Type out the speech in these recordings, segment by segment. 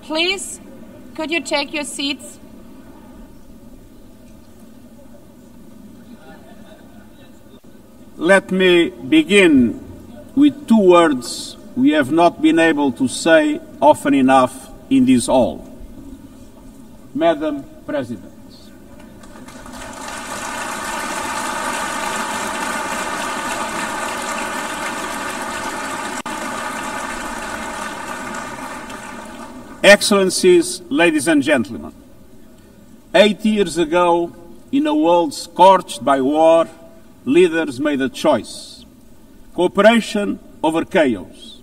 Please, could you take your seats? Let me begin with two words we have not been able to say often enough in this hall. Madam President. Excellencies, ladies and gentlemen, 8 years ago, in a world scorched by war, leaders made a choice: cooperation over chaos,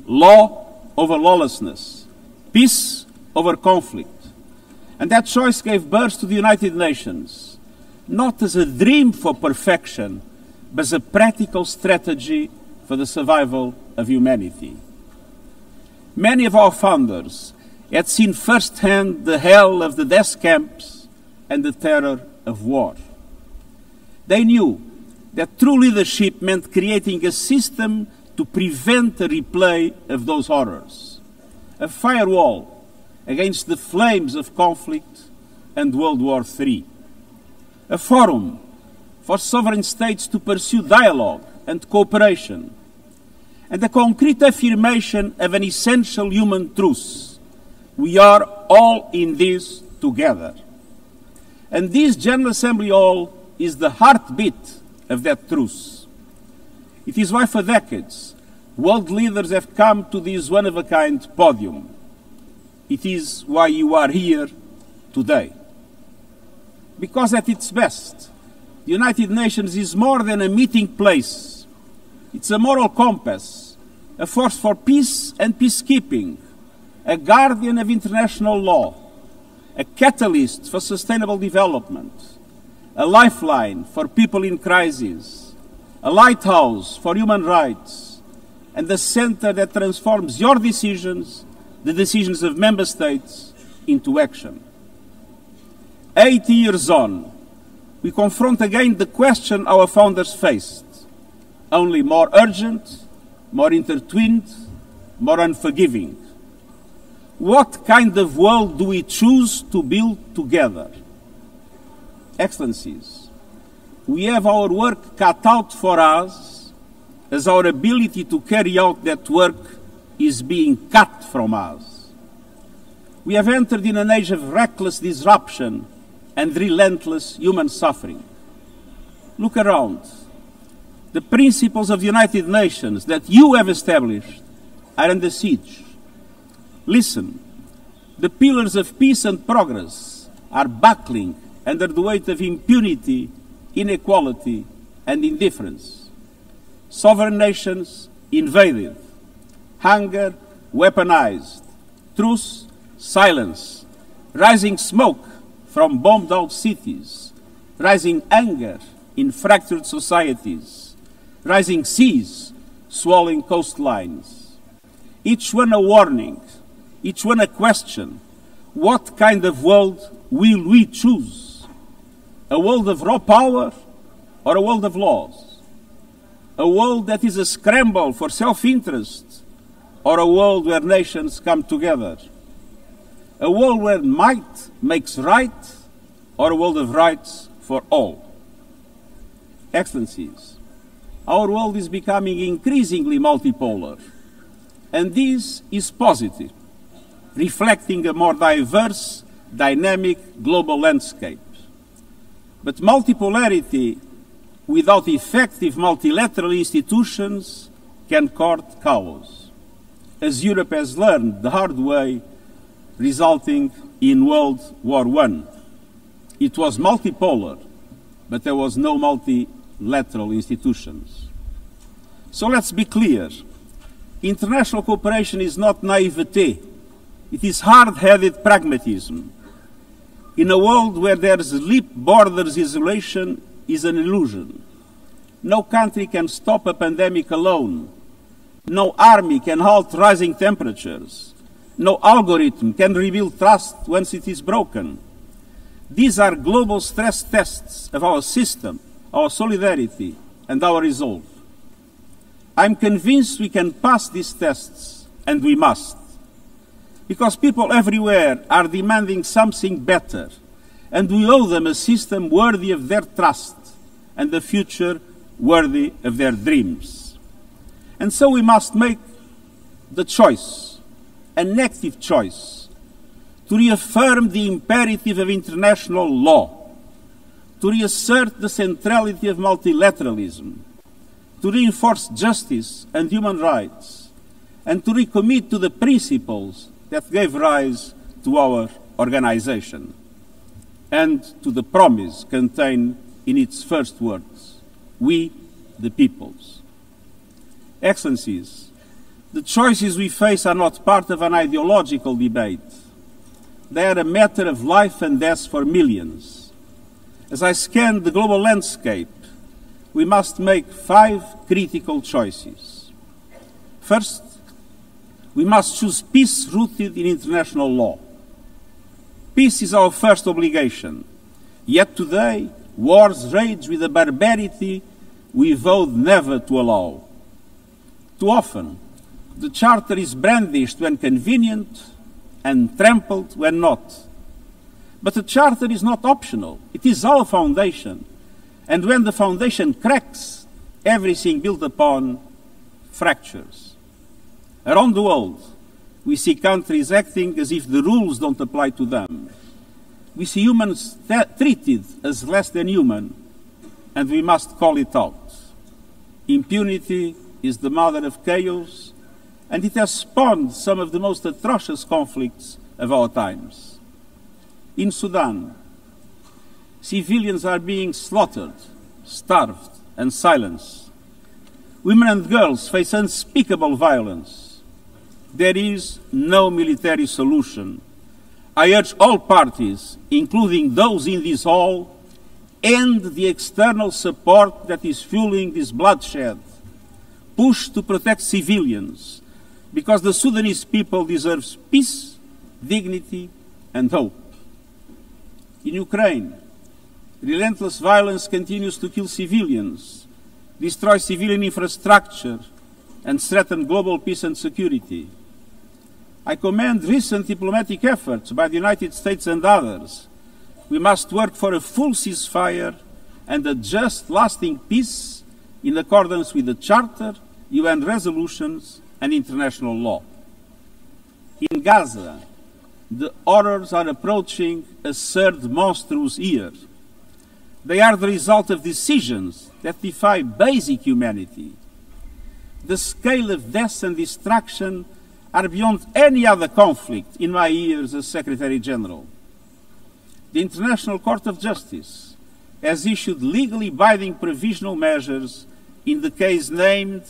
law over lawlessness, peace over conflict. And that choice gave birth to the United Nations, not as a dream for perfection, but as a practical strategy for the survival of humanity. Many of our founders had seen firsthand the hell of the death camps and the terror of war. They knew that true leadership meant creating a system to prevent a replay of those horrors, a firewall against the flames of conflict and World War III, a forum for sovereign states to pursue dialogue and cooperation, and a concrete affirmation of an essential human truth: we are all in this together. And this General Assembly Hall is the heartbeat of that truth. It is why for decades world leaders have come to this one-of-a-kind podium. It is why you are here today. Because at its best, the United Nations is more than a meeting place. It's a moral compass, a force for peace and peacekeeping, a guardian of international law, a catalyst for sustainable development, a lifeline for people in crisis, a lighthouse for human rights, and the center that transforms your decisions, the decisions of member states, into action. 80 years on, we confront again the question our founders faced, only more urgent, more intertwined, more unforgiving. What kind of world do we choose to build together? Excellencies, we have our work cut out for us, as our ability to carry out that work is being cut from us. We have entered in an age of reckless disruption and relentless human suffering. Look around. The principles of the United Nations that you have established are under siege. Listen, the pillars of peace and progress are buckling under the weight of impunity, inequality, and indifference. Sovereign nations invaded, hunger weaponized, truth silence, rising smoke from bombed-out cities, rising anger in fractured societies, rising seas swallowing coastlines. Each one a warning, each one a question: what kind of world will we choose? A world of raw power or a world of laws? A world that is a scramble for self-interest or a world where nations come together? A world where might makes right or a world of rights for all? Excellencies, our world is becoming increasingly multipolar, and this is positive, reflecting a more diverse, dynamic global landscape. But multipolarity without effective multilateral institutions can court chaos, as Europe has learned the hard way, resulting in World War I. It was multipolar, but there was no multilateral institutions. So let's be clear. International cooperation is not naivete. It is hard-headed pragmatism. In a world where there's leap borders, isolation is an illusion. No country can stop a pandemic alone. No army can halt rising temperatures. No algorithm can rebuild trust once it is broken. These are global stress tests of our system, our solidarity, and our resolve. I'm convinced we can pass these tests, and we must. because people everywhere are demanding something better, and we owe them a system worthy of their trust and a future worthy of their dreams. And so we must make the choice, an active choice, to reaffirm the imperative of international law, to reassert the centrality of multilateralism, to reinforce justice and human rights, and to recommit to the principles that gave rise to our organization, and to the promise contained in its first words, we, the peoples. Excellencies, the choices we face are not part of an ideological debate. They are a matter of life and death for millions. As I scan the global landscape, we must make 5 critical choices. First, we must choose peace rooted in international law. Peace is our first obligation. Yet today, wars rage with a barbarity we vowed never to allow. Too often, the Charter is brandished when convenient and trampled when not. But the Charter is not optional. It is our foundation. And when the foundation cracks, everything built upon fractures. Around the world, we see countries acting as if the rules don't apply to them. We see humans treated as less than human, and we must call it out. Impunity is the mother of chaos, and it has spawned some of the most atrocious conflicts of our times. In Sudan, civilians are being slaughtered, starved, and silenced. Women and girls face unspeakable violence. There is no military solution. I urge all parties, including those in this hall, end the external support that is fueling this bloodshed. Push to protect civilians, because the Sudanese people deserve peace, dignity, and hope. In Ukraine, relentless violence continues to kill civilians, destroy civilian infrastructure, and threaten global peace and security. I commend recent diplomatic efforts by the United States and others. We must work for a full ceasefire and a just, lasting peace in accordance with the Charter, UN resolutions, and international law. In Gaza, the horrors are approaching a third monstrous year. They are the result of decisions that defy basic humanity. The scale of death and destruction are beyond any other conflict in my years as Secretary General. The International Court of Justice has issued legally binding provisional measures in the case named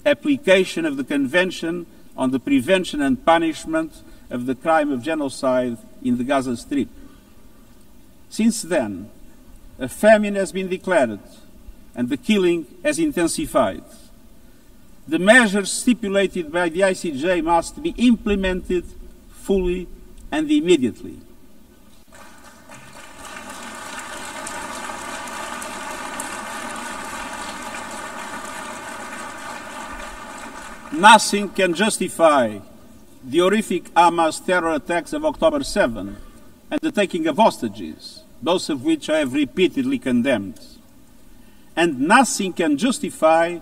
Application of the Convention on the Prevention and Punishment of the Crime of Genocide in the Gaza Strip. Since then, a famine has been declared and the killing has intensified. The measures stipulated by the ICJ must be implemented fully and immediately. Nothing can justify the horrific Hamas terror attacks of October 7 and the taking of hostages, both of which I have repeatedly condemned. And nothing can justify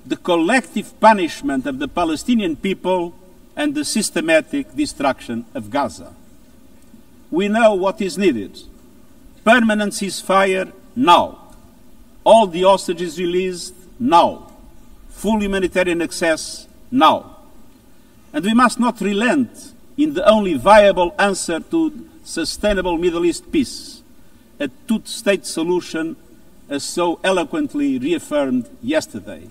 the collective punishment of the Palestinian people and the systematic destruction of Gaza. We know what is needed. Permanent ceasefire now. All the hostages released now. Full humanitarian access now. And we must not relent in the only viable answer to sustainable Middle East peace, a two-state solution as so eloquently reaffirmed yesterday.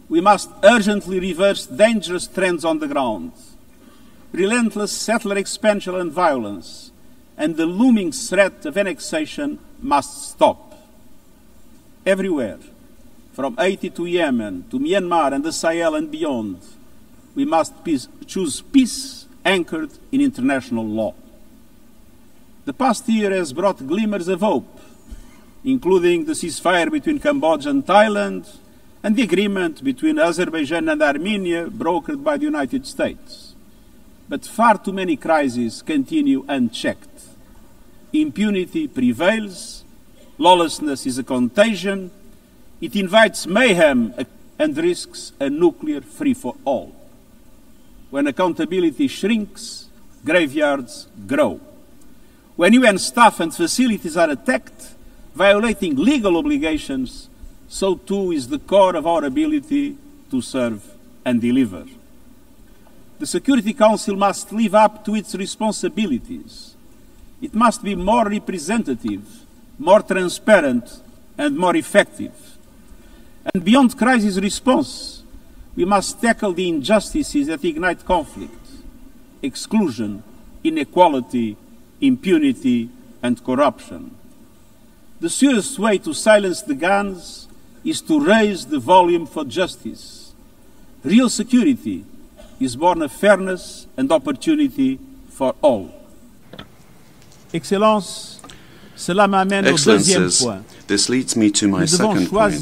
We must urgently reverse dangerous trends on the ground. Relentless settler expansion and violence, and the looming threat of annexation must stop. Everywhere, from Haiti to Yemen, to Myanmar and the Sahel and beyond, we must choose peace anchored in international law. The past year has brought glimmers of hope, including the ceasefire between Cambodia and Thailand, and the agreement between Azerbaijan and Armenia brokered by the United States. but far too many crises continue unchecked. Impunity prevails, lawlessness is a contagion, it invites mayhem and risks a nuclear free-for-all. When accountability shrinks, graveyards grow. When UN staff and facilities are attacked, violating legal obligations, so too is the core of our ability to serve and deliver. The Security Council must live up to its responsibilities. It must be more representative, more transparent, and more effective. And beyond crisis response, we must tackle the injustices that ignite conflict: exclusion, inequality, impunity, and corruption. The surest way to silence the guns is to raise the volume for justice. Real security is born of fairness and opportunity for all. Excellences, cela m'amène au deuxième point. This leads me to my second point.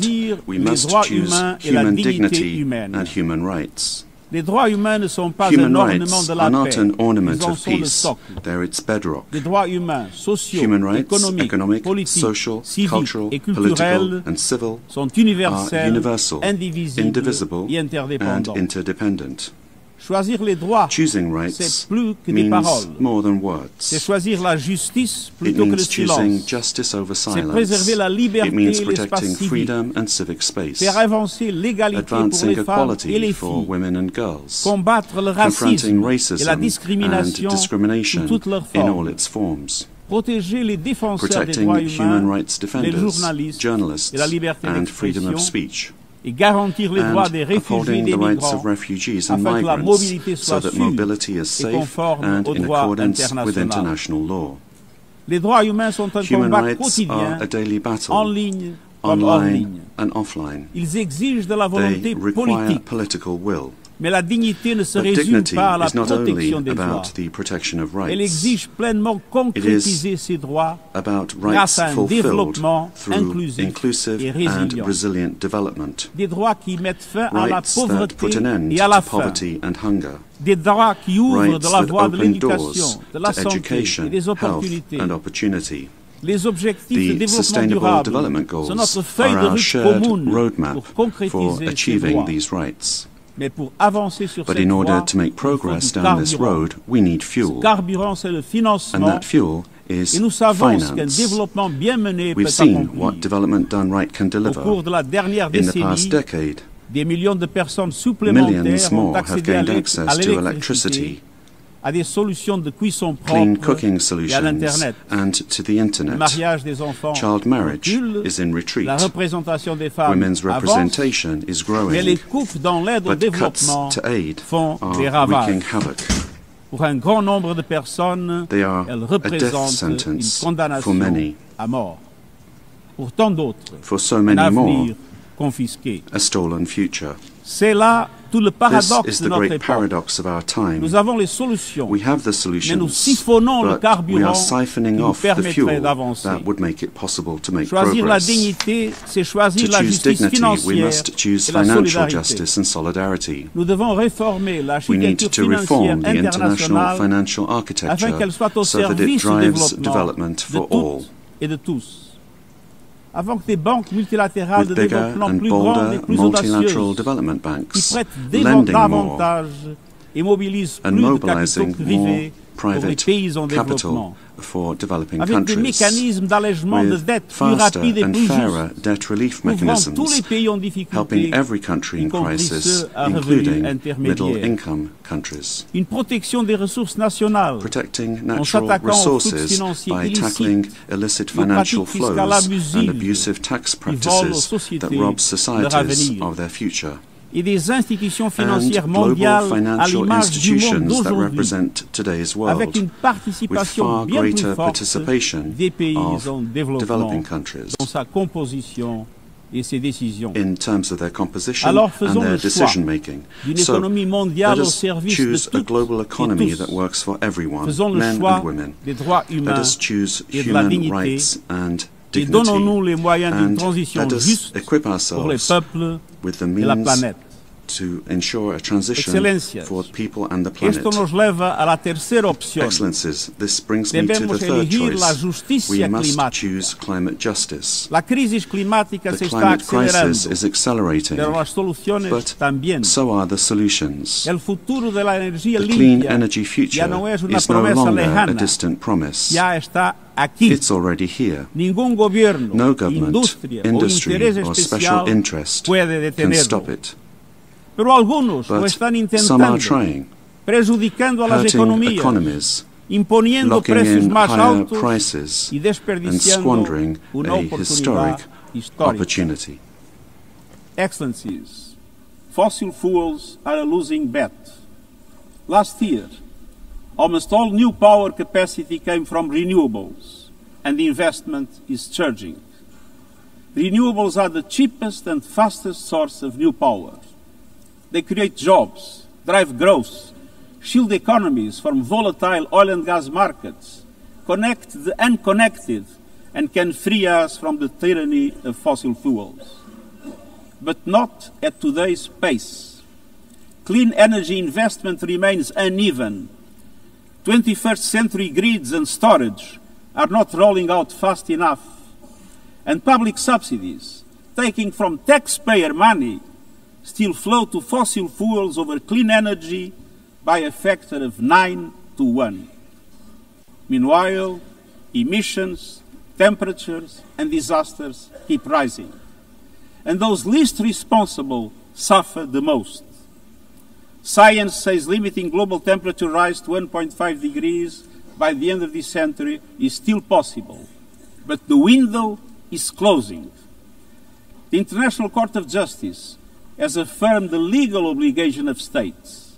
We must choose human dignity and human rights. Les droits humains ne sont pas Human un rights ornement de la are not paix. an ornament Ils en of sont le peace. socle. They're its bedrock. Les droits humains, sociaux, Human rights, économiques, politiques, social, civiques cultural, et political, culturels and civil sont are universels, universal, indivisibles indivisible, et and interdépendants. interdependent. Choisir les droits, Choosing c'est rights plus que des means paroles. more than C'est words. choisir la justice It plutôt que le means choosing silence. justice over C'est silence. préserver la liberté It means et l'espace protecting civique. freedom and civic space. Faire avancer l'égalité pour Advancing les femmes et equality les for filles. women and girls. Combattre le Confronting racisme et la racism and discrimination discrimination sous toutes leurs in formes. all its forms. Protéger les défenseurs des Protecting droits human humains, rights les defenders, journalistes journalists, et la liberté and freedom of d'expression, speech. et garantir les droits des And réfugiés et upholding des the rights migrants of refugees and afin que la migrants mobilité so soit that sûre mobility is et safe conforme and au in droit accordance with international. international law. Les droits humains sont un Human combat rights quotidien, are a daily battle, en ligne comme hors online ligne. and offline. Ils exigent de la They volonté require politique, political will. mais la dignité ne se But résume dignity pas à la is not only protection des droits. about the protection of Elle rights, exige pleinement concrétiser ces droits about grâce rights à un fulfilled développement through inclusif inclusive et and résilient. resilient development. Des droits qui mettent fin à la Rights that pauvreté put an end et à la to faim. poverty and hunger. Des droits qui ouvrent Rights de la that voie de open doors l'éducation, de la to santé education, et des health opportunités. and opportunity. Les objectifs de The développement Sustainable durable Development sont Goals notre feuille are de our route shared commune roadmap pour for concrétiser ces achieving droits. these rights. Mais pour avancer sur But cette in order voie, to make il faut progress du down this carburant. road, we need Ce fuel. carburant, c'est le And financement. that fuel is Et nous savons ce qu'un finance. développement bien mené peut We've seen accomplir. what development done right can Au deliver. cours de la dernière In the past décennie, decade, des millions de personnes supplémentaires millions ont more have accédé à gained access to l'électricité, electricity, à des solutions de cuisson clean propres cooking et à solutions, l'Internet. and to the Le internet. mariage des enfants Child marriage recule, is in retreat. la représentation des femmes Women's avance, representation is mais les growing, coupes dans l'aide au but cuts développement to aid font des are ravages. wreaking havoc. Pour un grand nombre de personnes, They are elles a death représentent une sentence condamnation for many. à mort. Pour tant d'autres, For so un many more, avenir confisqué. a stolen future. C'est là tout le This paradoxe is de the notre great époque. paradox of our time. Nous avons les solutions, We have the mais nous solutions, siphonnons le but we carburant are qui siphoning nous off the permettrait fuel d'avancer. that would make it possible to make Choisir la progress. dignité, c'est To choisir la choose justice dignity, we financière must choose et la financial solidarité. justice and solidarity. Nous devons réformer We need l'architecture to financière reform the international internationale financial afin architecture qu'elle soit au so that it service du drives développement development de for all. toutes et de tous. Avant que des banques multilatérales de With bigger développement and plus grandes et bolder plus multilateral audacieuses development qui banks prêtent lending more davantage et mobilisent and plus de mobilizing capitaux more privés pour les private pays en capital développement, for developing avec des countries, mécanismes d'allègement de with dette plus faster rapides et and plus fairer justes, debt relief couvrant tous les mechanisms, pays en difficulté, helping every country y in compris crisis, ceux à revenus including intermédiaires. middle-income countries. une protection des ressources nationales, Protecting en natural s'attaquant aux flux resources financiers by illicites, tackling illicit aux financial pratiques fiscales flows and abusives abusive tax qui volent aux practices sociétés that rob leur societies avenir, of their future, et des institutions and financières global mondiales à financial l'image du monde institutions that d'aujourd'hui, represent today's avec une world, with participation far bien plus greater forte participation des pays of en développement developing countries dans sa composition et ses décisions. in terms of their composition Alors and faisons their le choix decision making. d'une So économie let mondiale au us service choose de a global toutes economy et tous. that works for everyone, Faisons le men choix and women. des droits Let humains us choose et de la human dignité rights and et dignity, donnons-nous les moyens d'une and transition let us juste equip pour les ourselves peuples with the et la means planète. to ensure a transition for people and the planet. Esto nos leva a la tercera opción. Excellencies, this brings me to the Debemos third elegir la choice. justicia We must climática. choose climate justice. La crisis climática The se está climate crisis acelerando, is accelerating, pero las soluciones but también. so are the solutions. El futuro de la energía The clean limpia energy future ya no es una is no promesa longer a lejana, distant promise. ya está aquí. It's already here. Ningún gobierno, No government, industria o industry interés or special especial interest puede can detenerlo. stop it. Pero algunos lo But están some are intentando, trying, prejudicando a las hurting economías, economies, imponiendo locking precios in más higher altos prices y and desperdiciando squandering una a oportunidad historic histórica. opportunity. Excellencies, fossil fuels are a losing bet. Last year, almost all new power capacity came from renewables, and the investment is surging. Renewables are the cheapest and fastest source of new power. They create jobs, drive growth, shield economies from volatile oil and gas markets, connect the unconnected, and can free us from the tyranny of fossil fuels. But not at today's pace. Clean energy investment remains uneven. 21st century grids and storage are not rolling out fast enough. And public subsidies, taking from taxpayer money, still flow to fossil fuels over clean energy by a factor of 9 to 1. Meanwhile, emissions, temperatures, and disasters keep rising. And those least responsible suffer the most. Science says limiting global temperature rise to 1.5 degrees by the end of this century is still possible, but the window is closing. The International Court of Justice has affirmed the legal obligation of states.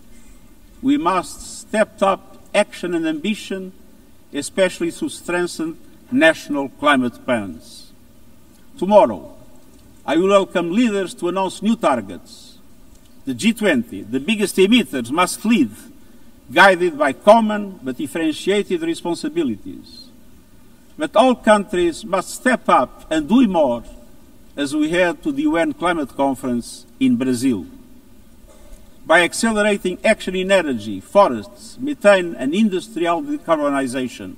We must step up action and ambition, especially through strengthened national climate plans. Tomorrow, I will welcome leaders to announce new targets. The G20, the biggest emitters, must lead, guided by common but differentiated responsibilities. But all countries must step up and do more as we head to the UN Climate Conference in Brazil. By accelerating action in energy, forests, methane and industrial decarbonization.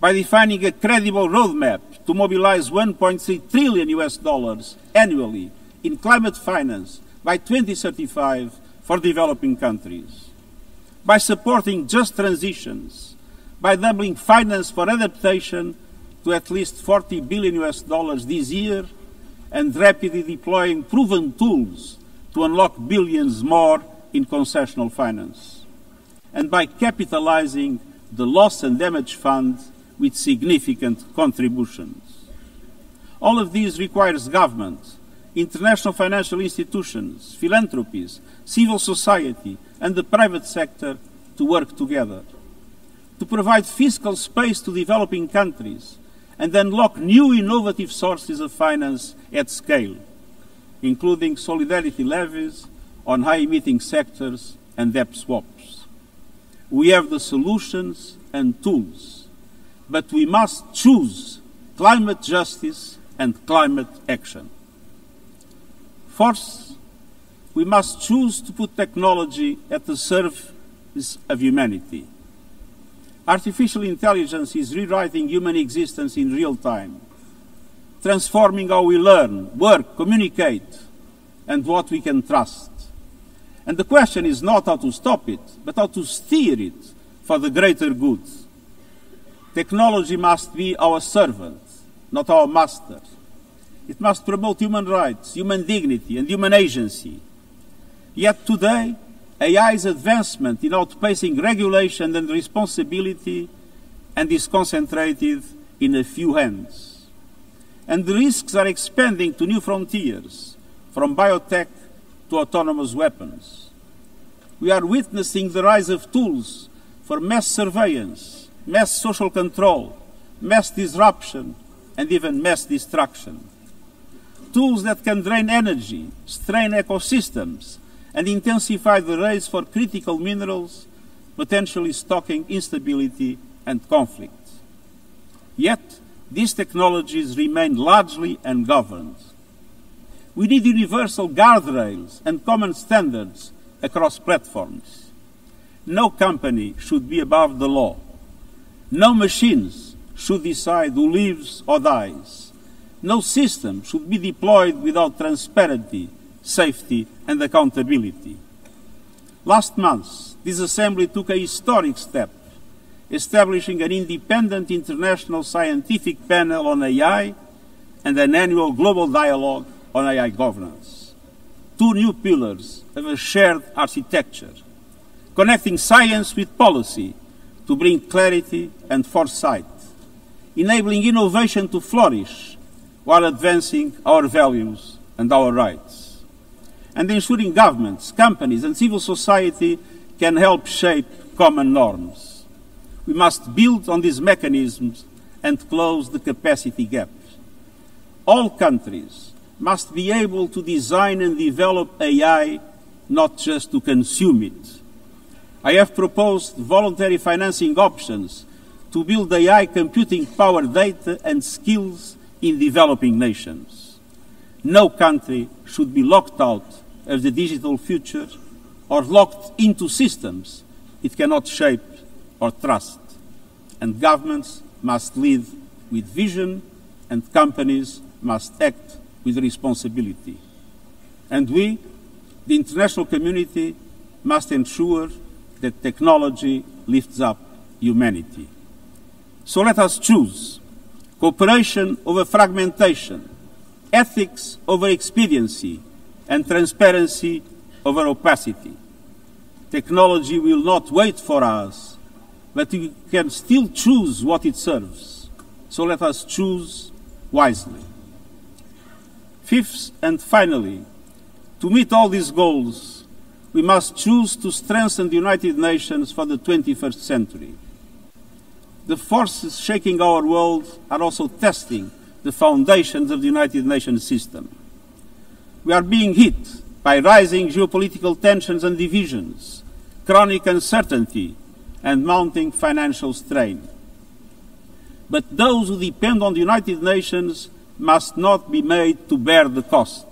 By defining a credible roadmap to mobilize $1.3 trillion annually in climate finance by 2035 for developing countries. By supporting just transitions, by doubling finance for adaptation to at least $40 billion this year, and rapidly deploying proven tools to unlock billions more in concessional finance. And by capitalizing the Loss and Damage Fund with significant contributions. All of these requires government, international financial institutions, philanthropies, civil society, and the private sector to work together, to provide fiscal space to developing countries and unlock new innovative sources of finance at scale, including solidarity levies on high-emitting sectors and debt swaps. We have the solutions and tools, but we must choose climate justice and climate action. First, we must choose to put technology at the service of humanity. Artificial intelligence is rewriting human existence in real time, transforming how we learn, work, communicate, and what we can trust. And the question is not how to stop it, but how to steer it for the greater good. Technology must be our servant, not our master. It must promote human rights, human dignity, and human agency. Yet today, AI's advancement in outpacing regulation and responsibility and is concentrated in a few hands. And the risks are expanding to new frontiers, from biotech to autonomous weapons. We are witnessing the rise of tools for mass surveillance, mass social control, mass disruption, and even mass destruction. Tools that can drain energy, strain ecosystems, and intensify the race for critical minerals, potentially stoking instability and conflict. Yet, these technologies remain largely ungoverned. We need universal guardrails and common standards across platforms. No company should be above the law. No machines should decide who lives or dies. No system should be deployed without transparency, safety, and accountability. Last month, this Assembly took a historic step, establishing an independent international scientific panel on AI and an annual global dialogue on AI governance. Two new pillars of a shared architecture, connecting science with policy to bring clarity and foresight, enabling innovation to flourish while advancing our values and our rights, and ensuring governments, companies, and civil society can help shape common norms. We must build on these mechanisms and close the capacity gaps. All countries must be able to design and develop AI, not just to consume it. I have proposed voluntary financing options to build AI computing power, data, and skills in developing nations. No country should be locked out of the digital future or locked into systems it cannot shape or trust. And governments must lead with vision, and companies must act with responsibility. And we, the international community, must ensure that technology lifts up humanity. So let us choose cooperation over fragmentation, ethics over expediency, and transparency over opacity. Technology will not wait for us, but we can still choose what it serves. So let us choose wisely. Fifth and finally, to meet all these goals, we must choose to strengthen the United Nations for the 21st century. The forces shaking our world are also testing the foundations of the United Nations system. We are being hit by rising geopolitical tensions and divisions, chronic uncertainty, and mounting financial strain. But those who depend on the United Nations must not be made to bear the cost,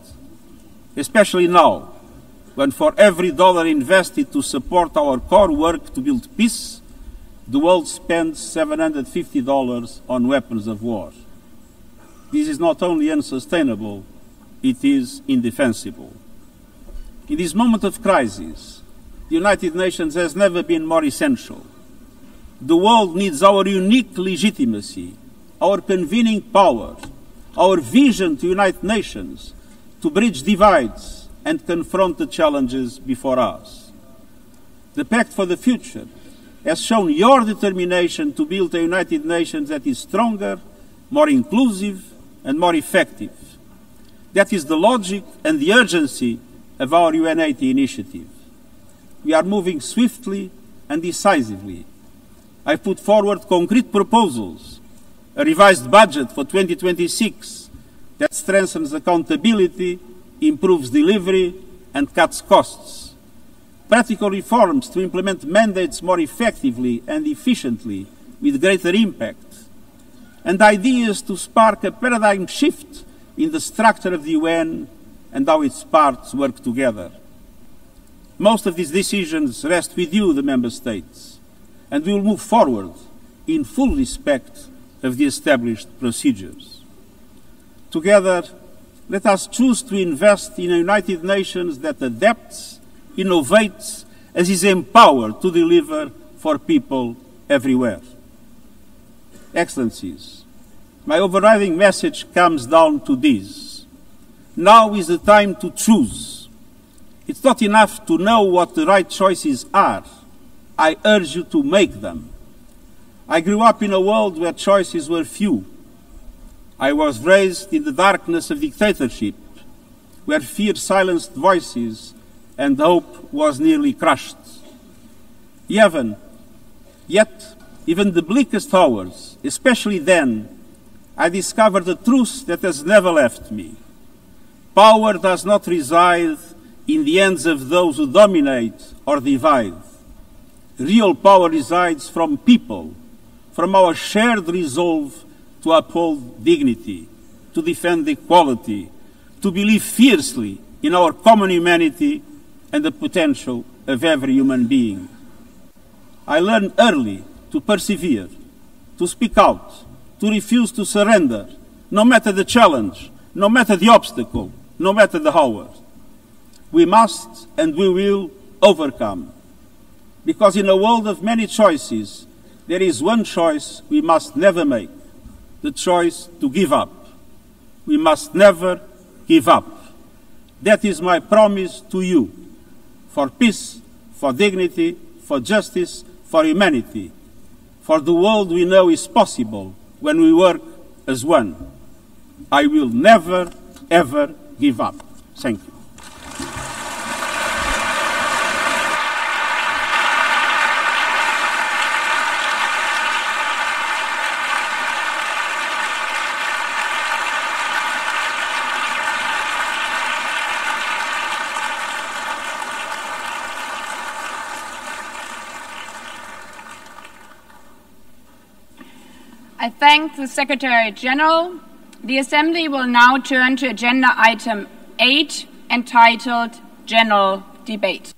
especially now, when for every dollar invested to support our core work to build peace, the world spends $750 on weapons of war. This is not only unsustainable, it is indefensible. In this moment of crisis, the United Nations has never been more essential. The world needs our unique legitimacy, our convening power, our vision to unite nations, to bridge divides and confront the challenges before us. The Pact for the Future has shown your determination to build a United Nations that is stronger, more inclusive, and more effective. That is the logic and the urgency of our UN80 initiative. We are moving swiftly and decisively. I put forward concrete proposals, a revised budget for 2026 that strengthens accountability, improves delivery, and cuts costs. Practical reforms to implement mandates more effectively and efficiently with greater impact. And ideas to spark a paradigm shift in the structure of the UN and how its parts work together. Most of these decisions rest with you, the Member States, and we will move forward in full respect of the established procedures. Together, let us choose to invest in a United Nations that adapts, innovates, and is empowered to deliver for people everywhere. Excellencies, my overriding message comes down to this. Now is the time to choose. It's not enough to know what the right choices are. I urge you to make them. I grew up in a world where choices were few. I was raised in the darkness of dictatorship, where fear silenced voices and hope was nearly crushed. Yet, even the bleakest hours, especially then, I discovered a truth that has never left me. Power does not reside in the hands of those who dominate or divide. Real power resides from people, from our shared resolve to uphold dignity, to defend equality, to believe fiercely in our common humanity and the potential of every human being. I learned early to persevere, to speak out, to refuse to surrender, no matter the challenge, no matter the obstacle, no matter the hour. We must and we will overcome. Because in a world of many choices, there is one choice we must never make, the choice to give up. We must never give up. That is my promise to you, for peace, for dignity, for justice, for humanity, for the world we know is possible when we work as one. I will never, ever give up. Thank you. I thank the Secretary General. The Assembly will now turn to agenda item 8, entitled General Debate.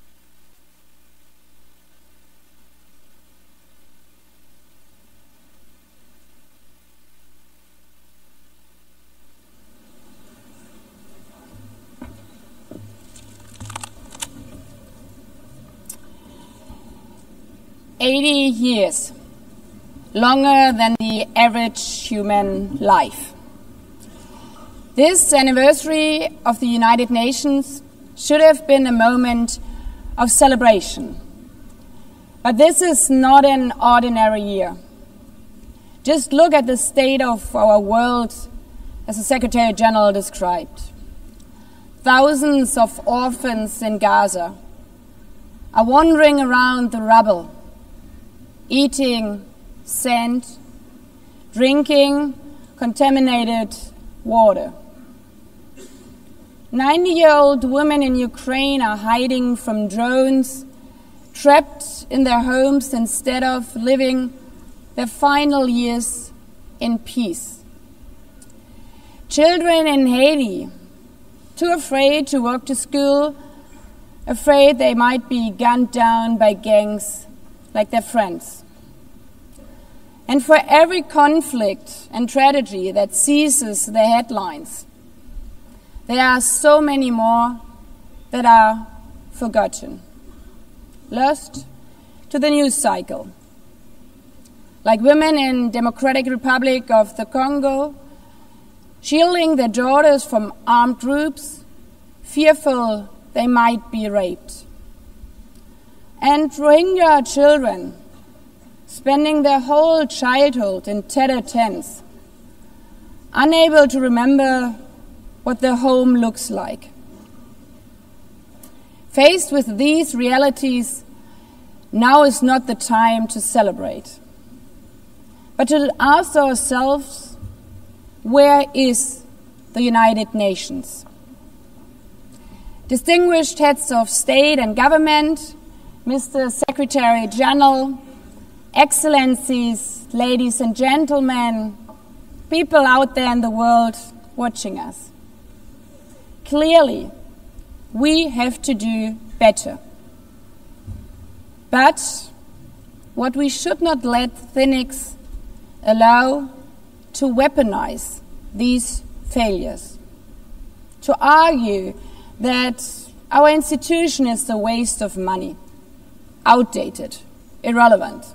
"80 years. Longer than the average human life. This anniversary of the United Nations should have been a moment of celebration. But this is not an ordinary year. Just look at the state of our world, as the Secretary General described. Thousands of orphans in Gaza are wandering around the rubble, eating sand, drinking contaminated water. 90-year-old women in Ukraine are hiding from drones, trapped in their homes instead of living their final years in peace. Children in Haiti, too afraid to walk to school, afraid they might be gunned down by gangs like their friends. And for every conflict and tragedy that seizes the headlines, there are so many more that are forgotten, lost to the news cycle. Like women in Democratic Republic of the Congo, shielding their daughters from armed groups, fearful they might be raped. And Rohingya children, spending their whole childhood in tattered tents, unable to remember what their home looks like. Faced with these realities, now is not the time to celebrate, but to ask ourselves, where is the United Nations? Distinguished heads of state and government, Mr. Secretary General, Excellencies, ladies and gentlemen, people out there in the world watching us. Clearly, we have to do better. But what we should not let cynics allow to weaponize these failures, to argue that our institution is a waste of money, outdated, irrelevant.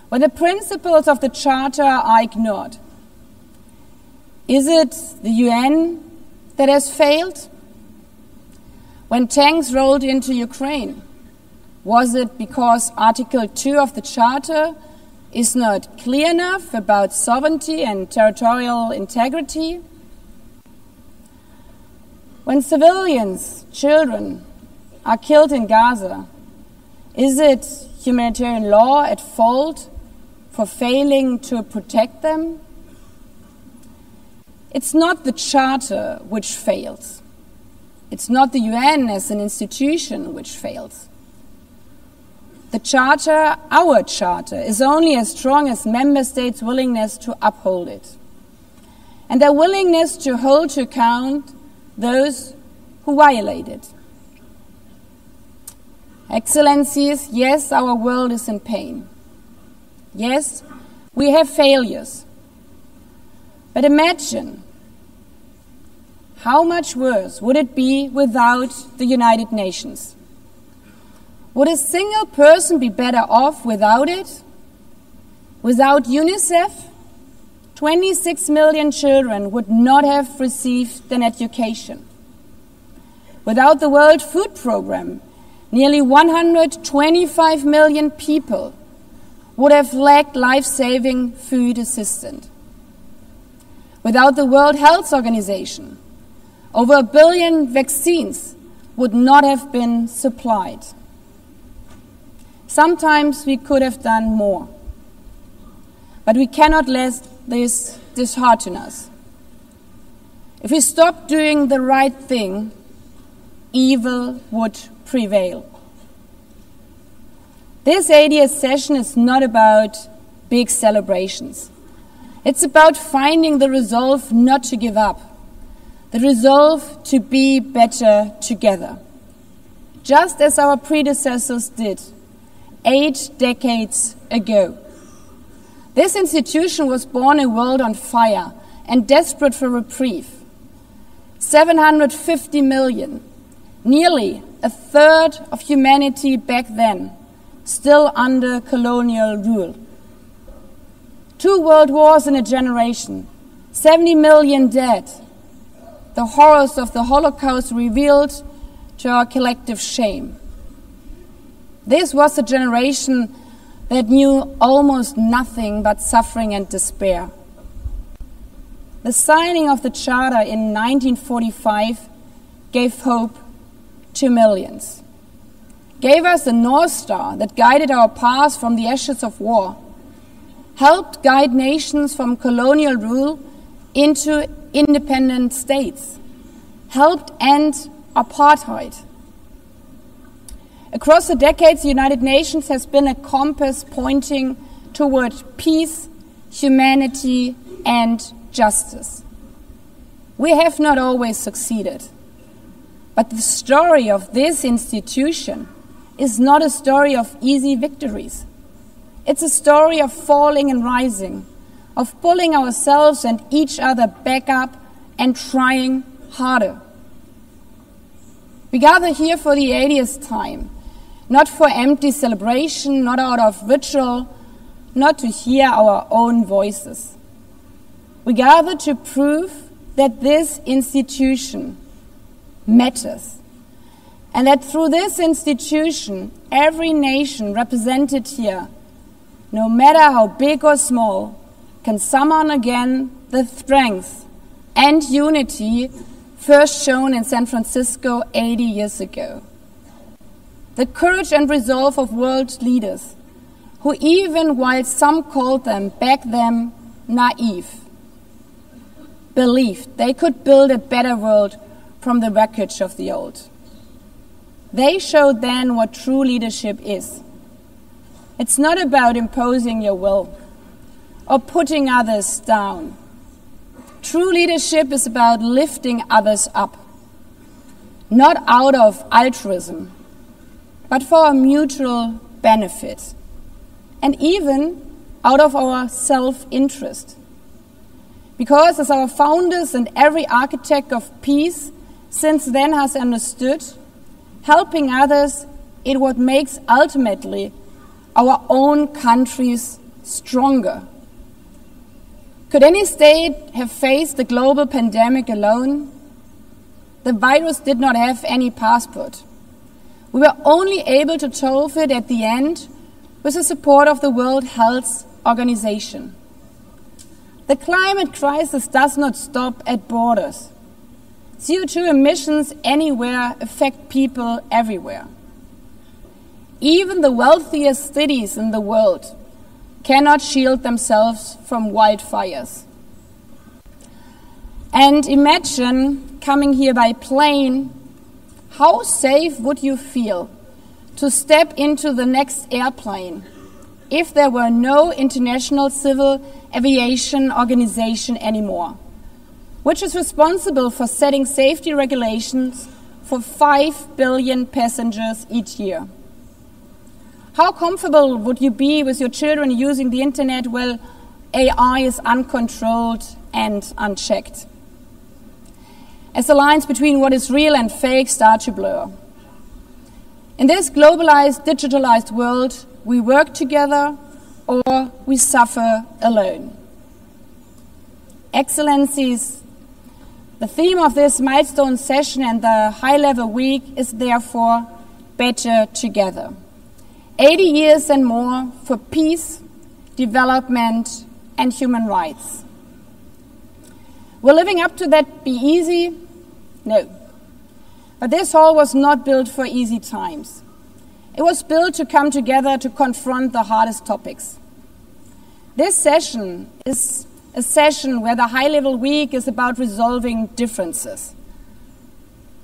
When the principles of the Charter are ignored, is it the UN that has failed? When tanks rolled into Ukraine, was it because Article 2 of the Charter is not clear enough about sovereignty and territorial integrity? When civilians, children, are killed in Gaza, is it humanitarian law at fault for failing to protect them? It's not the Charter which fails. It's not the UN as an institution which fails. The Charter, our Charter, is only as strong as member states' willingness to uphold it. and their willingness to hold to account those who violate it. Excellencies, yes, our world is in pain. Yes, we have failures. But imagine how much worse would it be without the United Nations? Would a single person be better off without it? Without UNICEF, 26 million children would not have received an education. Without the World Food Programme, nearly 125 million people would have lacked life-saving food assistance. Without the World Health Organization, over 1 billion vaccines would not have been supplied. Sometimes we could have done more, but we cannot let this dishearten us. If we stop doing the right thing, evil would prevail. This 80th session is not about big celebrations. It's about finding the resolve not to give up, the resolve to be better together, just as our predecessors did 8 decades ago. This institution was born in a world on fire and desperate for reprieve. 750 million, nearly a third of humanity back then, still under colonial rule. 2 world wars in a generation, 70 million dead. The horrors of the Holocaust revealed to our collective shame. This was a generation that knew almost nothing but suffering and despair. The signing of the Charter in 1945 gave hope to millions, gave us a North Star that guided our path from the ashes of war, helped guide nations from colonial rule into independent states, helped end apartheid. Across the decades, the United Nations has been a compass pointing toward peace, humanity, and justice. We have not always succeeded, but the story of this institution is not a story of easy victories. It's a story of falling and rising, of pulling ourselves and each other back up and trying harder. We gather here for the 80th time, not for empty celebration, not out of ritual, not to hear our own voices. We gather to prove that this institution matters, and that through this institution, every nation represented here, no matter how big or small, can summon again the strength and unity first shown in San Francisco 80 years ago. The courage and resolve of world leaders, who even while some called them back then naive, believed they could build a better world from the wreckage of the old. They showed then what true leadership is. It's not about imposing your will or putting others down. True leadership is about lifting others up, not out of altruism, but for a mutual benefit, and even out of our self-interest. Because as our founders and every architect of peace since then has understood, helping others is what makes ultimately our own countries stronger. Could any state have faced the global pandemic alone? The virus did not have any passport. We were only able to solve it at the end with the support of the World Health Organization. The climate crisis does not stop at borders. CO2 emissions anywhere affect people everywhere. Even the wealthiest cities in the world cannot shield themselves from wildfires. And imagine coming here by plane, how safe would you feel to step into the next airplane if there were no international civil aviation organization anymore? which is responsible for setting safety regulations for 5 billion passengers each year. How comfortable would you be with your children using the internet while AI is uncontrolled and unchecked? As the lines between what is real and fake start to blur. In this globalized, digitalized world, we work together or we suffer alone. Excellencies, the theme of this milestone session and the high-level week is therefore better together. 80 years and more for peace, development, and human rights. Will living up to that be easy? No. But this hall was not built for easy times. It was built to come together to confront the hardest topics. This session is a session where the high-level week is about resolving differences.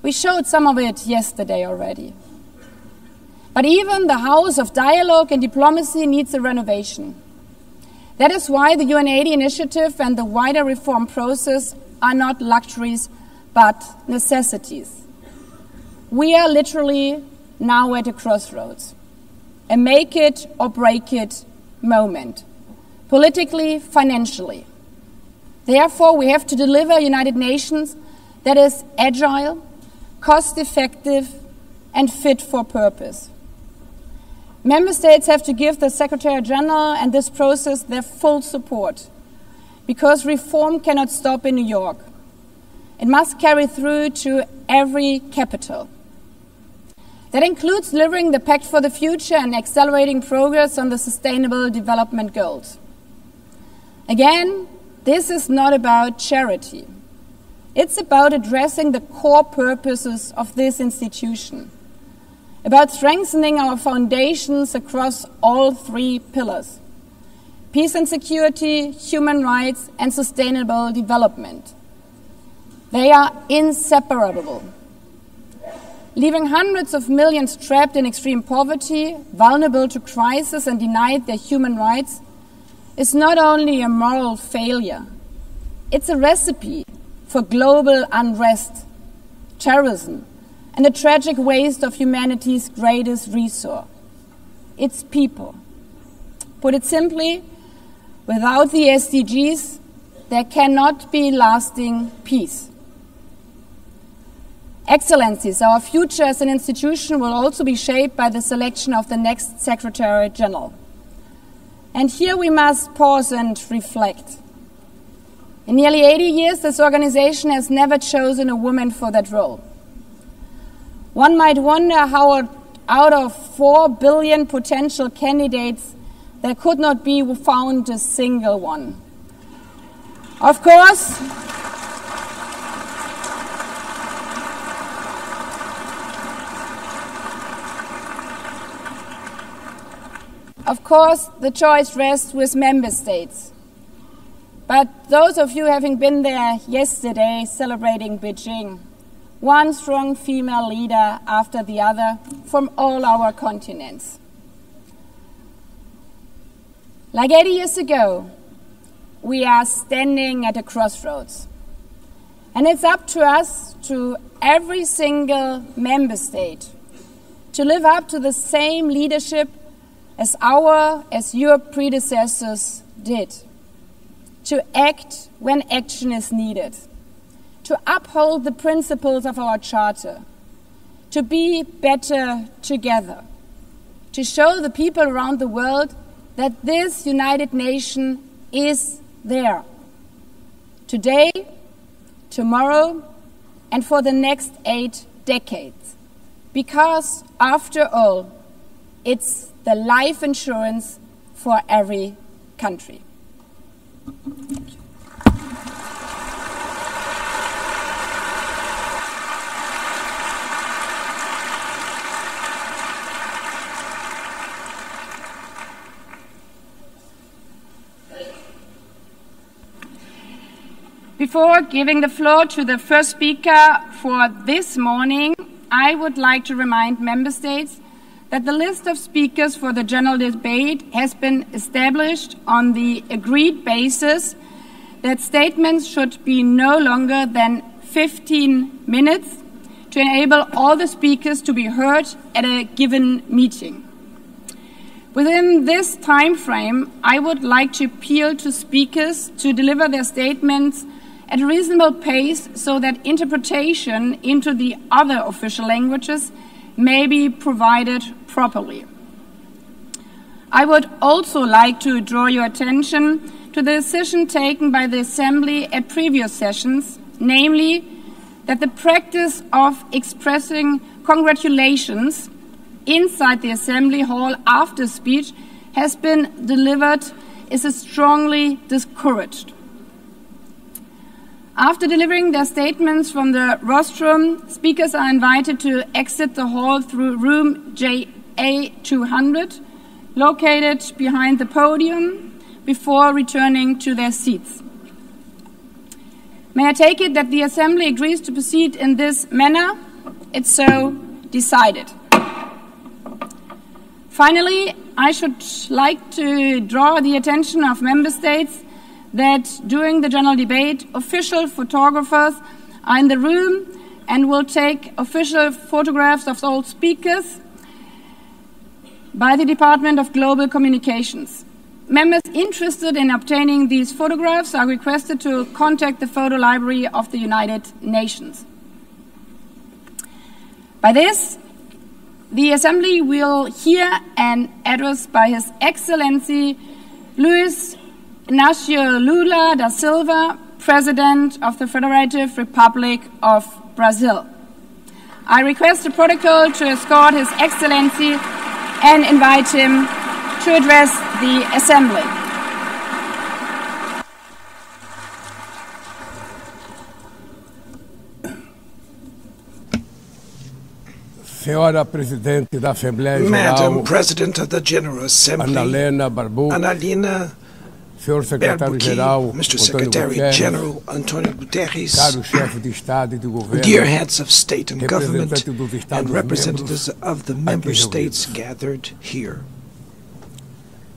We showed some of it yesterday already. But even the house of dialogue and diplomacy needs a renovation. That is why the UN80 initiative and the wider reform process are not luxuries, but necessities. We are literally now at a crossroads, a make it or break it moment, politically, financially. Therefore, we have to deliver a United Nations that is agile, cost-effective, and fit for purpose. Member States have to give the Secretary General and this process their full support, because reform cannot stop in New York. It must carry through to every capital. That includes delivering the Pact for the Future and accelerating progress on the Sustainable Development Goals. Again, this is not about charity. It's about addressing the core purposes of this institution, about strengthening our foundations across all 3 pillars: peace and security, human rights, and sustainable development. They are inseparable. Leaving hundreds of millions trapped in extreme poverty, vulnerable to crisis, and denied their human rights is not only a moral failure, it's a recipe for global unrest, terrorism, and a tragic waste of humanity's greatest resource, its people. Put it simply, without the SDGs, there cannot be lasting peace. Excellencies, our future as an institution will also be shaped by the selection of the next Secretary General. And here we must pause and reflect. In nearly 80 years, this organization has never chosen a woman for that role. One might wonder how out of 4 billion potential candidates, there could not be found a single one. Of course, the choice rests with member states. But those of you having been there yesterday celebrating Beijing, one strong female leader after the other from all our continents. Like 80 years ago, we are standing at a crossroads. And it's up to us, to every single member state, to live up to the same leadership as your predecessors did. To act when action is needed. To uphold the principles of our Charter. To be better together. To show the people around the world that this United Nation is there. Today, tomorrow, and for the next 8 decades. Because, after all, it's the life insurance for every country. Thank you. Before giving the floor to the first speaker for this morning, I would like to remind member states that the list of speakers for the general debate has been established on the agreed basis that statements should be no longer than 15 minutes to enable all the speakers to be heard at a given meeting. Within this time frame, I would like to appeal to speakers to deliver their statements at a reasonable pace so that interpretation into the other official languages may be provided properly. I would also like to draw your attention to the decision taken by the Assembly at previous sessions, namely that the practice of expressing congratulations inside the Assembly Hall after speech has been delivered is strongly discouraged. After delivering their statements from the rostrum, speakers are invited to exit the hall through room JA200, located behind the podium, before returning to their seats. May I take it that the Assembly agrees to proceed in this manner? It's so decided. Finally, I should like to draw the attention of Member States that during the general debate, official photographers are in the room and will take official photographs of all speakers by the Department of Global Communications. Members interested in obtaining these photographs are requested to contact the Photo Library of the United Nations. By this, the Assembly will hear an address by His Excellency Luiz Inácio Lula da Silva, President of the Federative Republic of Brazil. I request the protocol to escort His Excellency and invite him to address the Assembly. Senhora Presidente da Assembleia Geral, Madam President of the General Assembly, Annalena Barbu, Annalena Senhor Secretário-Geral, Mr. Secretary General Antonio Guterres, caro chefe de Estado e de Governo, dear heads of state and government, representante dos Estados and representatives of the member aqui states reunidos. gathered here.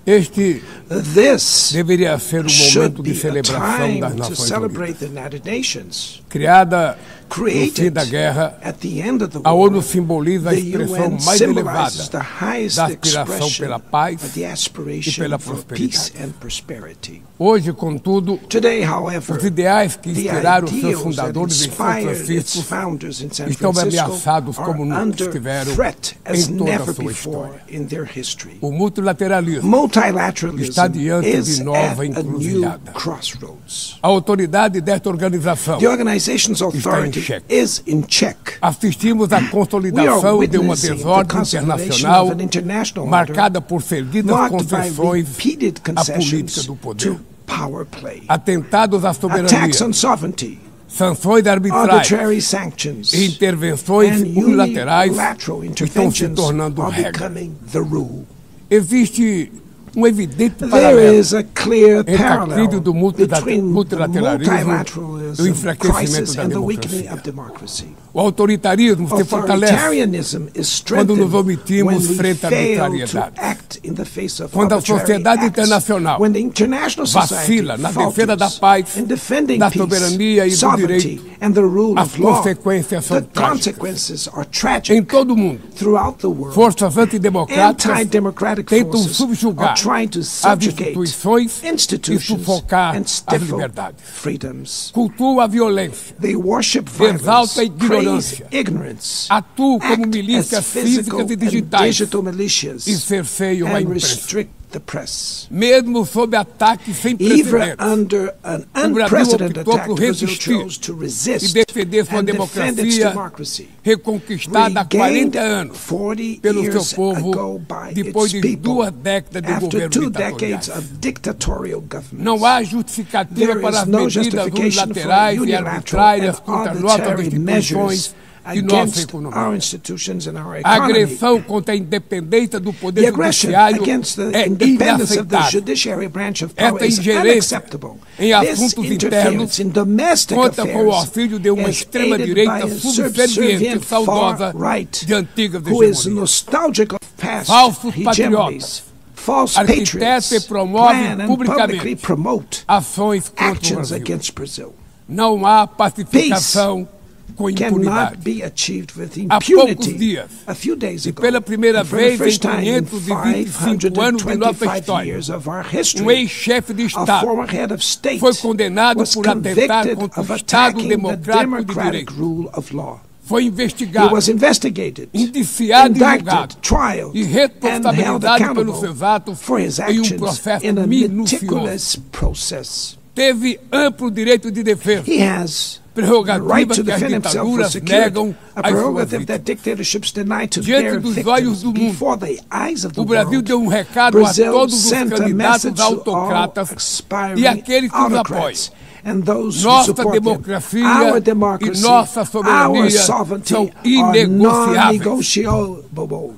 Este This deveria ser momento should de be a celebração das time to Nações celebrate Unidas. the United Nations. Criada no fim Created da guerra, at the end of the a war, ONU simboliza a the expressão UN mais symbolizes the elevada highest da aspiração expression pela paz of the e aspiration pela for peace prosperidade. and prosperity. Hoje, contudo, Today, however, os ideais que the inspiraram seus ideals that fundadores em São inspired its Francisco founders in San estão Francisco ameaçados are como nunca under estiveram threat as em toda a never sua before história. in their history. O multilateralismo Multilateralism está diante is de at nova a new encruzilhada. crossroads. A autoridade desta organização The organization's está em authority xeque. is in check. Assistimos à We are consolidação de uma witnessing the desordem consolidation internacional of an international order marcada por seguidas marked by concessões repeated à política concessions do poder. to power play, Atentados à soberania, attacks on sovereignty, sanções arbitrárias arbitrary sanctions, e intervenções and unilaterais unilateral estão se interventions tornando are regra. becoming the rule. Existe evidente There paralelo is a clear entre a crise parallel do between the multilateralismo e o multilateralism enfraquecimento crisis da and the weakening democracia. of democracy. O autoritarismo se fortalece Authoritarianism is quando nos strengthened omitimos when we frente à fail to arbitrariedade. act in the face of Quando a arbitrary sociedade acts. internacional When the international society vacila na defesa da falters paz, in defending da peace, soberania e do sovereignty, direito, and the rule as of law, consequências são the trágicas. consequences are Em tragic todo o mundo, throughout the world. forças antidemocráticas Anti-democratic tentam forces subjugar are trying to as subjugate instituições e institutions sufocar and as stifle liberdades. freedoms. Cultua a violência, They worship violence, exalta a praise ignorância, ignorance, atuam como act milícias as physical físicas e and digitais digital militias, e cerceiam a and imprensa. restrict the press. Mesmo sob ataques sem Even precedentes, under an o Brasil unprecedented optou attack, por Brazil resistir chose to e resist defender sua and defend its democracia democracy. reconquistada há 40 anos 40 pelo seu years povo ago by depois its de people, 2 décadas de after governo 2 ditatorial. decades of dictatorial government. Não há justificativa There para is as no medidas justification for unilaterais e unilateral arbitrárias and contra nossas arbitrary instituições measures e nossa against our economia. institutions and our A economy. agressão contra a independência do The poder aggression judiciário against the é independence of the inaceitável. judiciary branch of power Esta is ingerência unacceptable. em This assuntos internos interference in domestic conta com o affairs auxílio de uma is extrema-direita aided by a subserviente e subservient saudosa far-right de antigas who is hegemonias. nostalgic of past Falsos hegemonies. patriotas false arquiteta e patriots promove plan and publicamente publicly promote ações contra o actions Brasil. against Brazil. Não há pacificação com Cannot impunidade. be achieved with Há poucos impunity. dias, A few days e ago, pela primeira and for the vez em first time in 525 anos de nossa 525 história, years of our history, ex-chefe de a Estado former head of state foi condenado was por atentar convicted contra of o Estado attacking the democrático de democratic direito. rule of law. Foi He investigado, was investigated, indiciado e julgado, indicted, trialed, e and held responsabilizado pelos accountable seus atos for his em um actions processo in a minucioso. meticulous process. Teve amplo direito de defesa, He has the prerrogativa right to que as defend himself was ditaduras secured, negam a às suas prerogative that vítimas. dictatorships deny to Diante their dos victims olhos do mundo, before the eyes of the O Brasil world. deu um recado Brazil a todos os sent a candidatos message to all autocratas aspiring e aqueles que os apoiam. autocrats and those who Nossa support them. democracia Our e democracy, nossa our soberania sovereignty são are inegociáveis. non-negotiable.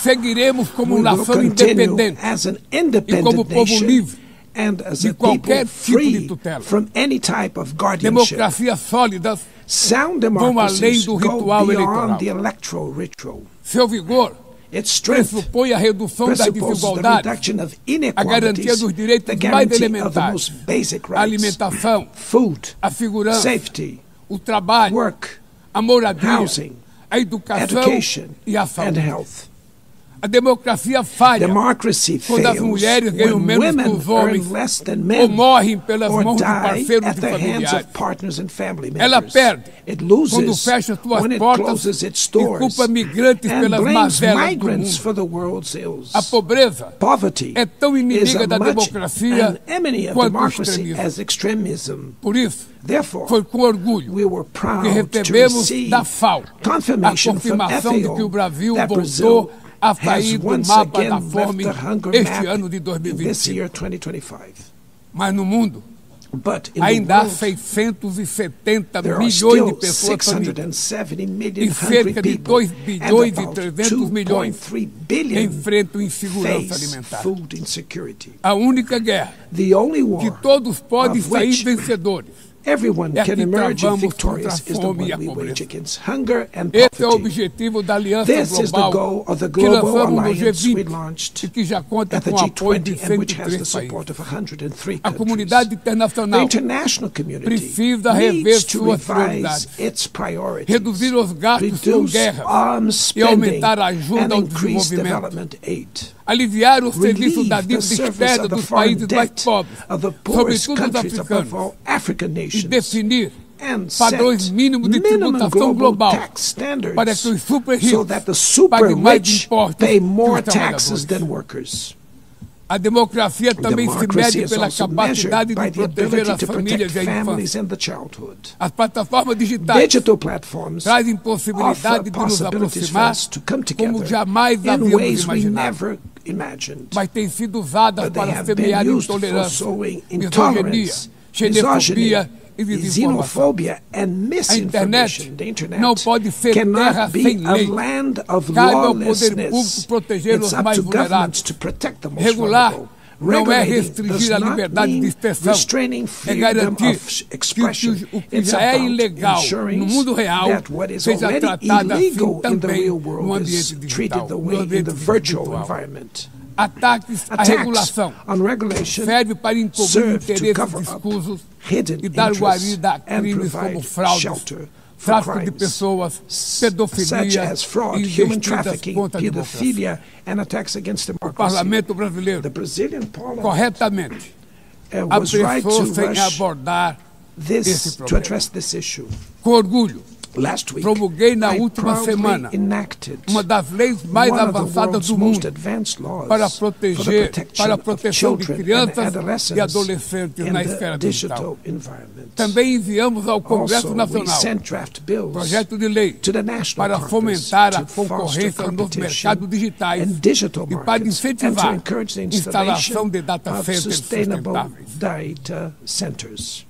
Seguiremos como We will nação continue independente as an e como independent povo nation livre, and as de a people qualquer tipo de free tutela. from any type of guardianship. Democracias sólidas, Sound vão além democracies do go ritual beyond eleitoral. the electoral ritual. Seu vigor Its strength pressupõe a redução das presupposes the desigualdades, reduction of a garantia inequalities, dos direitos the mais guarantee of the elementares, most basic a rights, alimentação, food, a segurança, safety, o trabalho, work, a moradia, housing, a educação education, e a and saúde. health. A democracia falha Democracy quando as fails mulheres ganham when menos que women os homens earn less than ou men morrem pelas or mãos de die parceiros at e the hands familiares. of partners and family Ela members. perde It quando loses fecha suas when it portas closes its e doors culpa migrantes and pelas blames mazelas do migrants mundo. for the world's ills. A pobreza Poverty é tão is inimiga as da much democracia an enemy of quanto o democracy extremismo. as extremism. Por isso, Therefore, foi com orgulho we were que proud to recebemos receive da FAO a confirmation from confirmação de que o FAO Brasil that voltou Brazil a has sair do once mapa again da left fome the hunger este map ano de in this 2025. year 2025. Mas no mundo, But in the ainda há world, 670 there are milhões still de pessoas famintas 670 e million hungry cerca de people 2 bilhões and e about 300 milhões 2.3 billion enfrentam insegurança face alimentar. food insecurity. A única guerra The only que war todos podem of sair which vencedores. everyone É can que emerge travamos victorious contra a is the fome one e a we pobreza. wage against hunger and Esse é o poverty. objetivo da Aliança This is the Global goal of the que global lançamos no alliance we G20 launched e que já conta at the com o apoio de G20 and which has the 103 support países. of 103 A countries. comunidade The internacional international community precisa rever needs to suas revise prioridades, its priorities, reduzir os gastos com reduce guerras arms e spending, aumentar a ajuda and ao increase desenvolvimento. development aid. Aliviar o serviço da Relieve the dívida service externa of the dos foreign países mais debt pobres, of the poorest sobretudo os countries, above africanos, all African e nations, definir and padrões set mínimos de minimum tributação global global tax standards para que os super so ricos that the super paguem mais rich impostos pay que more os taxes trabalhadores. than workers. A democracia também se Democracy mede is pela also capacidade measured by de the proteger ability as to famílias protect e a families infância. and the childhood. As plataformas digitais Digital platforms trazem offer possibilidade de nos possibilities for aproximar us to come como together jamais in havíamos ways we imaginado, never imagined. mas têm sido usadas But they para have been semear used for intolerância, sowing misoginia, intolerance, xenofobia e desinformação. xenophobia, and A internet misinformation. The internet não pode ser terra cannot be sem a lei. land of Cabe ao poder público lawlessness. proteger It's os up mais to vulneráveis. governments to protect the most Regular vulnerable. não é Regulating restringir does a not liberdade de mean expressão, restraining é freedom garantir of expression. que o que It's já é about ilegal ensuring no mundo real that what is seja already tratado assim illegal in the também real no world ambiente is digital, treated the no way in ambiente the virtual virtual. environment. Ataques à Attacks regulação on regulation serve para encobrir serve to interesses cover up escusos hidden e dar interests guarida a and crimes provide como fraudes, shelter for tráfico de crimes pessoas, such pedofilia as fraud, e human investidas trafficking, contra a democracia. pedophilia, and attacks against O democracy. parlamento brasileiro, The Brazilian parliament corretamente, was right to apressou-se em rush abordar esse this to problema. address this issue. Com orgulho, Last week, promulguei na I última proudly semana enacted uma das leis mais one of the avançadas world's do most mundo advanced laws para for the proteger, protection para a of proteção de children and crianças e adolescents adolescentes in na the esfera digital. digital environment. Também enviamos ao Congresso Also, we Nacional sent draft bills projeto de lei to the national para Congress fomentar a to foster concorrência nos competition mercados digitais and digital e para markets and to incentivar encourage the a instalação installation de data of centers sustainable sustentáveis. data centers.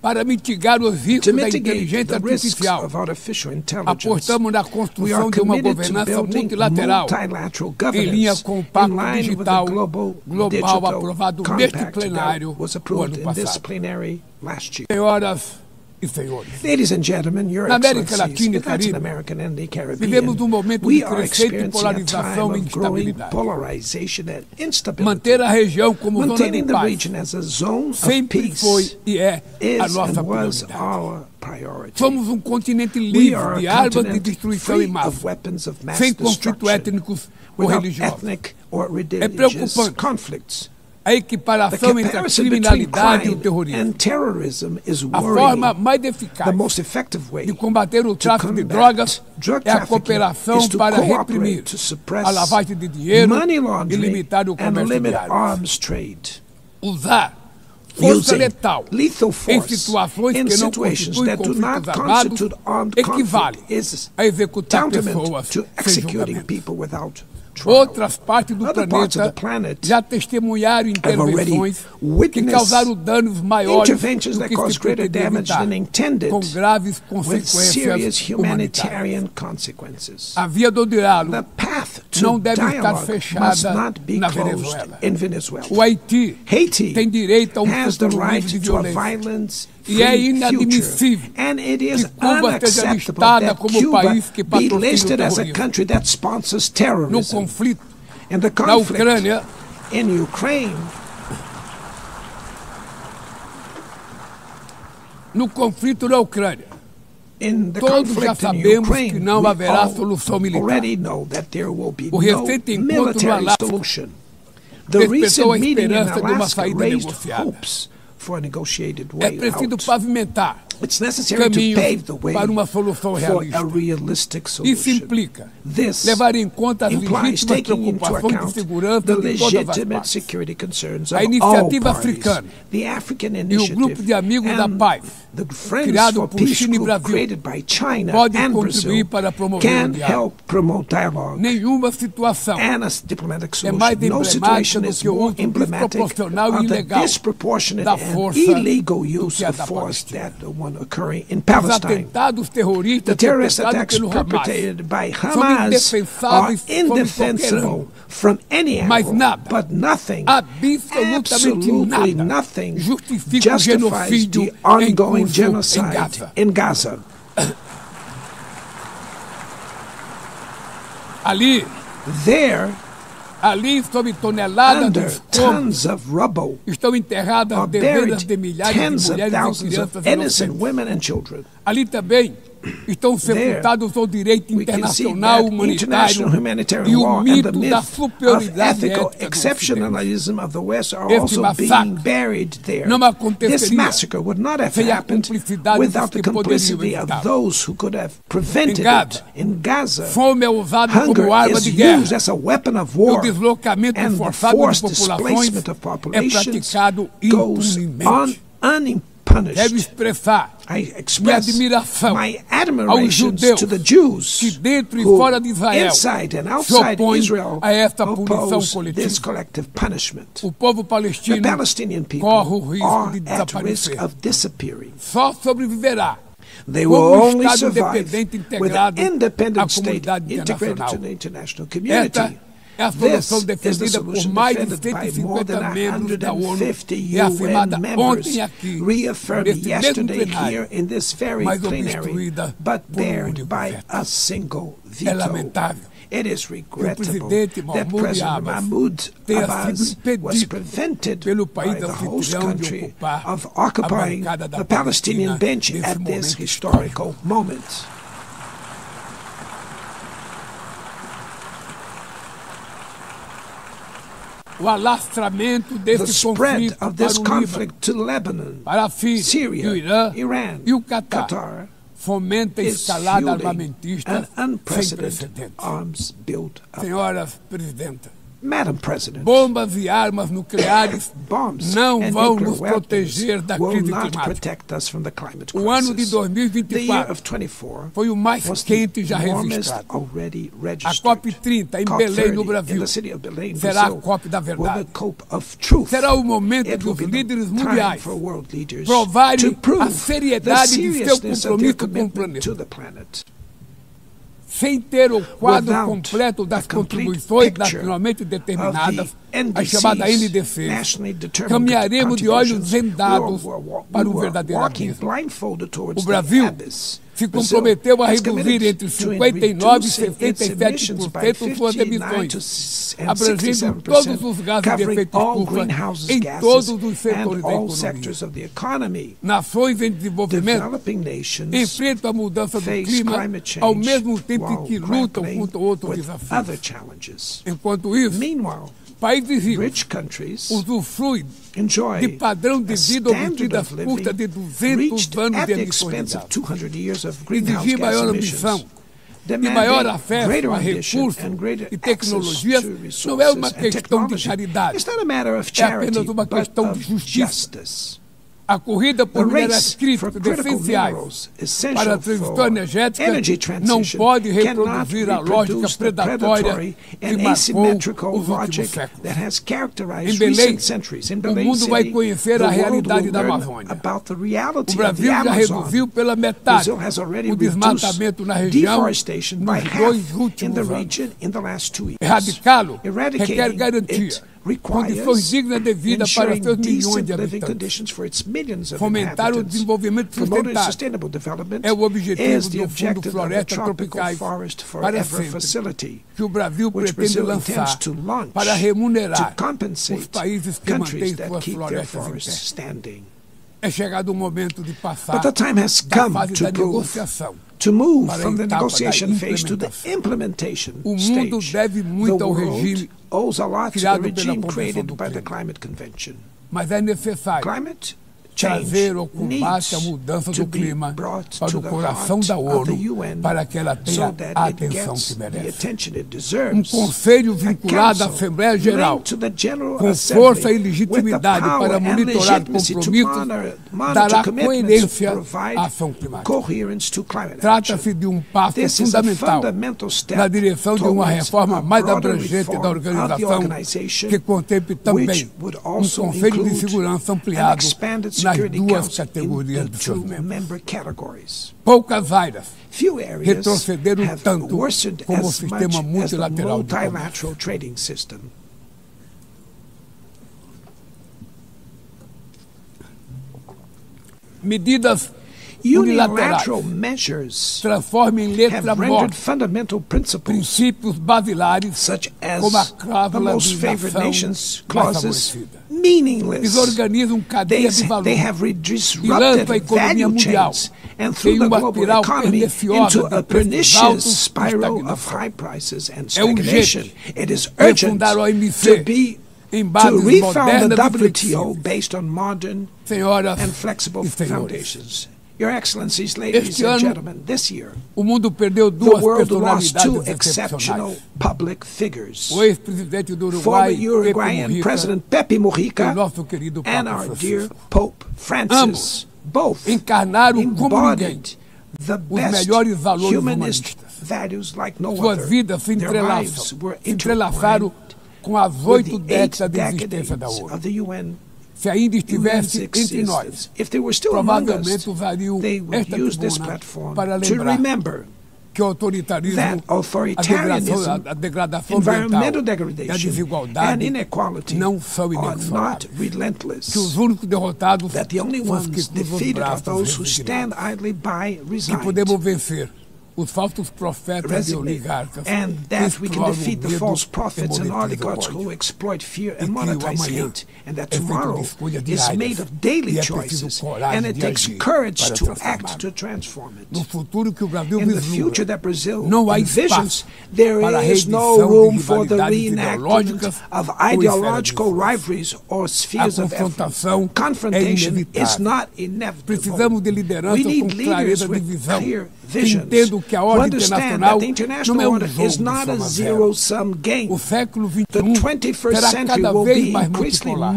Para mitigar os To riscos da mitigate inteligência the risks artificial, of artificial intelligence, apostamos na we are construção de uma committed to governança building multilateral multilateral em linha governance com o in Pacto line with the Digital global Global digital aprovado compact neste plenário that was o approved ano in this passado. plenary last year. Senhoras e senhores, Ladies and gentlemen, Your na América Excellencies, Latina e in Latin Caribe, America and the vivemos Caribbean, momento we de are crescente experiencing a polarização e time of growing instabilidade. polarization and instability. Manter a região como zona Maintaining de the paz region as a zone of sempre peace foi e é a is nossa and was prioridade. our priority. Somos continente We livre are de a armas de continent destruição free em massa, of weapons of mass sem conflitos destruction, étnicos ou without religiosos. ethnic or religious preocupante. conflicts. A The equiparação entre a comparison between criminalidade e o crime terrorismo. and terrorism is A forma worrying. mais The eficaz most effective way de combater o to tráfico de combat drogas drug é a trafficking cooperação is to para cooperate reprimir to suppress a lavagem de dinheiro money e laundering limitar o and comércio limit de armas. arms trade. Usar força Using letal lethal em force situações in que não situations constituem that do not conflitos armados constitute armed equivale conflict is a executar tantamount pessoas to sem executing julgamento. people without trial. Outras partes do Other parts of the planeta planet já testemunharam intervenções que witnessed causaram danos maiores interventions do that que cause se greater pretendia damage evitar, than intended, com graves with consequências serious humanitárias. humanitarian consequences. A via do diálogo The path to não deve estar dialogue must fechada not be na closed Venezuela. in Venezuela. O Haiti Haiti tem direito a has the futuro right livre de to a violência. violence E é free inadmissível future, and it is que Cuba esteja unacceptable listada that como Cuba país que be patrocina o listed as a terrorismo. country that sponsors No terrorism. conflito And the na conflict Ucrânia, in Ukraine, in the todos já conflict in sabemos Ukraine, que não we haverá all solução militar. already know that there will be O no recente encontro no military Alasca solution. The despertou recent a meeting in esperança de uma Alaska saída raised negociada. hopes for a negotiated É way preciso out. pavimentar It's necessary to caminhos pave the way para uma solução for realista. a realistic Isso solution. implica This levar em conta as implies legítimas taking into preocupações de account segurança the de todas as legitimate partes. security concerns A of all iniciativa parties. africana The African e o Initiative grupo de amigos da and paz, the Friends criado for por Peace China e group Brasil, created by China pode and contribuir Brazil para promover o can diálogo. help promote dialogue Nenhuma situação and a diplomatic é mais solution. No situation emblemática do is que o more uso emblematic desproporcional e of the ilegal disproportionate da and força illegal do use que a of da force Palestina. that the one occurring in Os Palestine. atentados terroristas The terrorist perpetrados attacks pelo Hamas perpetrated by são Hamas are indefensáveis sob qualquer indefensible ângulo. from any Mas angle, nada, but nothing, absolutamente absolutely nada, nothing justifica o justifies genocídio the ongoing em curso genocide em Gaza. in Gaza. Ali, sob toneladas de Under escombros, tons of rubble estão enterradas are dezenas buried de milhares tens de of mulheres e thousands of crianças innocent inocentes. women and children. Ali também estão sepultados o direito We can see internacional that humanitário international humanitarian e o law and mito the da myth of superioridade ethical ética do Ocidente. exceptionalism of the West are Este also being massacre buried there. não This aconteceria massacre would not have sem a happened cumplicidade without dos the que poderiam complicity of evitar. those who could have prevented Em Gaza, it. In Gaza, Fome é usada hunger como arma is de guerra. used as a weapon of O war, deslocamento and the forçado de forced populações displacement of é populations praticado goes on impunemente. Quero unpunished. expressar I minha express admiração my aos admiration judeus to the Jews que dentro e who, fora de Israel, inside and se outside opõem Israel, a esta punição oppose coletiva. this collective punishment. O povo The palestino Palestinian people corre o risco are de at risk desaparecer. of disappearing. Só sobreviverá They como will um only Estado survive independente with an integrado à independent state comunidade integrated internacional. to the international Esta community. é a This solução is the defendida por solution mais de defended by more than 150 membros da ONU 150 e afirmada UN members, ontem aqui, reaffirmed neste mesmo yesterday plenário, here in this very mas plenary, obstruída but por bared único by veto. a single É veto. lamentável It is regrettable presidente that Mahmoud President Abbas Mahmoud tenha Abbas sido impedido was prevented pelo by país the host anfitrião de country ocupar of a occupying bancada da the Palestinian Palestina bench nesse at this momento historical moment. O alastramento The desse spread conflito of this para o Líbano, conflict to Lebanon, para a Síria, Syria, e o Irã Iran, e o Catar Qatar fomenta a is escalada fueling armamentista an sem unprecedented precedentes. arms build-up. Senhoras Presidenta, Madam President, bombas e armas nucleares bombs não and vão nuclear nos weapons proteger da will crise not climática. protect us from the climate O ano de crisis. The year 2024 of 24 foi o mais was the quente já warmest registrado. already A registered. COP30 em Belém, no COP30 Brasil, in the city of Belém, será a Brazil, COP da will verdade. the COP of truth. Será o momento It will dos be the líderes time mundiais for world leaders provarem to prove a the seriedade de seu seriousness of their compromisso com o commitment to planeta. the planet. sem ter o quadro without completo das a complete contribuições picture nacionalmente determinadas, of the a chamada NDCs, NDC, nationally determined caminharemos de olhos contributions, vendados we para o were verdadeiro walking abismo. blindfolded towards O Brasil the abyss. se Brazil comprometeu a has reduzir committed entre to 59% e reducing its emissions by 67% suas 59 emissões, and abrangendo todos os 67%, gases de covering efeito all estufa greenhouse em gases todos os and setores da all economia. sectors of the economy. Nações em desenvolvimento Developing nations enfrentam a mudança do face clima climate change ao mesmo tempo while que lutam grappling contra outros with desafios. other challenges. Enquanto isso, Meanwhile, países ricos rich countries usufruem enjoy de padrão de a vida standard obtido às of living custas de 200 reached anos at de the emissões de expense of gases. 200 years of greenhouse Exigir gas maior emissions. ambição e maior Demanding acesso greater a ambition recursos and greater e access tecnologias to não é uma resources and questão de technology. caridade, It's not a matter of é charity, apenas uma but questão de of justiça. justice. A corrida The por minerais race for críticos critical essenciais minerals, para a essential transição for energética energy não transition, pode cannot reproduzir a lógica reproduce the predatória predatory que and marcou asymmetrical os últimos logic séculos. that has Em characterized Belém, recent centuries. In o Belém mundo vai City, conhecer the a world realidade will da learn Amazônia. about the O reality of Brasil the já Amazon. reduziu pela metade Brazil has already o reduced desmatamento na região deforestation by nos half 2 in the últimos anos. region in the last 2 years. Erradicá-lo requer Eradicating garantia, it requires condições dignas de vida para ensuring seus milhões decent de living habitantes. conditions for its millions of Fomentar o inhabitants. desenvolvimento Promoting sustentável sustainable development é o objetivo is the do Fundo objective of the Florestas Tropical Tropicais Forest para Forever sempre, Facility, que o Brasil which pretende Brazil lançar intends to launch para remunerar to compensate os países que mantêm countries that suas keep their florestas em forests pé. standing. É chegado o momento de passar But the time has da come fase to da prove negociação to move para a from the etapa da negotiation phase to the implementação. implementation O mundo stage. deve muito The ao world regime owes a lot to the criado pela regime Convenção created do by the Clima. Climate Convention. Mas é necessário Climate change trazer o combate à needs mudança to do be clima brought para to o the coração heart da of the ONU UN para que ela tenha so that a it atenção gets que the merece. attention it Um deserves. conselho A vinculado à council Assembleia Geral, linked to the General com Assembly força e with the legitimidade power para and monitorar legitimacy to compromissos, monitor dará commitments, coerência provide à ação climática. coherence to climate action. Trata-se de um passo This is a fundamental fundamental step na direção de uma towards reforma a mais broader abrangente reform da of the organização, organization, que contemple which também would um also Conselho de include Segurança an ampliado expanded nas Security duas Council categorias in de the seus two membros. member categories. Poucas áreas Few areas retrocederam have tanto worsened como o as sistema much as the multilateral de comércio. multilateral trading system. Medidas Unilateral unilaterais measures transformam em letra have rendered morta fundamental principles princípios basilares such as como a the cláusula most de favored nação nations mais clauses favorecida. meaningless. Desorganizam cadeias de valor They have e lançam a disrupted economia value mundial chains and em through the uma global espiral economy perniciosa into a de preços altos pernicious e spiral of estagnação. high prices and É urgente stagnation. It is urgent refundar o OMC to be em to bases refound the modernas e WTO flexíveis. based on modern Senhoras and flexible e senhores, foundations. Your Excellencies, ladies este and ano gentlemen, this year, o mundo perdeu the duas world lost two personalidades exceptional excepcionais. public figures. O ex-presidente do Former Uruguai, Pepe Uruguayan Mujica, President Pepe e o Mujica nosso querido and Papa our dear Francisco. Pope Francis, Ambos both encarnaram como ninguém embodied the os best melhores valores humanist humanistas. values like no Suas other. vidas se Their lives were entrelaçaram com as with 8 the 8 décadas de existência da decades ONU. of the UN. Se ainda UN's estivesse entre existence. nós, If they were still among us, provavelmente usariam they would esta use this tribuna platform para to lembrar remember que o autoritarismo, that authoritarianism, a degradação environmental ambiental e a degradation, and desigualdade inequality não são are not inexoráveis. relentless. Que os únicos derrotados That the only são os que ones cruzam os defeated are braços those who stand resignados. idly by, Que resigned. podemos vencer os falsos profetas e Resignate. oligarcas And que that we can exploram defeat o the medo false e prophets and monetizam o oligarchs ódio. who exploit fear E and que o monetize amanhã hate. And that é feito de tomorrow escolha is diárias. made of daily E é preciso choices. coragem And it de takes agir courage para to transformar. act to transform it. No futuro que o Brasil In the vislumbra, future that Brazil não há envisions, espaço there para a is no reedição room de for the rivalidades reenactment ideológicas of ou ideological esferas de rivalries or spheres A of confrontação effort. Confrontation é is inevitável. not inevitable. Precisamos de liderança We com need leaders clareza de with visão, clear que visions, entendam que a who ordem understand internacional that the não international é order jogo is de not a soma zero. zero-sum game. O século The XXI 21st será century cada will vez be mais increasingly multipolar.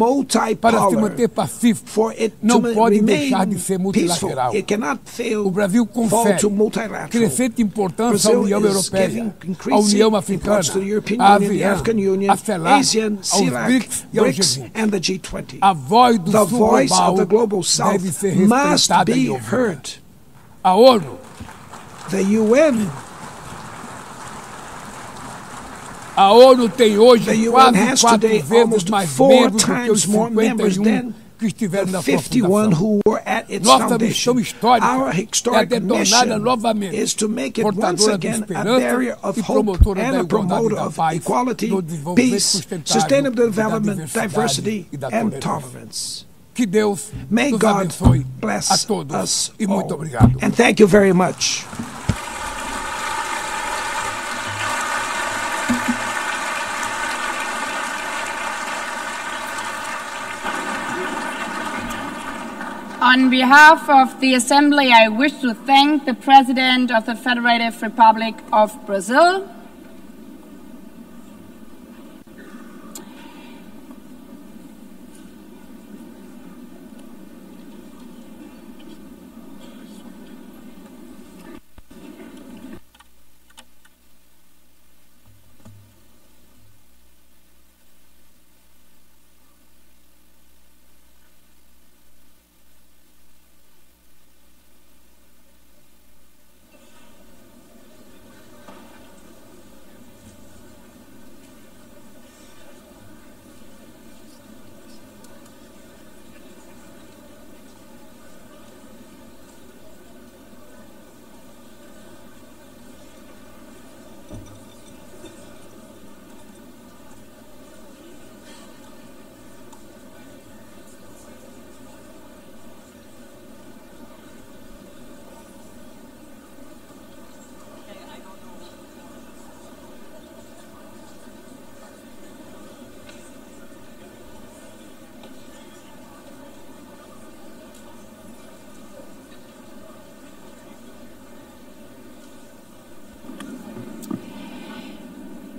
Para se multipolar. manter pacífico, For it não to pode remain deixar de ser peaceful, multilateral. it cannot fail O Brasil fall confere to multilateral. crescente importância à Brazil União is Europeia, giving à increasing União Africana, importance to the European à Union, the African Union, à CELAC, ASEAN, aos CELAC, BRICS e ao BRICS, G20. and the G20. A voz do The Sul voice global of the global South deve ser must respeitada e be ouvida. heard. A ONU The UN A ONU tem hoje The UN quase has 4 today vezes almost mais 4 membros do que os times more members 51 than que estiveram the na 51 fundação. who were at its Nossa missão foundation. histórica Our é historic torná-la mission novamente is to make it once portadora de again a esperança barrier of e hope promotora and da a igualdade promoter da of paz, equality, do desenvolvimento peace, sustentável, sustainable da development, diversidade diversity, e da and tolerância. tolerance. Que Deus May nos God abençoe a bless todos us e muito all. obrigado. And thank you very much. On behalf of the Assembly, I wish to thank the President of the Federative Republic of Brazil,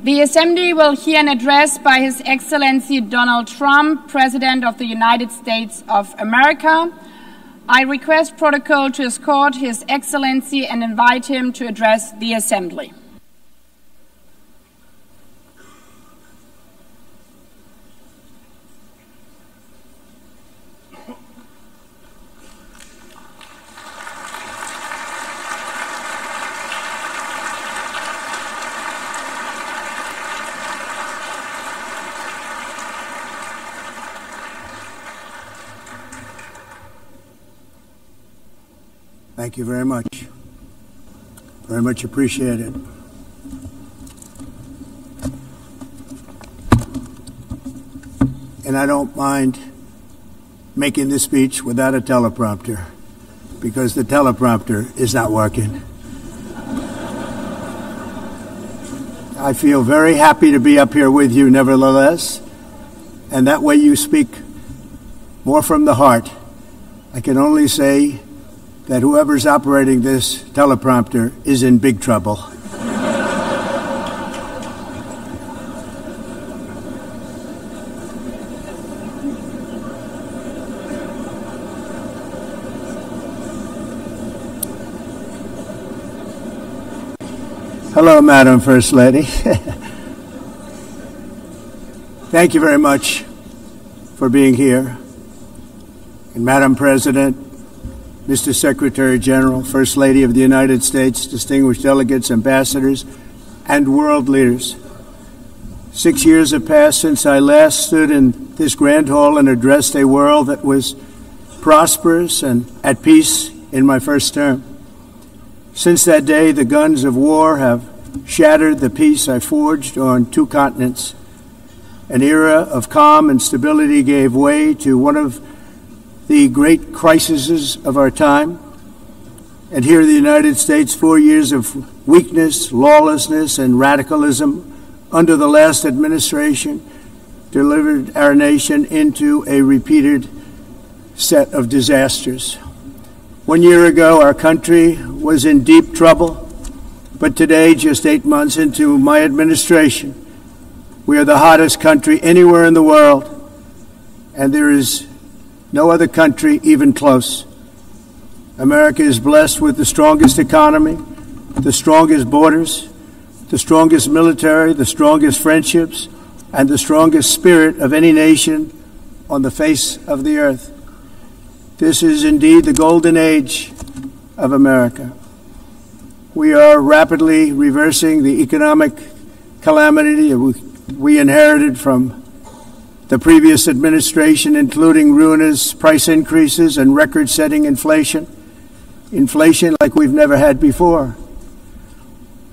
the Assembly will hear an address by His Excellency Donald Trump, President of the United States of America. I request protocol to escort His Excellency and invite him to address the Assembly. Thank you very much. Very much appreciated. And I don't mind making this speech without a teleprompter, because the teleprompter is not working. I feel very happy to be up here with you nevertheless, and that way you speak more from the heart. I can only say that whoever's operating this teleprompter is in big trouble. Hello, Madam First Lady. Thank you very much for being here. And Madam President, Mr. Secretary General, First Lady of the United States, distinguished delegates, ambassadors, and world leaders. 6 years have passed since I last stood in this grand hall and addressed a world that was prosperous and at peace in my first term. Since that day, the guns of war have shattered the peace I forged on 2 continents. An era of calm and stability gave way to one of the great crises of our time. And here in the United States, 4 years of weakness, lawlessness, and radicalism under the last administration delivered our nation into a repeated set of disasters. 1 year ago, our country was in deep trouble, but today, just 8 months into my administration, we are the hottest country anywhere in the world, and there is no other country even close. America is blessed with the strongest economy, the strongest borders, the strongest military, the strongest friendships, and the strongest spirit of any nation on the face of the earth. This is indeed the golden age of America. We are rapidly reversing the economic calamity we inherited from the previous administration, including ruinous price increases and record-setting inflation like we've never had before.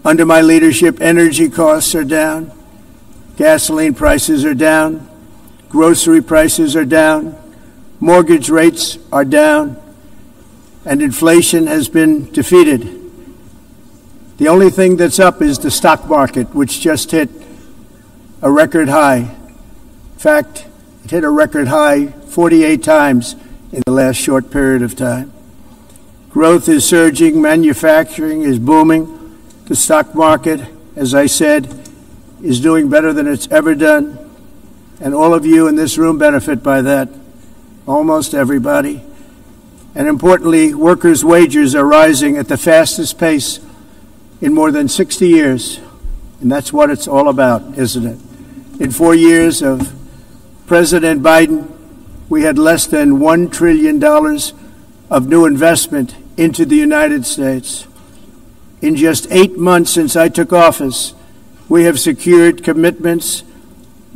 Under my leadership, energy costs are down, gasoline prices are down, grocery prices are down, mortgage rates are down, and inflation has been defeated. The only thing that's up is the stock market, which just hit a record high. In fact, it hit a record high 48 times in the last short period of time. Growth is surging, manufacturing is booming. The stock market, as I said, is doing better than it's ever done. And all of you in this room benefit by that, almost everybody. And importantly, workers' wages are rising at the fastest pace in more than 60 years. And that's what it's all about, isn't it? In 4 years of President Biden, we had less than $1 trillion of new investment into the United States. In just 8 months since I took office, we have secured commitments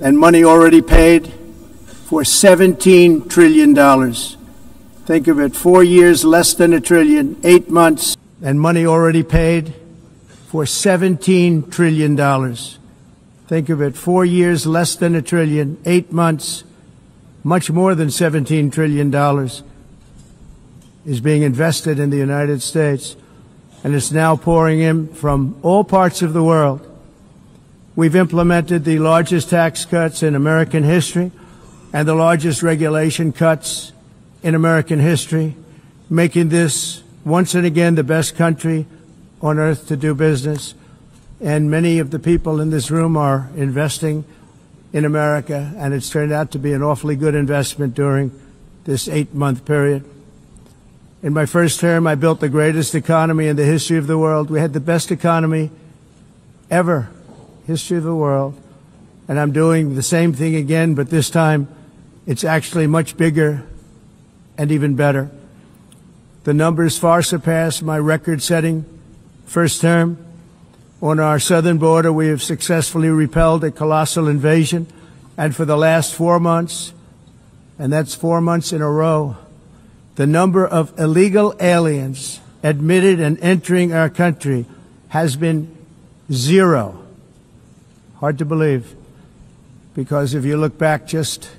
and money already paid for $17 trillion. Think of it, 4 years, less than $1 trillion, 8 months, and money already paid for $17 trillion. Think of it, 4 years, less than $1 trillion, 8 months, much more than $17 trillion is being invested in the United States, and it's now pouring in from all parts of the world. We've implemented the largest tax cuts in American history and the largest regulation cuts in American history, making this once and again the best country on earth to do business. And many of the people in this room are investing in America, and it's turned out to be an awfully good investment during this 8-month period. In my first term, I built the greatest economy in the history of the world. We had the best economy ever, history of the world. And I'm doing the same thing again, but this time it's actually much bigger and even better. The numbers far surpass my record-setting first term. On our southern border, we have successfully repelled a colossal invasion. And for the last 4 months, and that's 4 months in a row, the number of illegal aliens admitted and entering our country has been 0. Hard to believe, because if you look back just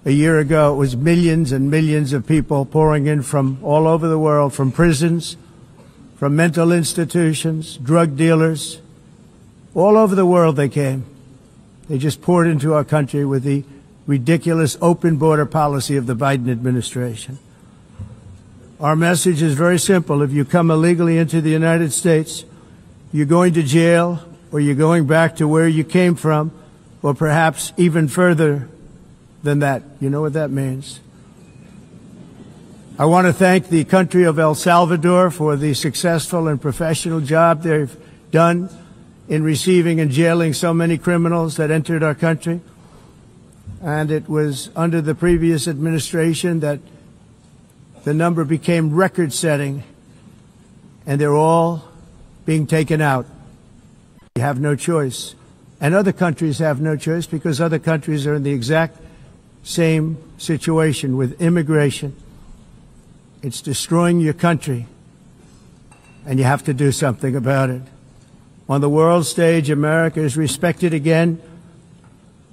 a year ago, it was millions and millions of people pouring in from all over the world, from prisons, from mental institutions, drug dealers. All over the world they came. They just poured into our country with the ridiculous open border policy of the Biden administration. Our message is very simple. If you come illegally into the United States, you're going to jail, or you're going back to where you came from, or perhaps even further than that. You know what that means. I want to thank the country of El Salvador for the successful and professional job they've done in receiving and jailing so many criminals that entered our country. And it was under the previous administration that the number became record-setting, and they're all being taken out. You have no choice. And other countries have no choice, because other countries are in the exact same situation with immigration. It's destroying your country, and you have to do something about it. On the world stage, America is respected again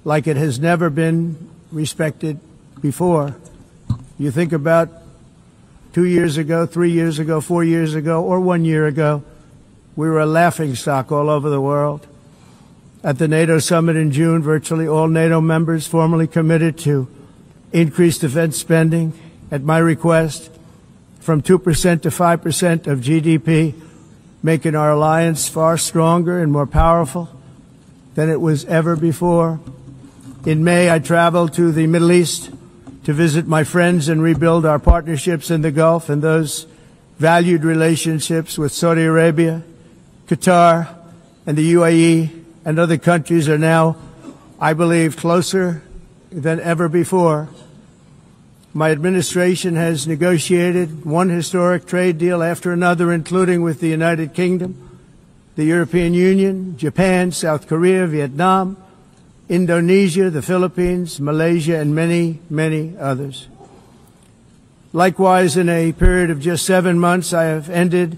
like it has never been respected before. You think about 2 years ago, 3 years ago, 4 years ago, or 1 year ago, we were a laughingstock all over the world. At the NATO summit in June, virtually all NATO members formally committed to increase defense spending at my request from 2% to 5% of GDP, making our alliance far stronger and more powerful than it was ever before. In May, I traveled to the Middle East to visit my friends and rebuild our partnerships in the Gulf, and those valued relationships with Saudi Arabia, Qatar, and the UAE and other countries are now, I believe, closer than ever before. My administration has negotiated one historic trade deal after another, including with the United Kingdom, the European Union, Japan, South Korea, Vietnam, Indonesia, the Philippines, Malaysia, and many, many others. Likewise, in a period of just 7 months, I have ended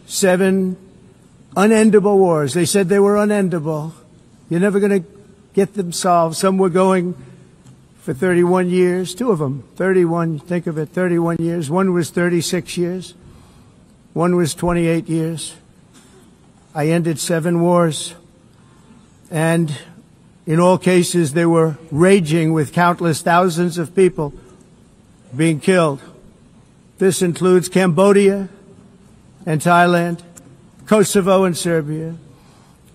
7 unendable wars. They said they were unendable. You're never going to get them solved. Some were going for 31 years, 2 of them, 31, think of it, 31 years. One was 36 years. One was 28 years. I ended 7 wars. And in all cases, they were raging with countless thousands of people being killed. This includes Cambodia and Thailand, Kosovo and Serbia,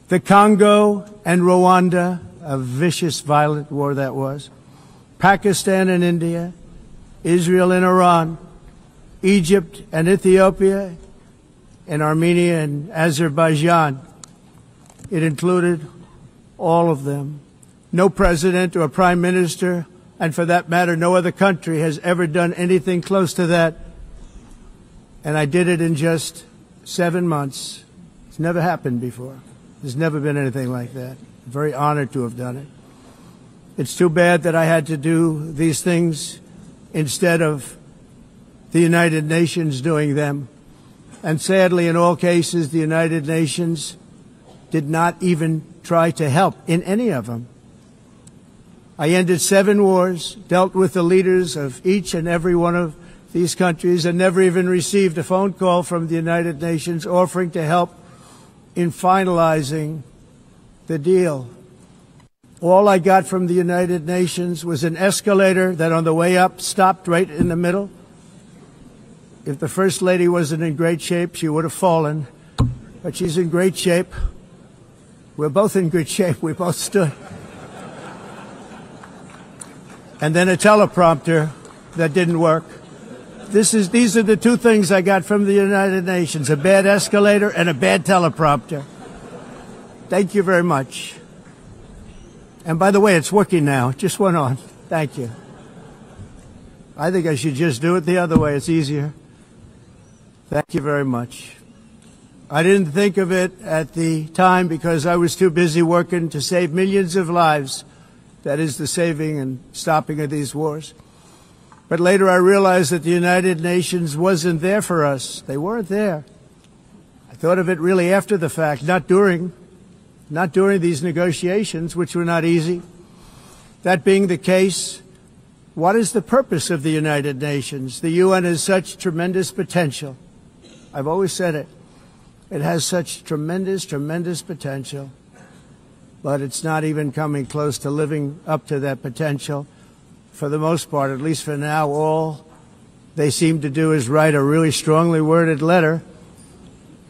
the Congo and Rwanda, a vicious, violent war that was, Pakistan and India, Israel and Iran, Egypt and Ethiopia, and Armenia and Azerbaijan. It included all of them. No president or prime minister, and for that matter, no other country has ever done anything close to that. And I did it in just 7 months. It's never happened before. There's never been anything like that. I'm very honored to have done it. It's too bad that I had to do these things instead of the United Nations doing them. And sadly, in all cases, the United Nations did not even try to help in any of them. I ended 7 wars, dealt with the leaders of each and every one of these countries, and never even received a phone call from the United Nations offering to help in finalizing the deal. All I got from the United Nations was an escalator that on the way up stopped right in the middle. If the First Lady wasn't in great shape, she would have fallen. But she's in great shape. We're both in good shape. We both stood. And then a teleprompter that didn't work. These are the 2 things I got from the United Nations, a bad escalator and a bad teleprompter. Thank you very much. And by the way, it's working now. It just went on. Thank you. I think I should just do it the other way. It's easier. Thank you very much. I didn't think of it at the time because I was too busy working to save millions of lives. That is the saving and stopping of these wars. But later I realized that the United Nations wasn't there for us. They weren't there. I thought of it really after the fact, not during these negotiations, which were not easy. That being the case, what is the purpose of the United Nations? The UN has such tremendous potential. I've always said it. It has such tremendous, tremendous potential. But it's not even coming close to living up to that potential. For the most part, at least for now, all they seem to do is write a really strongly worded letter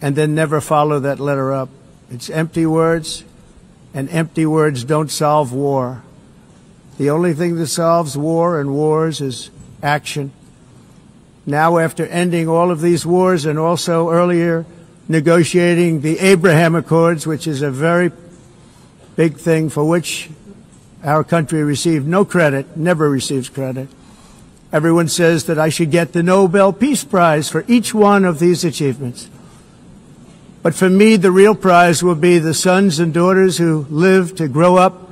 and then never follow that letter up. It's empty words, and empty words don't solve war. The only thing that solves war and wars is action. Now, after ending all of these wars and also earlier negotiating the Abraham Accords, which is a very big thing for which our country received no credit, never receives credit. Everyone says that I should get the Nobel Peace Prize for each one of these achievements. But for me, the real prize will be the sons and daughters who live to grow up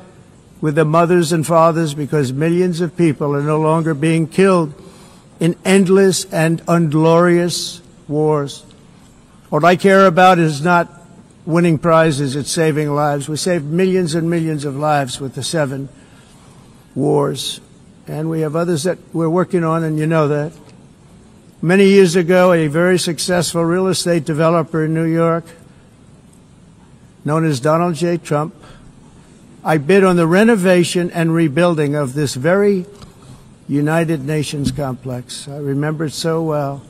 with their mothers and fathers, because millions of people are no longer being killed in endless and unglorious wars. What I care about is not winning prizes, it's saving lives. We saved millions and millions of lives with the 7 wars. And we have others that we're working on, and you know that. Many years ago, a very successful real estate developer in New York, known as Donald J. Trump, I bid on the renovation and rebuilding of this very United Nations complex. I remember it so well.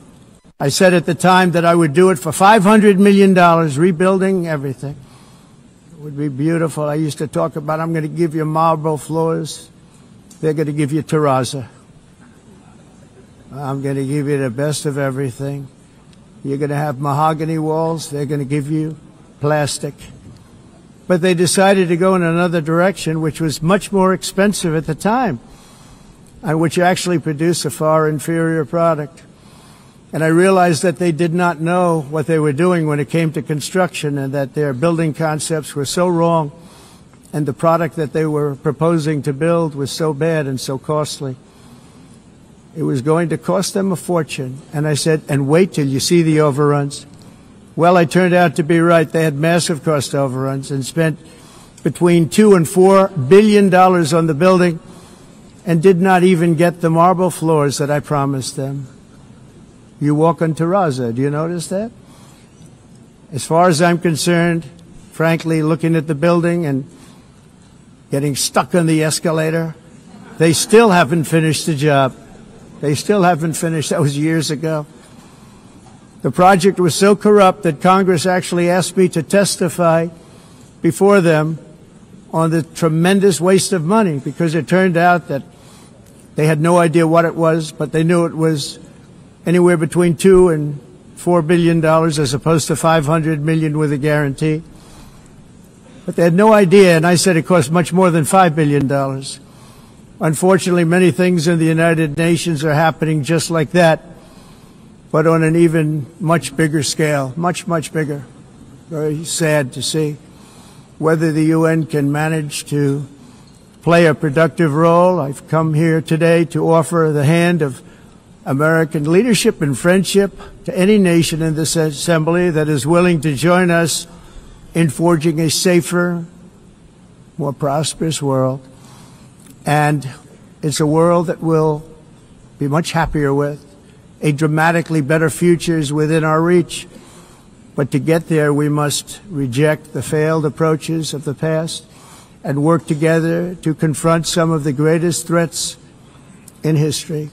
I said at the time that I would do it for $500 million, rebuilding everything. It would be beautiful. I used to talk about, I'm going to give you marble floors. They're going to give you terrazzo. I'm going to give you the best of everything. You're going to have mahogany walls. They're going to give you plastic. But they decided to go in another direction, which was much more expensive at the time, and which actually produced a far inferior product. And I realized that they did not know what they were doing when it came to construction, and that their building concepts were so wrong, and the product that they were proposing to build was so bad and so costly. It was going to cost them a fortune. And I said, and wait till you see the overruns. Well, I turned out to be right. They had massive cost overruns and spent between $2 and $4 billion on the building and did not even get the marble floors that I promised them. You walk on terrazzo. Do you notice that? As far as I'm concerned, frankly, looking at the building and getting stuck on the escalator, they still haven't finished the job. They still haven't finished. That was years ago. The project was so corrupt that Congress actually asked me to testify before them on the tremendous waste of money, because it turned out that they had no idea what it was, but they knew it was anywhere between $2 and $4 billion as opposed to $500 million with a guarantee. But they had no idea, and I said it cost much more than $5 billion. Unfortunately, many things in the United Nations are happening just like that, but on an even much bigger scale, much, much bigger. Very sad to see. Whether the UN can manage to play a productive role, I've come here today to offer the hand of American leadership and friendship to any nation in this assembly that is willing to join us in forging a safer, more prosperous world. And it's a world that we'll be much happier with. A dramatically better future is within our reach. But to get there, we must reject the failed approaches of the past and work together to confront some of the greatest threats in history.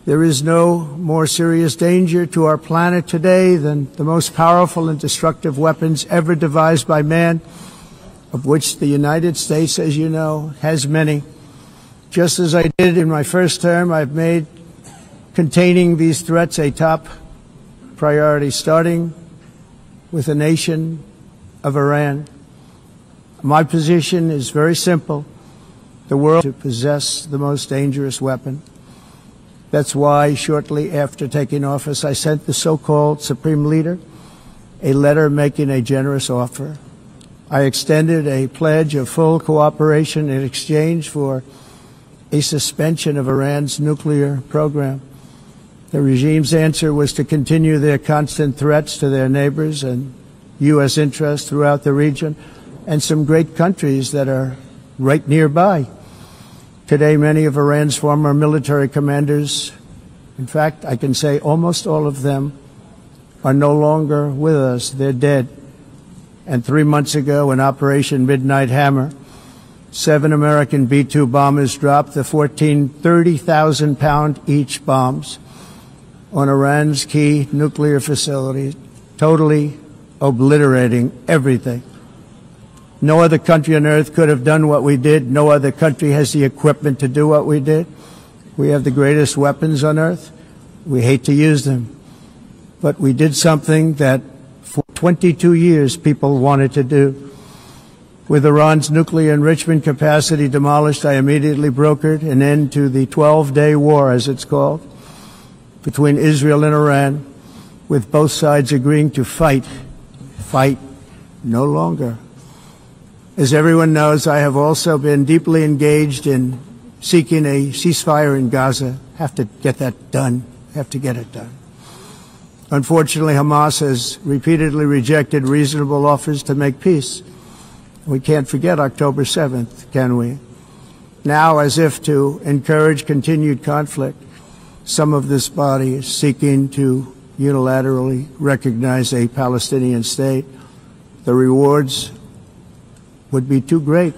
There is no more serious danger to our planet today than the most powerful and destructive weapons ever devised by man, of which the United States, as you know, has many. Just as I did in my first term, I've made containing these threats a top priority, starting with the nation of Iran. My position is very simple. The world to possess the most dangerous weapon. That's why shortly after taking office, I sent the so-called Supreme Leader a letter making a generous offer. I extended a pledge of full cooperation in exchange for a suspension of Iran's nuclear program. The regime's answer was to continue their constant threats to their neighbors and U.S. interests throughout the region and some great countries that are right nearby. Today, many of Iran's former military commanders, in fact, I can say almost all of them, are no longer with us. They're dead. And 3 months ago, in Operation Midnight Hammer, 7 American B-2 bombers dropped the 14 30,000-pound each bombs on Iran's key nuclear facilities, totally obliterating everything. No other country on earth could have done what we did. No other country has the equipment to do what we did. We have the greatest weapons on earth. We hate to use them. But we did something that for 22 years people wanted to do. With Iran's nuclear enrichment capacity demolished, I immediately brokered an end to the 12-day war, as it's called, between Israel and Iran, with both sides agreeing to fight no longer. As everyone knows, I have also been deeply engaged in seeking a ceasefire in Gaza. Have to get that done. Have to get it done. Unfortunately, Hamas has repeatedly rejected reasonable offers to make peace. We can't forget October 7th, can we? Now, as if to encourage continued conflict, some of this body is seeking to unilaterally recognize a Palestinian state. The rewards would be too great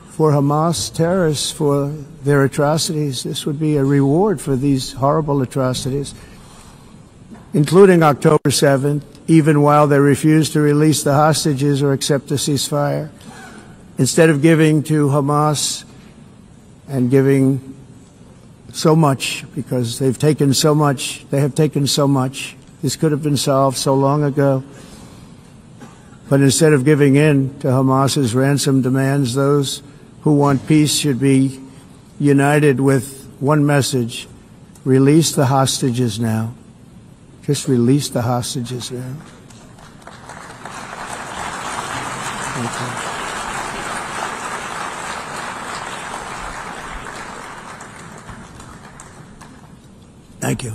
for Hamas terrorists for their atrocities. This would be a reward for these horrible atrocities, including October 7th, even while they refuse to release the hostages or accept a ceasefire. Instead of giving to Hamas and giving so much, because they've taken so much, they have taken so much. This could have been solved so long ago. But instead of giving in to Hamas's ransom demands, those who want peace should be united with one message: release the hostages now. Just release the hostages now. Okay. Thank you.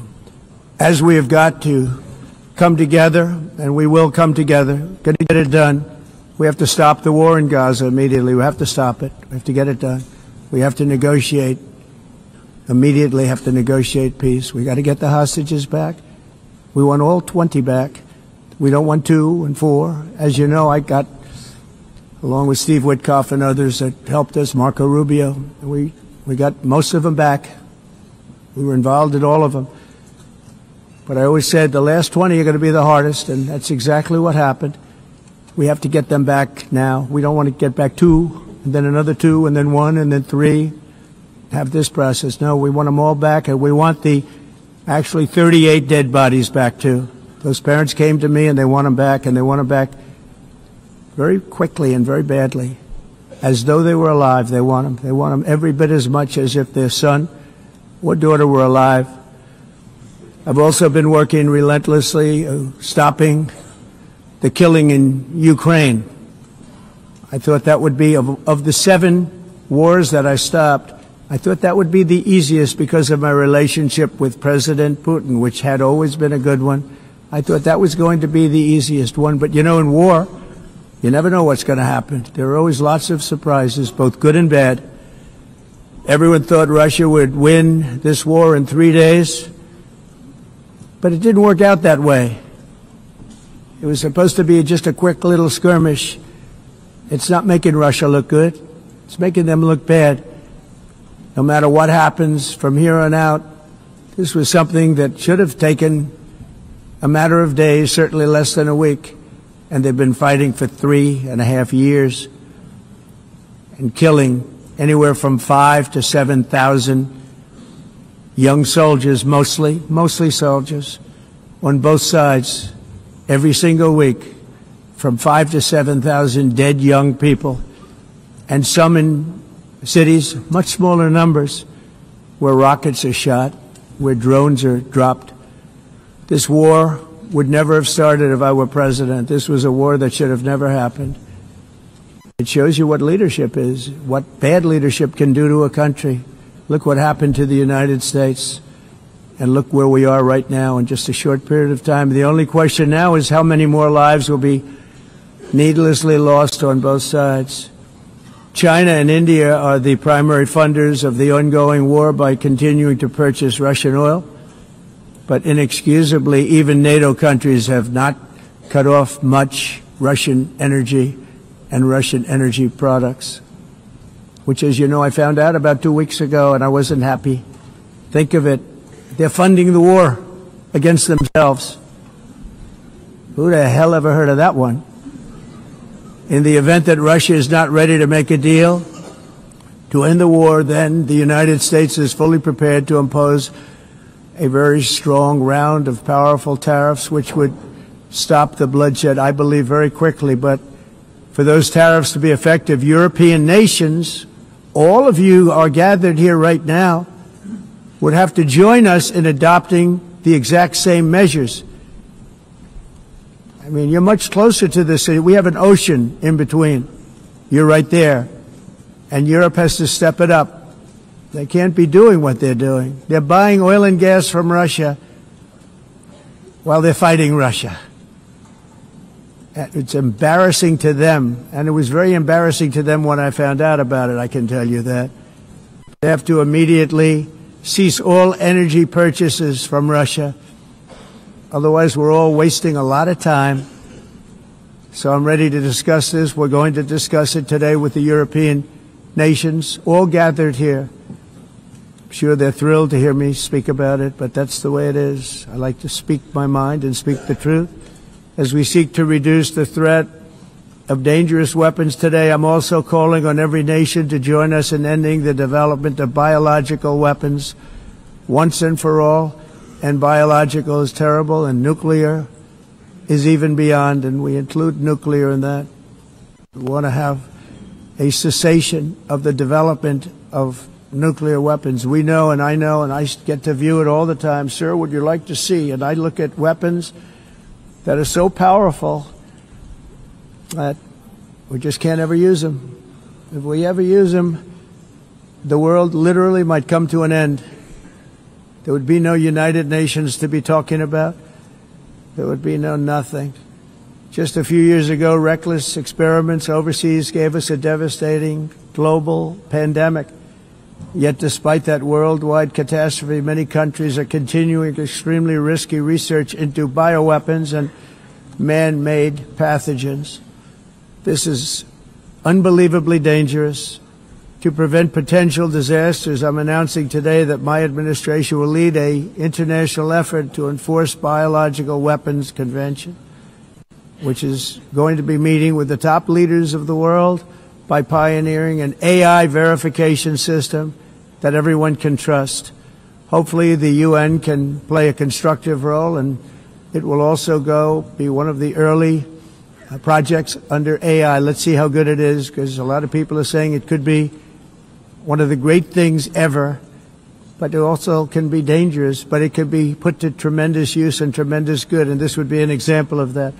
As we have got to come together, and we will come together, going to get it done, we have to stop the war in Gaza immediately. We have to stop it. We have to get it done. We have to negotiate, immediately have to negotiate peace. We got to get the hostages back. We want all 20 back. We don't want 2 and 4. As you know, I got, along with Steve Witkoff and others that helped us, Marco Rubio, we got most of them back. We were involved in all of them. But I always said the last 20 are going to be the hardest, and that's exactly what happened. We have to get them back now. We don't want to get back 2, and then another 2, and then 1, and then 3. Have this process. No, we want them all back, and we want the actually 38 dead bodies back too. Those parents came to me, and they want them back, and they want them back very quickly and very badly. As though they were alive, they want them. They want them every bit as much as if their son or daughter were alive. I've also been working relentlessly, stopping the killing in Ukraine. I thought that would be, of the 7 wars that I stopped, I thought that would be the easiest because of my relationship with President Putin, which had always been a good one. I thought that was going to be the easiest one. But, you know, in war, you never know what's going to happen. There are always lots of surprises, both good and bad. Everyone thought Russia would win this war in 3 days, but it didn't work out that way. It was supposed to be just a quick little skirmish. It's not making Russia look good. It's making them look bad. No matter what happens from here on out, this was something that should have taken a matter of days, certainly less than a week, and they've been fighting for 3.5 years and killing anywhere from 5,000 to 7,000 young soldiers, mostly soldiers, on both sides, every single week, from 5,000 to 7,000 dead young people, and some in cities, much smaller numbers, where rockets are shot, where drones are dropped. This war would never have started if I were president. This was a war that should have never happened. It shows you what leadership is, what bad leadership can do to a country. Look what happened to the United States, and look where we are right now in just a short period of time. The only question now is how many more lives will be needlessly lost on both sides. China and India are the primary funders of the ongoing war by continuing to purchase Russian oil. But inexcusably, even NATO countries have not cut off much Russian energy and Russian energy products, which, as you know, I found out about 2 weeks ago, and I wasn't happy. Think of it. They're funding the war against themselves. Who the hell ever heard of that one? In the event that Russia is not ready to make a deal to end the war, then the United States is fully prepared to impose a very strong round of powerful tariffs, which would stop the bloodshed, I believe, very quickly. But for those tariffs to be effective, European nations, all of you are gathered here right now, would have to join us in adopting the exact same measures. I mean, you're much closer to this. We have an ocean in between. You're right there. And Europe has to step it up. They can't be doing what they're doing. They're buying oil and gas from Russia while they're fighting Russia. It's embarrassing to them, and it was very embarrassing to them when I found out about it, I can tell you that. They have to immediately cease all energy purchases from Russia. Otherwise, we're all wasting a lot of time. So I'm ready to discuss this. We're going to discuss it today with the European nations, all gathered here. I'm sure they're thrilled to hear me speak about it, but that's the way it is. I like to speak my mind and speak the truth. As we seek to reduce the threat of dangerous weapons today, I'm also calling on every nation to join us in ending the development of biological weapons once and for all. And biological is terrible, and nuclear is even beyond, and we include nuclear in that. We want to have a cessation of the development of nuclear weapons. We know, and I get to view it all the time. Sir, would you like to see? And I look at weapons that are so powerful that we just can't ever use them. If we ever use them, the world literally might come to an end. There would be no United Nations to be talking about. There would be no nothing. Just a few years ago, reckless experiments overseas gave us a devastating global pandemic. Yet despite that worldwide catastrophe, many countries are continuing extremely risky research into bioweapons and man-made pathogens. This is unbelievably dangerous. To prevent potential disasters, I'm announcing today that my administration will lead an international effort to enforce Biological Weapons Convention, which is going to be meeting with the top leaders of the world by pioneering an AI verification system that everyone can trust. Hopefully the UN can play a constructive role, and it will also be one of the early projects under AI. Let's see how good it is, because a lot of people are saying it could be one of the great things ever, but it also can be dangerous, but it could be put to tremendous use and tremendous good, and this would be an example of that.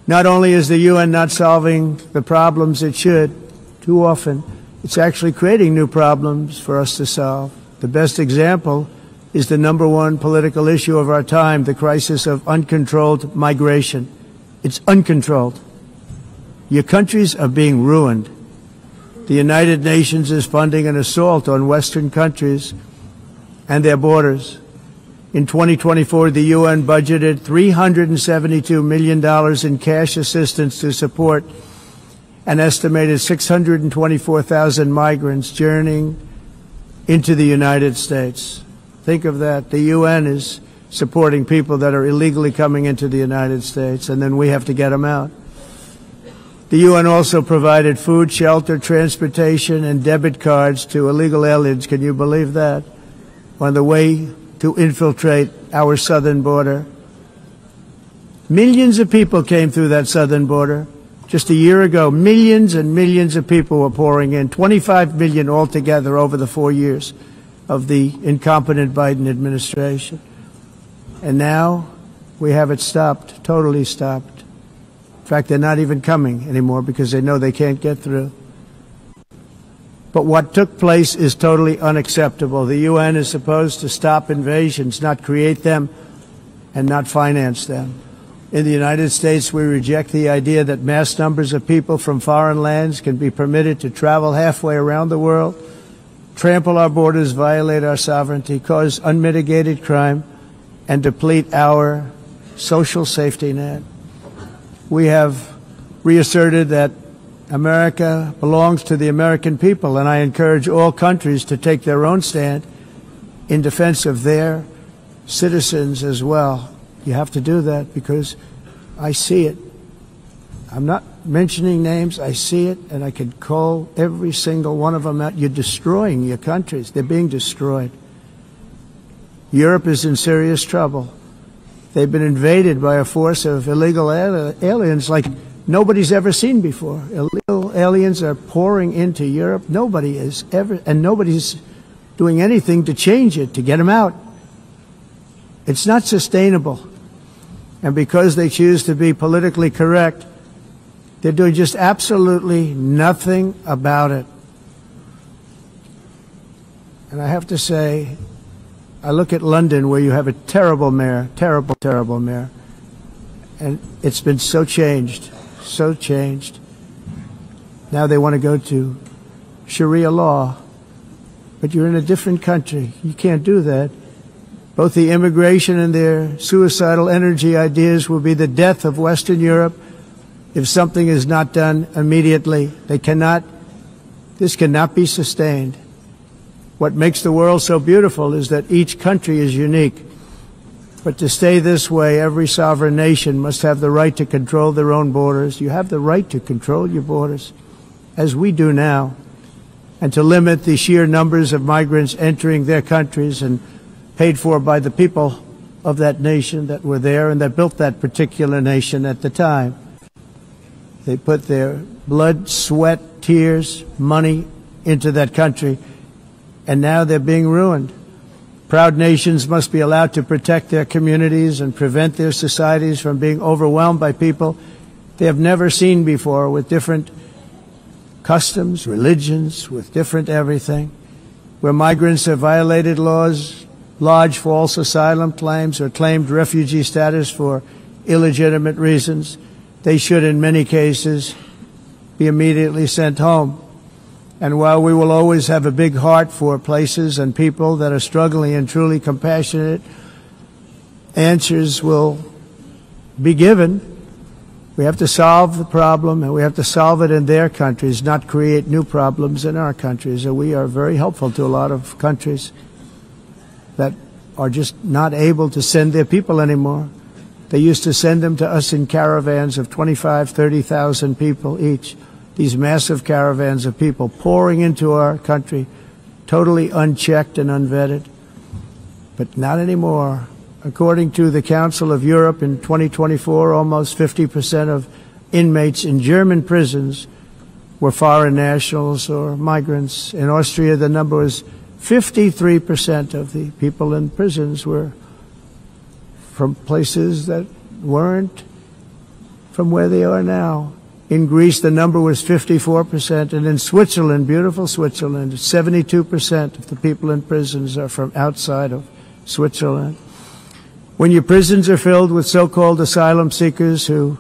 Not only is the UN not solving the problems it should, too often, it's actually creating new problems for us to solve. The best example is the #1 political issue of our time, the crisis of uncontrolled migration. It's uncontrolled. Your countries are being ruined. The United Nations is funding an assault on Western countries and their borders. In 2024, the UN budgeted $372 million in cash assistance to support an estimated 624,000 migrants journeying into the United States. Think of that. The UN is supporting people that are illegally coming into the United States, and then we have to get them out. The UN also provided food, shelter, transportation, and debit cards to illegal aliens. Can you believe that? On the way to infiltrate our southern border. Millions of people came through that southern border. Just a year ago, millions and millions of people were pouring in, 25 million altogether over the 4 years of the incompetent Biden administration. And now we have it stopped, totally stopped. In fact, they're not even coming anymore because they know they can't get through. But what took place is totally unacceptable. The UN is supposed to stop invasions, not create them and not finance them. In the United States, we reject the idea that mass numbers of people from foreign lands can be permitted to travel halfway around the world, trample our borders, violate our sovereignty, cause unmitigated crime, and deplete our social safety net. We have reasserted that America belongs to the American people, and I encourage all countries to take their own stand in defense of their citizens as well. You have to do that because I see it. I'm not mentioning names. I see it, and I could call every single one of them out. You're destroying your countries. They're being destroyed. Europe is in serious trouble. They've been invaded by a force of illegal aliens like nobody's ever seen before. Illegal aliens are pouring into Europe. Nobody is ever, and nobody's doing anything to change it, to get them out. It's not sustainable. And because they choose to be politically correct, they're doing just absolutely nothing about it. And I have to say, I look at London, where you have a terrible mayor, terrible, terrible mayor. And it's been so changed, so changed. Now they want to go to Sharia law. But you're in a different country. You can't do that. Both the immigration and their suicidal energy ideas will be the death of Western Europe if something is not done immediately. This cannot be sustained. What makes the world so beautiful is that each country is unique. But to stay this way, every sovereign nation must have the right to control their own borders. You have the right to control your borders, as we do now, and to limit the sheer numbers of migrants entering their countries and paid for by the people of that nation that were there and that built that particular nation at the time. They put their blood, sweat, tears, money into that country. and now they're being ruined. Proud nations must be allowed to protect their communities and prevent their societies from being overwhelmed by people they have never seen before, with different customs, religions, with different everything. Where migrants have violated laws, lodged false asylum claims, or claimed refugee status for illegitimate reasons, they should, in many cases, be immediately sent home. And while we will always have a big heart for places and people that are struggling and truly compassionate, answers will be given. We have to solve the problem, and we have to solve it in their countries, not create new problems in our countries. And we are very helpful to a lot of countries that are just not able to send their people anymore. They used to send them to us in caravans of 25,000, 30,000 people each. These massive caravans of people pouring into our country, totally unchecked and unvetted. But not anymore. According to the Council of Europe, in 2024, almost 50% of inmates in German prisons were foreign nationals or migrants. In Austria, the number was 53% of the people in prisons were from places that weren't from where they are now. In Greece, the number was 54%, and in Switzerland, beautiful Switzerland, 72% of the people in prisons are from outside of Switzerland. When your prisons are filled with so-called asylum seekers who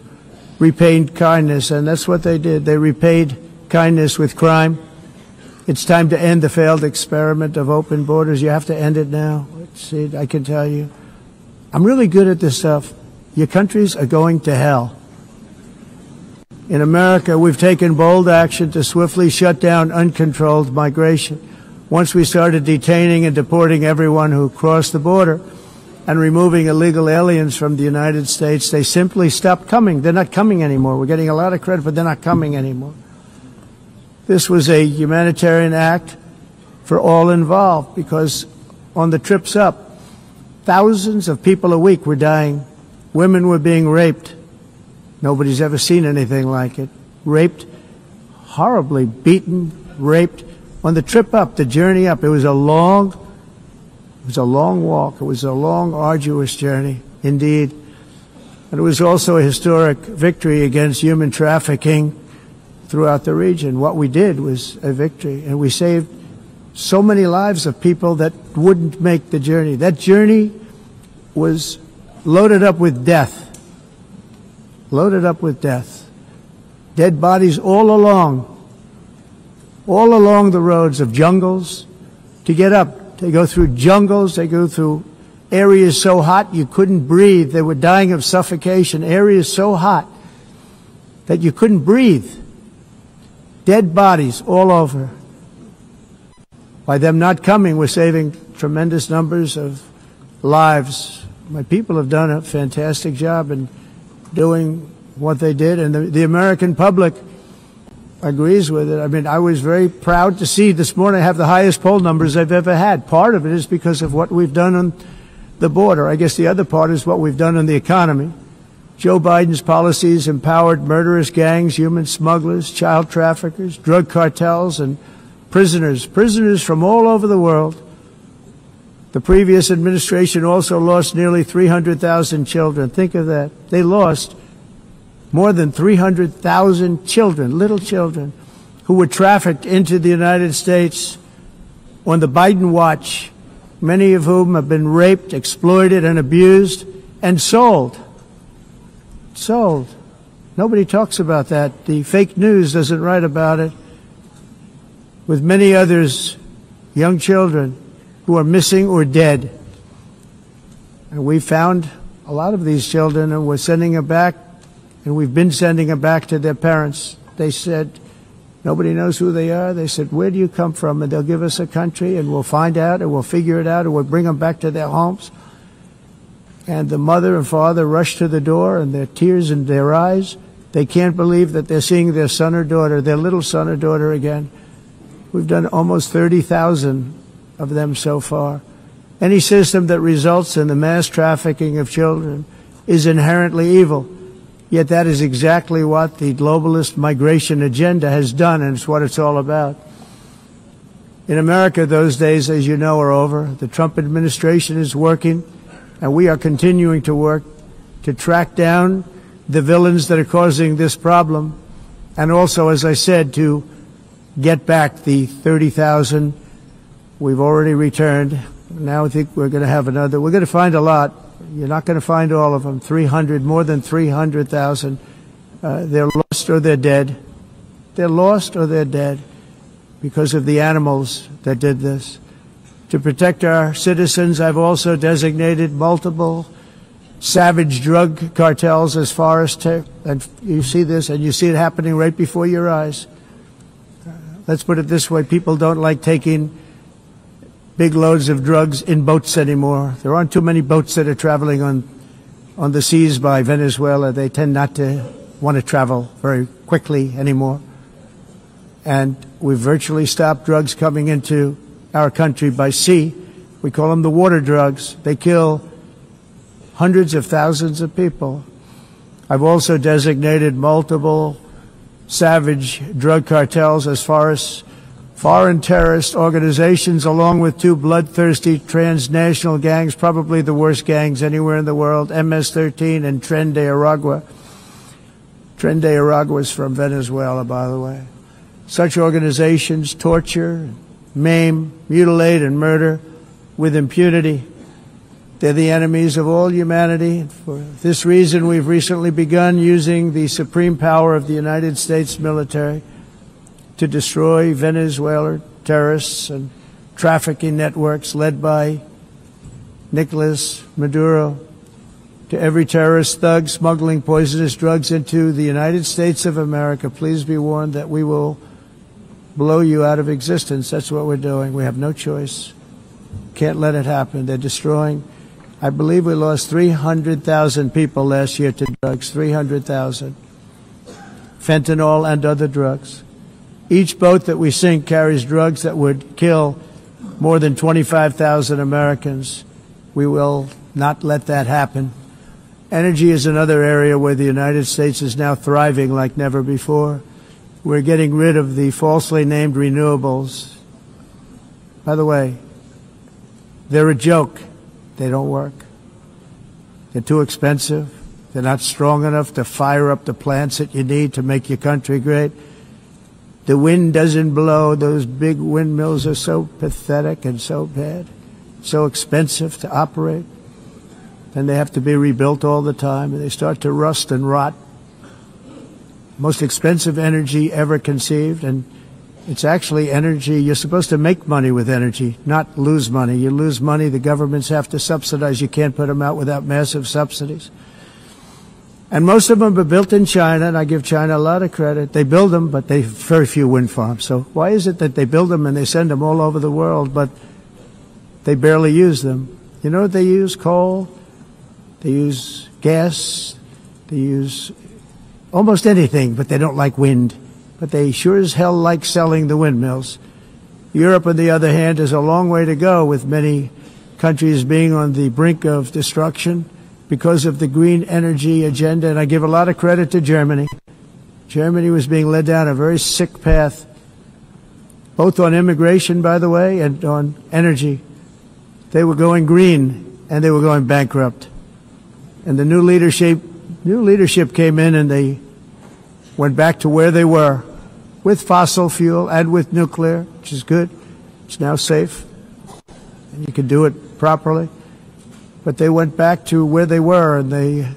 repaid kindness, and that's what they did, they repaid kindness with crime, it's time to end the failed experiment of open borders. You have to end it now. See, I can tell you. I'm really good at this stuff. Your countries are going to hell. In America, we've taken bold action to swiftly shut down uncontrolled migration. Once we started detaining and deporting everyone who crossed the border and removing illegal aliens from the United States, they simply stopped coming. They're not coming anymore. We're getting a lot of credit, but they're not coming anymore. This was a humanitarian act for all involved, because on the trips up, thousands of people a week were dying. Women were being raped. Nobody's ever seen anything like it. Raped, horribly beaten, raped. On the trip up, the journey up, it was a long walk. It was a long, arduous journey, indeed. And it was also a historic victory against human trafficking throughout the region. What we did was a victory, and we saved so many lives of people that wouldn't make the journey. That journey was loaded up with death. Loaded up with death. Dead bodies all along the roads of jungles to get up. They go through jungles, they go through areas so hot you couldn't breathe. They were dying of suffocation, areas so hot that you couldn't breathe. Dead bodies all over. By them not coming, we're saving tremendous numbers of lives. My people have done a fantastic job in doing what they did, and the American public agrees with it. I mean, I was very proud to see this morning I have the highest poll numbers I've ever had. Part of it is because of what we've done on the border. I guess the other part is what we've done on the economy. Joe Biden's policies empowered murderous gangs, human smugglers, child traffickers, drug cartels, and prisoners from all over the world. The previous administration also lost nearly 300,000 children. Think of that. They lost more than 300,000 children, little children, who were trafficked into the United States on the Biden watch, many of whom have been raped, exploited, and abused, and sold. Sold. Nobody talks about that. The fake news doesn't write about it. With many others, young children who are missing or dead. And we found a lot of these children, and we're sending them back, and we've been sending them back to their parents. They said, nobody knows who they are. They said, where do you come from? And they'll give us a country, and we'll find out, and we'll figure it out, and we'll bring them back to their homes. And the mother and father rush to the door, and their tears in their eyes. They can't believe that they're seeing their son or daughter, their little son or daughter again. We've done almost 30,000 of them so far. Any system that results in the mass trafficking of children is inherently evil. Yet that is exactly what the globalist migration agenda has done, and it's what it's all about. In America, those days, as you know, are over. The Trump administration is working, and we are continuing to work to track down the villains that are causing this problem, and also, as I said, to get back the 30,000 we've already returned. Now I think we're going to have another. We're going to find a lot. You're not going to find all of them. 300, more than 300,000. They're lost or they're dead. They're lost or they're dead because of the animals that did this. To protect our citizens, I've also designated multiple savage drug cartels as far as and you see this, and you see it happening right before your eyes. Let's put it this way. People don't like taking big loads of drugs in boats anymore. There aren't too many boats that are traveling on the seas by Venezuela. They tend not to want to travel very quickly anymore. And we've virtually stopped drugs coming into our country by sea. We call them the water drugs. They kill hundreds of thousands of people. I've also designated multiple savage drug cartels as far as foreign terrorist organizations, along with two bloodthirsty transnational gangs, probably the worst gangs anywhere in the world, MS-13 and Tren de Aragua. Tren de Aragua is from Venezuela, by the way. Such organizations torture, maim, mutilate, and murder with impunity. They're the enemies of all humanity. For this reason, we've recently begun using the supreme power of the United States military to destroy Venezuelan terrorists and trafficking networks led by Nicolas Maduro. To every terrorist thug smuggling poisonous drugs into the United States of America, please be warned that we will blow you out of existence. That's what we're doing. We have no choice. Can't let it happen. They're destroying. I believe we lost 300,000 people last year to drugs, 300,000. Fentanyl and other drugs. Each boat that we sink carries drugs that would kill more than 25,000 Americans. We will not let that happen. Energy is another area where the United States is now thriving like never before. We're getting rid of the falsely named renewables. By the way, they're a joke. They don't work. They're too expensive. They're not strong enough to fire up the plants that you need to make your country great. The wind doesn't blow. Those big windmills are so pathetic and so bad, so expensive to operate. And they have to be rebuilt all the time, and they start to rust and rot. Most expensive energy ever conceived, and it's actually energy. You're supposed to make money with energy, not lose money. You lose money, the governments have to subsidize. You can't put them out without massive subsidies. And most of them are built in China, and I give China a lot of credit. They build them, but they have very few wind farms. So why is it that they build them and they send them all over the world, but they barely use them? You know what they use? Coal. They use gas. They use almost anything, but they don't like wind. But they sure as hell like selling the windmills. Europe, on the other hand, has a long way to go, with many countries being on the brink of destruction because of the green energy agenda. And I give a lot of credit to Germany. Germany was being led down a very sick path, both on immigration, by the way, and on energy. They were going green, and they were going bankrupt. And the new leadership came in, and they went back to where they were, with fossil fuel and with nuclear, which is good. It's now safe, and you can do it properly. But they went back to where they were, and they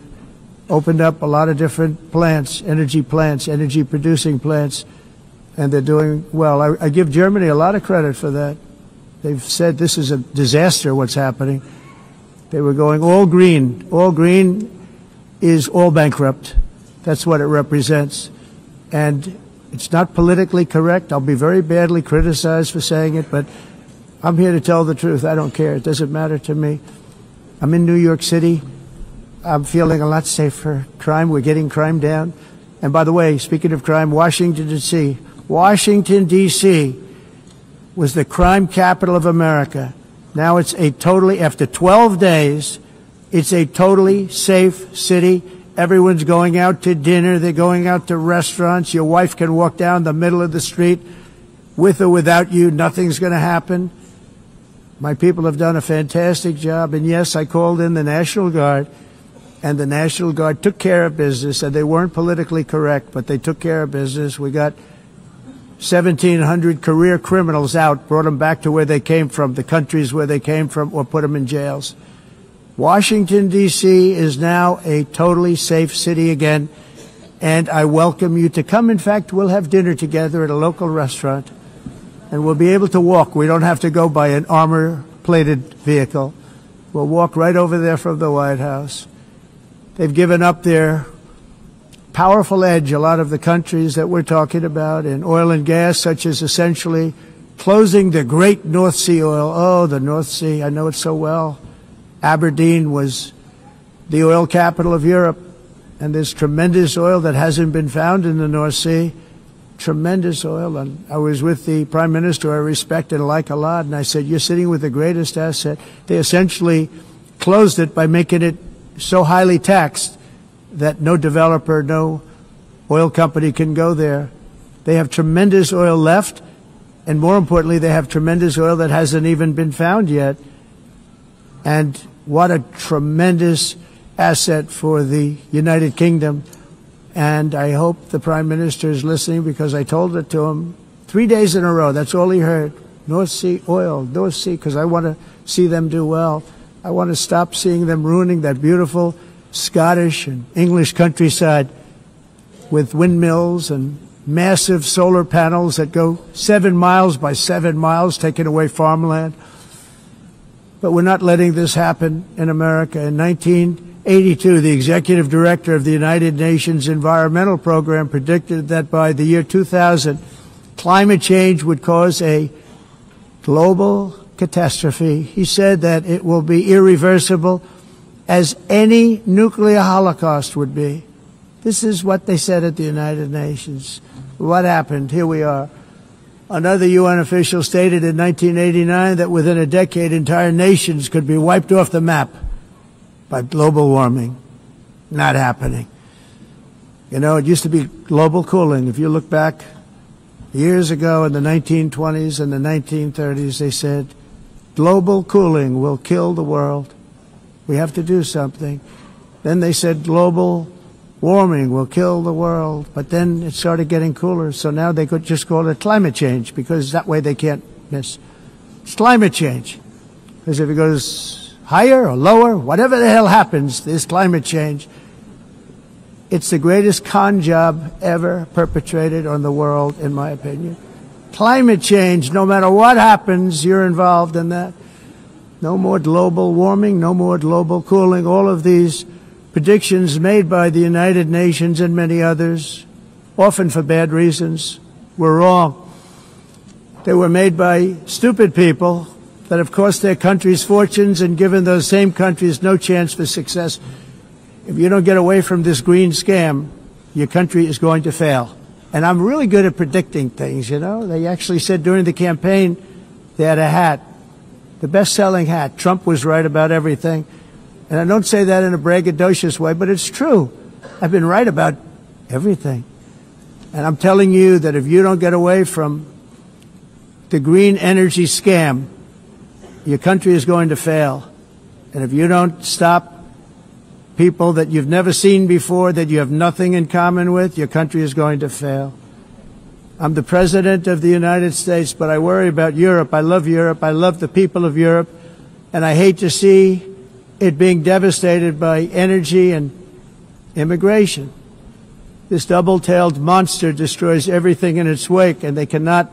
opened up a lot of different plants, energy-producing plants, and they're doing well. I give Germany a lot of credit for that. They've said this is a disaster, what's happening. They were going all green. All green is all bankrupt. That's what it represents. And it's not politically correct. I'll be very badly criticized for saying it, but I'm here to tell the truth. I don't care. It doesn't matter to me. I'm in New York City. I'm feeling a lot safer. Crime, we're getting crime down. And by the way, speaking of crime, Washington, D.C. Washington, D.C. was the crime capital of America. Now it's after 12 days, it's a totally safe city. Everyone's going out to dinner. They're going out to restaurants. Your wife can walk down the middle of the street With or without you, nothing's going to happen. My people have done a fantastic job. And yes, I called in the National Guard, and the National Guard took care of business, and they weren't politically correct, but they took care of business. We got 1,700 career criminals out, brought them back to where they came from, the countries where they came from, or put them in jails. Washington, D.C. is now a totally safe city again, and I welcome you to come. In fact, we'll have dinner together at a local restaurant, and we'll be able to walk. We don't have to go by an armor-plated vehicle. We'll walk right over there from the White House. They've given up their powerful edge, a lot of the countries that we're talking about, in oil and gas, such as essentially closing the great North Sea oil. Oh, the North Sea, I know it so well. Aberdeen was the oil capital of Europe, and there's tremendous oil that hasn't been found in the North Sea. Tremendous oil. And I was with the Prime Minister I respect and like a lot, and I said, you're sitting with the greatest asset. They essentially closed it by making it so highly taxed that no developer, no oil company can go there. They have tremendous oil left, and more importantly, they have tremendous oil that hasn't even been found yet. And what a tremendous asset for the United Kingdom. And I hope the Prime Minister is listening, because I told it to him 3 days in a row. That's all he heard. North Sea oil, North Sea, because I want to see them do well. I want to stop seeing them ruining that beautiful Scottish and English countryside with windmills and massive solar panels that go 7 miles by 7 miles, taking away farmland. But we're not letting this happen in America. In 1982, the executive director of the United Nations Environmental Program predicted that by the year 2000, climate change would cause a global catastrophe. He said that it will be irreversible, as any nuclear holocaust would be. This is what they said at the United Nations. What happened? Here we are. Another UN official stated in 1989 that within a decade, entire nations could be wiped off the map by global warming. Not happening. You know, it used to be global cooling. If you look back years ago in the 1920s and the 1930s, they said global cooling will kill the world. We have to do something. Then they said global warming will kill the world. But then it started getting cooler, so now they could just call it climate change, because that way they can't miss. It's climate change. Because if it goes higher or lower, whatever the hell happens, there's climate change. It's the greatest con job ever perpetrated on the world, in my opinion. Climate change, no matter what happens, you're involved in that. No more global warming, no more global cooling. All of these predictions made by the United Nations and many others, often for bad reasons, were wrong. They were made by stupid people that have cost their countries fortunes and given those same countries no chance for success. If you don't get away from this green scam, your country is going to fail. And I'm really good at predicting things, you know. They actually said during the campaign they had a hat, the best-selling hat. Trump was right about everything. And I don't say that in a braggadocious way, but it's true. I've been right about everything. And I'm telling you that if you don't get away from the green energy scam, your country is going to fail. And if you don't stop people that you've never seen before, that you have nothing in common with, your country is going to fail. I'm the President of the United States, but I worry about Europe. I love Europe. I love the people of Europe. And I hate to see it being devastated by energy and immigration. This double-tailed monster destroys everything in its wake, and they cannot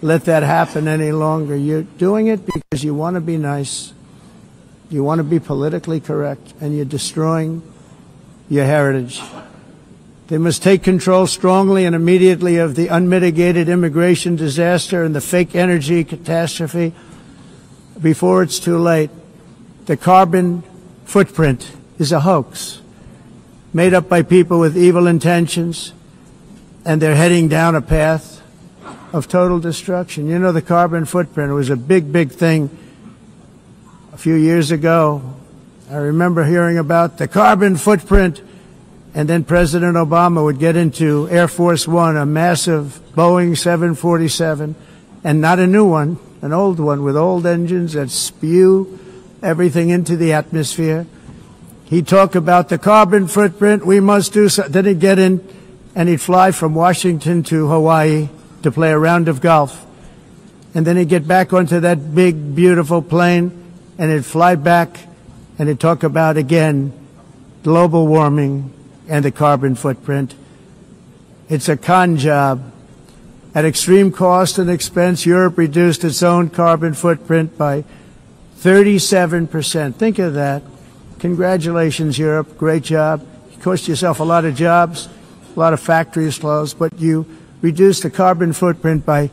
let that happen any longer. You're doing it because you want to be nice. You want to be politically correct, and you're destroying your heritage. They must take control strongly and immediately of the unmitigated immigration disaster and the fake energy catastrophe before it's too late. The carbon footprint is a hoax made up by people with evil intentions, and they're heading down a path of total destruction. You know, the carbon footprint was a big, big thing a few years ago. I remember hearing about the carbon footprint, And then President Obama would get into Air Force One, a massive Boeing 747, and not a new one, an old one with old engines that spew everything into the atmosphere. He'd talk about the carbon footprint, we must do so. Then he'd get in and he'd fly from Washington to Hawaii to play a round of golf. And then he'd get back onto that big, beautiful plane and he'd fly back and he'd talk about, again, global warming and the carbon footprint. It's a con job. At extreme cost and expense, Europe reduced its own carbon footprint by 37%. Think of that. Congratulations, Europe. Great job. You cost yourself a lot of jobs, a lot of factories closed, but you reduced the carbon footprint by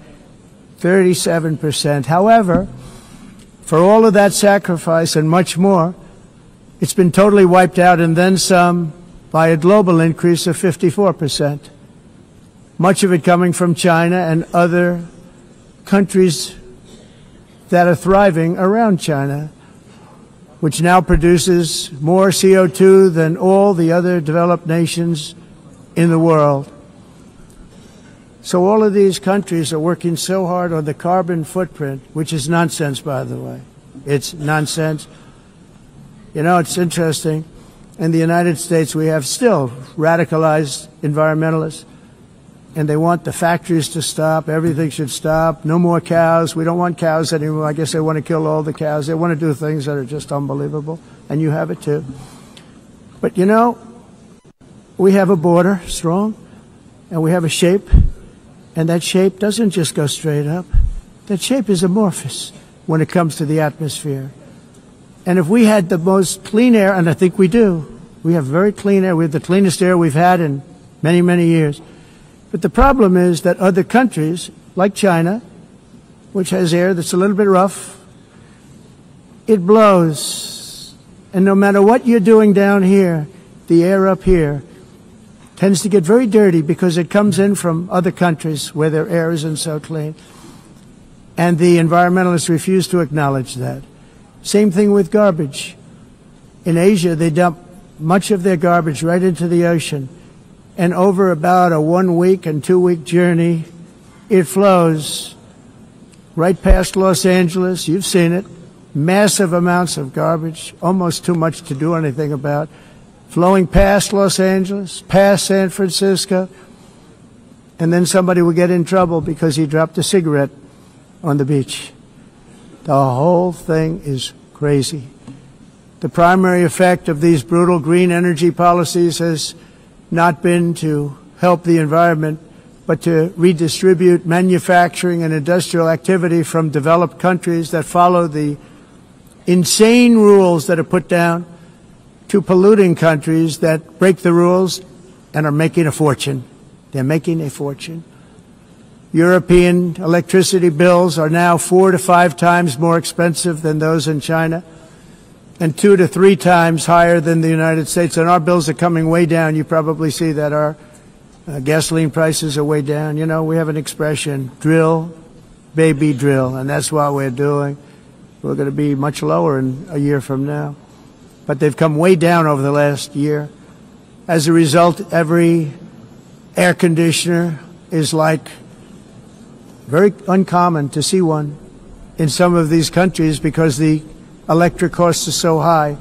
37%. However, for all of that sacrifice and much more, it's been totally wiped out and then some by a global increase of 54%. Much of it coming from China and other countries that are thriving around China, which now produces more CO2 than all the other developed nations in the world. So all of these countries are working so hard on the carbon footprint, which is nonsense, by the way. It's nonsense. You know, it's interesting. In the United States, we have still radicalized environmentalists, and they want the factories to stop. Everything should stop. No more cows. We don't want cows anymore. I guess they want to kill all the cows. They want to do things that are just unbelievable, and you have it too. But, you know, we have a border, strong, and we have a shape, and that shape doesn't just go straight up. That shape is amorphous when it comes to the atmosphere. And if we had the most clean air, and I think we do, we have very clean air. We have the cleanest air we've had in many, many years. But the problem is that other countries, like China, which has air that's a little bit rough, it blows. And no matter what you're doing down here, the air up here tends to get very dirty because it comes in from other countries where their air isn't so clean. And the environmentalists refuse to acknowledge that. Same thing with garbage. In Asia, they dump much of their garbage right into the ocean. And over about a 1 week and 2 week journey, it flows right past Los Angeles. You've seen it. Massive amounts of garbage, almost too much to do anything about, flowing past Los Angeles, past San Francisco, and then somebody will get in trouble because he dropped a cigarette on the beach. The whole thing is crazy. The primary effect of these brutal green energy policies has not been to help the environment, but to redistribute manufacturing and industrial activity from developed countries that follow the insane rules that are put down to polluting countries that break the rules and are making a fortune. They're making a fortune. European electricity bills are now 4 to 5 times more expensive than those in China, and 2 to 3 times higher than the United States. And our bills are coming way down. You probably see that our gasoline prices are way down. You know, we have an expression, drill, baby, drill, and that's what we're doing. We're going to be much lower in a year from now. But they've come way down over the last year. As a result, every air conditioner is like very uncommon to see one in some of these countries because the electric costs are so high.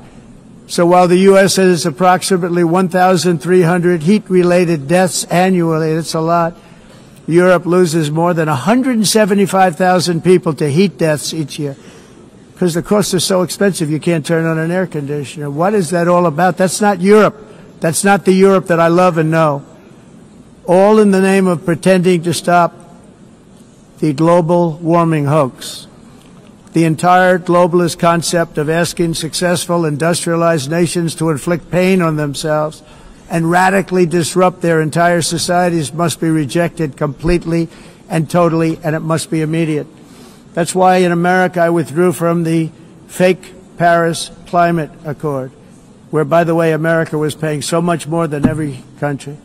So while the U.S. has approximately 1,300 heat-related deaths annually, that's a lot, Europe loses more than 175,000 people to heat deaths each year because the costs are so expensive you can't turn on an air conditioner. What is that all about? That's not Europe. That's not the Europe that I love and know. All in the name of pretending to stop the global warming hoax. The entire globalist concept of asking successful industrialized nations to inflict pain on themselves and radically disrupt their entire societies must be rejected completely and totally, and it must be immediate. That's why in America I withdrew from the fake Paris Climate Accord, where, by the way, America was paying so much more than every country.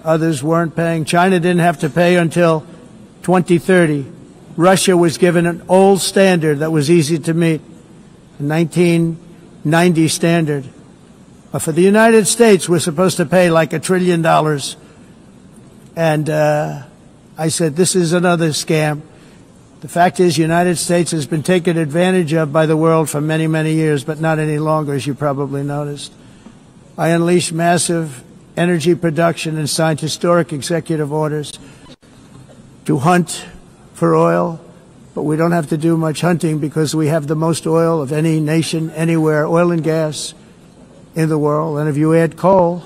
Others weren't paying. China didn't have to pay until 2030. Russia was given an old standard that was easy to meet, a 1990 standard For the United States, we're supposed to pay like $1 trillion. And I said, this is another scam. The fact is, the United States has been taken advantage of by the world for many, many years, but not any longer, as you probably noticed. I unleashed massive energy production and signed historic executive orders to hunt for oil, but we don't have to do much hunting because we have the most oil of any nation anywhere, oil and gas in the world. And if you add coal,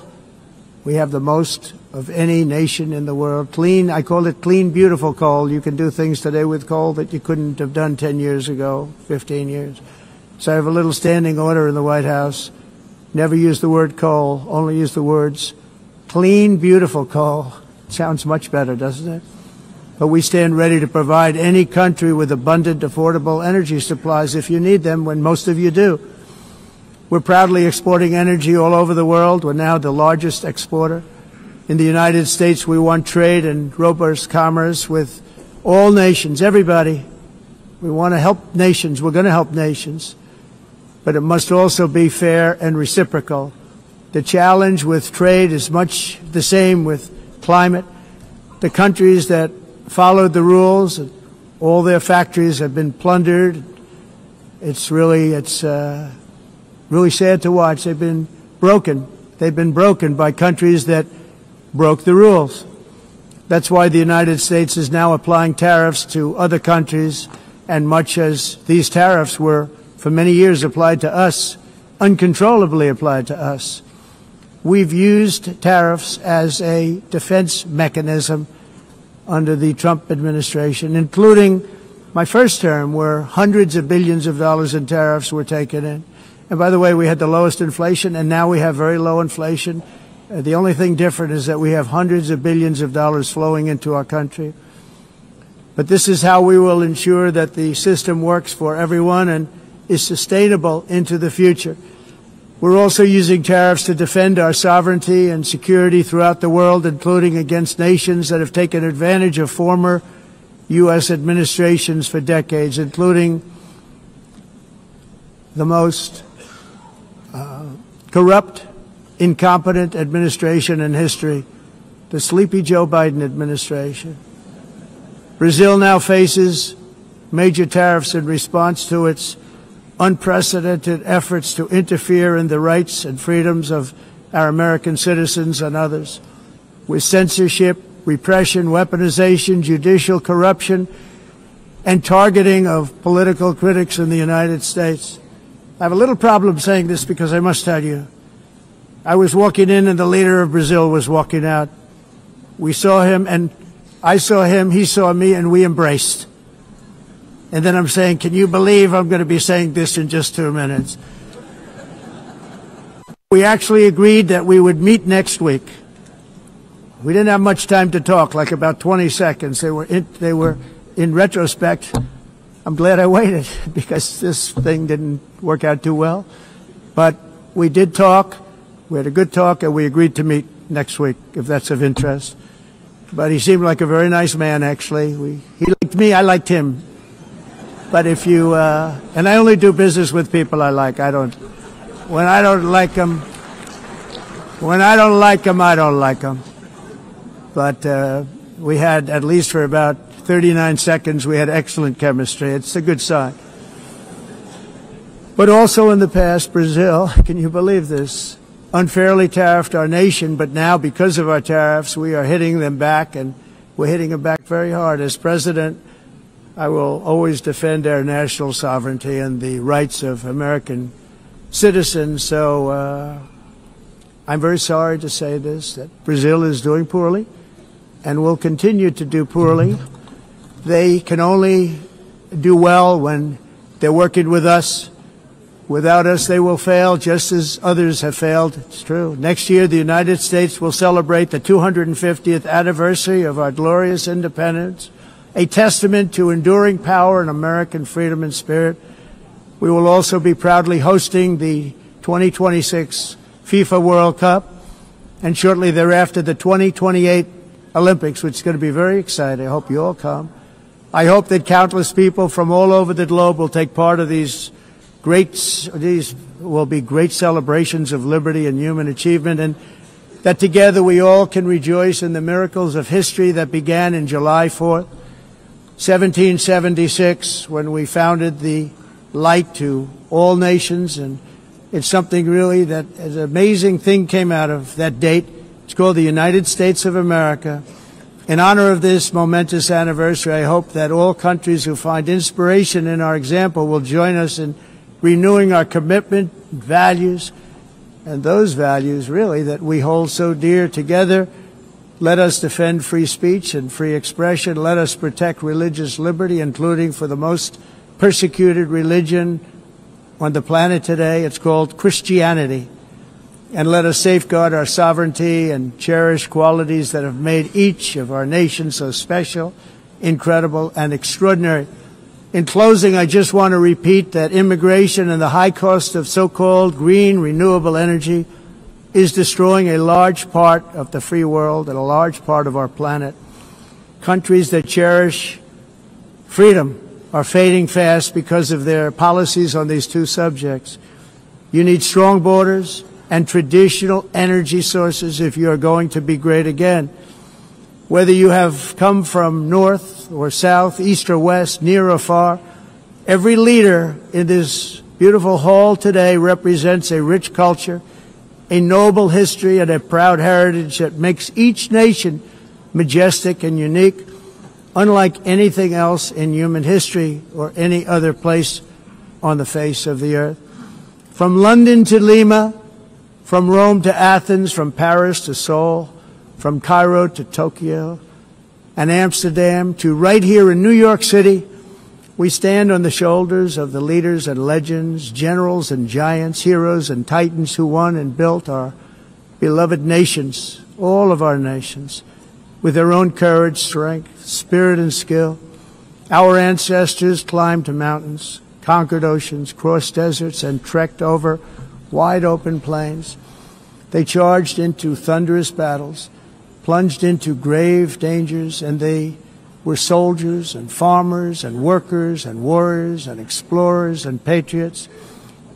we have the most of any nation in the world. Clean, I call it clean, beautiful coal. You can do things today with coal that you couldn't have done 10 years ago, 15 years. So I have a little standing order in the White House. Never use the word coal, only use the words clean, beautiful coal. Sounds much better, doesn't it? But we stand ready to provide any country with abundant, affordable energy supplies if you need them, when most of you do. We're proudly exporting energy all over the world. We're now the largest exporter. In the United States, we want trade and robust commerce with all nations, everybody. We want to help nations. We're going to help nations. But it must also be fair and reciprocal. The challenge with trade is much the same with climate. The countries that followed the rules, all their factories have been plundered. It's really sad to watch. They've been broken. They've been broken by countries that broke the rules. That's why the United States is now applying tariffs to other countries, and much as these tariffs were for many years applied to us, uncontrollably applied to us. We've used tariffs as a defense mechanism under the Trump administration, including my first term, where hundreds of billions of dollars in tariffs were taken in. And by the way, we had the lowest inflation, and now we have very low inflation. The only thing different is that we have hundreds of billions of dollars flowing into our country. But this is how we will ensure that the system works for everyone and is sustainable into the future. We're also using tariffs to defend our sovereignty and security throughout the world, including against nations that have taken advantage of former U.S. administrations for decades, including the most corrupt, incompetent administration in history, the sleepy Joe Biden administration. Brazil now faces major tariffs in response to its unprecedented efforts to interfere in the rights and freedoms of our American citizens and others, with censorship, repression, weaponization, judicial corruption, and targeting of political critics in the United States. I have a little problem saying this because I must tell you, I was walking in and the leader of Brazil was walking out. We saw him and I saw him, he saw me, and we embraced. And then I'm saying, can you believe I'm going to be saying this in just 2 minutes? We actually agreed that we would meet next week. We didn't have much time to talk, like about 20 seconds. They were in retrospect, I'm glad I waited because this thing didn't work out too well. But we did talk. We had a good talk, and we agreed to meet next week, if that's of interest. But he seemed like a very nice man, actually. He liked me, I liked him. But if you, and I only do business with people I like. When I don't like them, I don't like them. But we had, at least for about 39 seconds, we had excellent chemistry. It's a good sign. But also in the past, Brazil, can you believe this, unfairly tariffed our nation, but now because of our tariffs, we are hitting them back, and we're hitting them back very hard. As president, I will always defend our national sovereignty and the rights of American citizens. So I'm very sorry to say this, that Brazil is doing poorly and will continue to do poorly. They can only do well when they're working with us. Without us, they will fail, just as others have failed. It's true. Next year, the United States will celebrate the 250th anniversary of our glorious independence, a testament to enduring power and American freedom and spirit. We will also be proudly hosting the 2026 FIFA World Cup, and shortly thereafter, the 2028 Olympics, which is going to be very exciting. I hope you all come. I hope that countless people from all over the globe will take part of these will be great celebrations of liberty and human achievement, and that together we all can rejoice in the miracles of history that began in July 4th, 1776, when we founded the light to all nations. And it's something really that an amazing thing came out of that date. It's called the United States of America. In honor of this momentous anniversary, I hope that all countries who find inspiration in our example will join us in renewing our commitment, values, and those values really that we hold so dear. Together, let us defend free speech and free expression. Let us protect religious liberty, including for the most persecuted religion on the planet today. It's called Christianity. And let us safeguard our sovereignty and cherish qualities that have made each of our nations so special, incredible, and extraordinary. In closing, I just want to repeat that immigration and the high cost of so-called green renewable energy is destroying a large part of the free world and a large part of our planet. Countries that cherish freedom are fading fast because of their policies on these two subjects. You need strong borders and traditional energy sources if you are going to be great again. Whether you have come from north or south, east or west, near or far, every leader in this beautiful hall today represents a rich culture, a noble history, and a proud heritage that makes each nation majestic and unique, unlike anything else in human history or any other place on the face of the earth. From London to Lima, from Rome to Athens, from Paris to Seoul, from Cairo to Tokyo and Amsterdam to right here in New York City, we stand on the shoulders of the leaders and legends, generals and giants, heroes and titans who won and built our beloved nations, all of our nations, with their own courage, strength, spirit, and skill. Our ancestors climbed mountains, conquered oceans, crossed deserts, and trekked over wide open plains. They charged into thunderous battles, plunged into grave dangers, and they were soldiers and farmers and workers and warriors and explorers and patriots.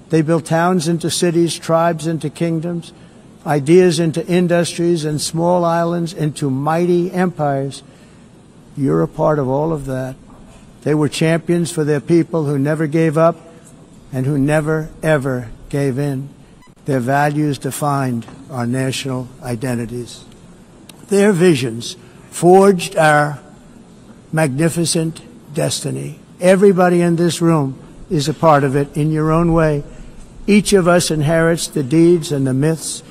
They built towns into cities, tribes into kingdoms, ideas into industries, and small islands into mighty empires. You're a part of all of that. They were champions for their people who never gave up and who never, ever gave in. Their values defined our national identities. Their visions forged our magnificent destiny. Everybody in this room is a part of it in your own way. Each of us inherits the deeds and the myths,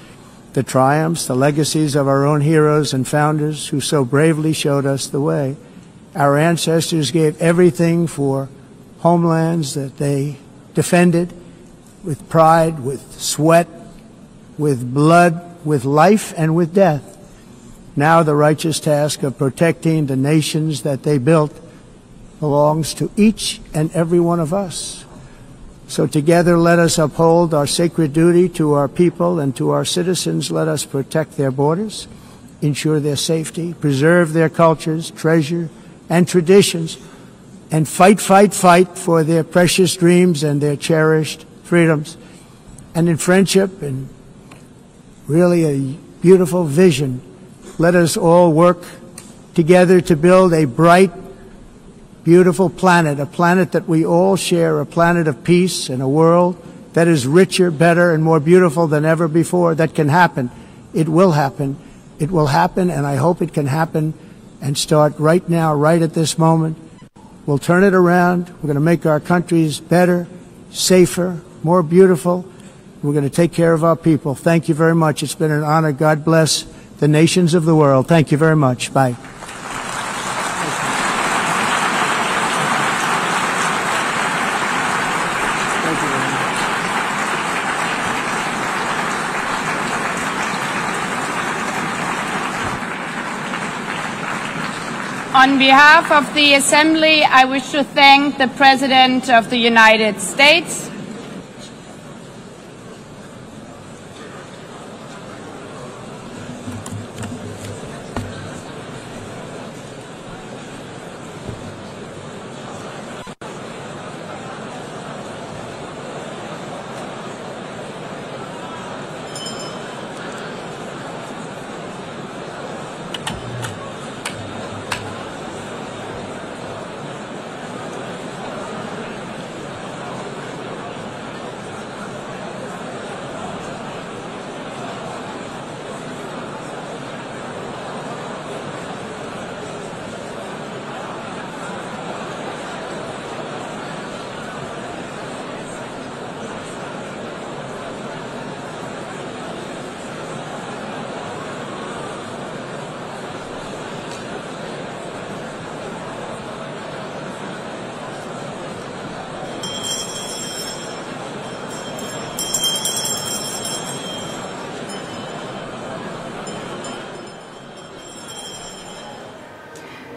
the triumphs, the legacies of our own heroes and founders who so bravely showed us the way. Our ancestors gave everything for homelands that they defended with pride, with sweat, with blood, with life, and with death. Now the righteous task of protecting the nations that they built belongs to each and every one of us. So together let us uphold our sacred duty to our people and to our citizens. Let us protect their borders, ensure their safety, preserve their cultures, treasure, and traditions, and fight for their precious dreams and their cherished freedoms. And in friendship and really a beautiful vision, let us all work together to build a bright, beautiful planet, a planet that we all share, a planet of peace and a world that is richer, better, and more beautiful than ever before. That can happen. It will happen. It will happen, and I hope it can happen and start right now, right at this moment. We'll turn it around. We're going to make our countries better, safer, more beautiful. We're going to take care of our people. Thank you very much. It's been an honor. God bless the nations of the world. Thank you very much. Bye. On behalf of the Assembly, I wish to thank the President of the United States,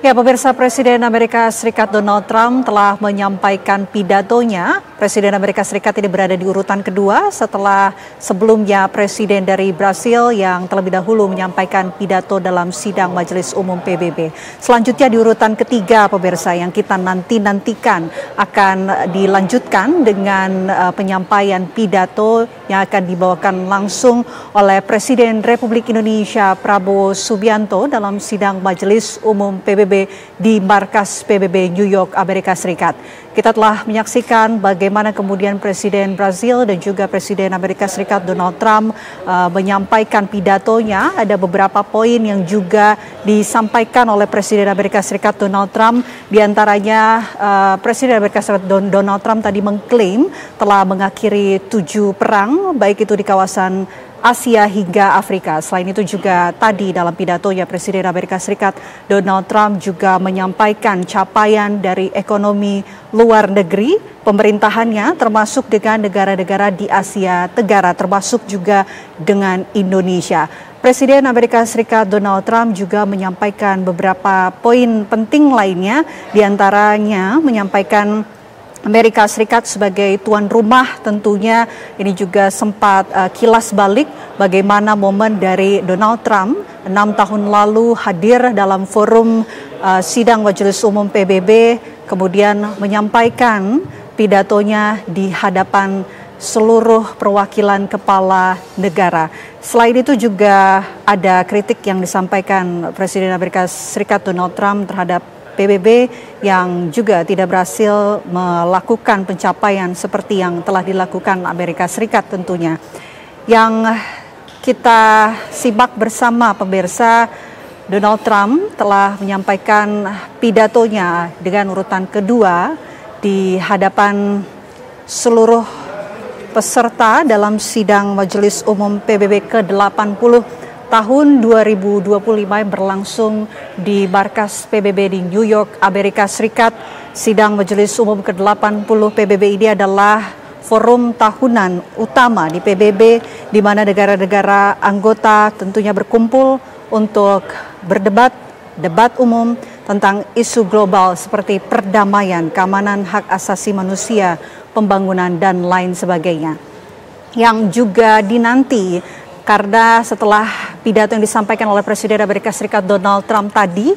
Ya, pemirsa, Presiden Amerika Serikat Donald Trump telah menyampaikan pidatonya. Presiden Amerika Serikat ini berada di urutan kedua setelah sebelumnya Presiden dari Brasil yang terlebih dahulu menyampaikan pidato dalam Sidang Majelis Umum PBB. Selanjutnya di urutan ketiga, pemirsa, yang kita nantikan akan dilanjutkan dengan penyampaian pidato yang akan dibawakan langsung oleh Presiden Republik Indonesia Prabowo Subianto dalam Sidang Majelis Umum PBB di Markas PBB New York, Amerika Serikat. Kita telah menyaksikan bagaimana kemudian Presiden Brazil dan juga Presiden Amerika Serikat Donald Trump menyampaikan pidatonya. Ada beberapa poin yang juga disampaikan oleh Presiden Amerika Serikat Donald Trump. Di antaranya Presiden Amerika Serikat Donald Trump tadi mengklaim telah mengakhiri 7 perang, baik itu di kawasan Asia hingga Afrika. Selain itu juga tadi dalam pidatonya Presiden Amerika Serikat Donald Trump juga menyampaikan capaian dari ekonomi luar negeri pemerintahannya, termasuk dengan negara-negara di Asia Tenggara, termasuk juga dengan Indonesia. Presiden Amerika Serikat Donald Trump juga menyampaikan beberapa poin penting lainnya, diantaranya menyampaikan Amerika Serikat sebagai tuan rumah. Tentunya ini juga sempat kilas balik bagaimana momen dari Donald Trump 6 tahun lalu hadir dalam forum Sidang Majelis Umum PBB, kemudian menyampaikan pidatonya di hadapan seluruh perwakilan kepala negara. Selain itu juga ada kritik yang disampaikan Presiden Amerika Serikat Donald Trump terhadap PBB yang juga tidak berhasil melakukan pencapaian seperti yang telah dilakukan Amerika Serikat tentunya. Yang kita simak bersama, pemirsa, Donald Trump telah menyampaikan pidatonya dengan urutan kedua di hadapan seluruh peserta dalam Sidang Majelis Umum PBB ke-80 tahun 2025 yang berlangsung di Markas PBB di New York, Amerika Serikat. Sidang Majelis Umum ke-80 PBB ini adalah forum tahunan utama di PBB di mana negara-negara anggota tentunya berkumpul untuk debat umum tentang isu global seperti perdamaian, keamanan hak asasi manusia, pembangunan, dan lain sebagainya. Yang juga dinanti karena setelah pidato yang disampaikan oleh Presiden Amerika Serikat Donald Trump tadi,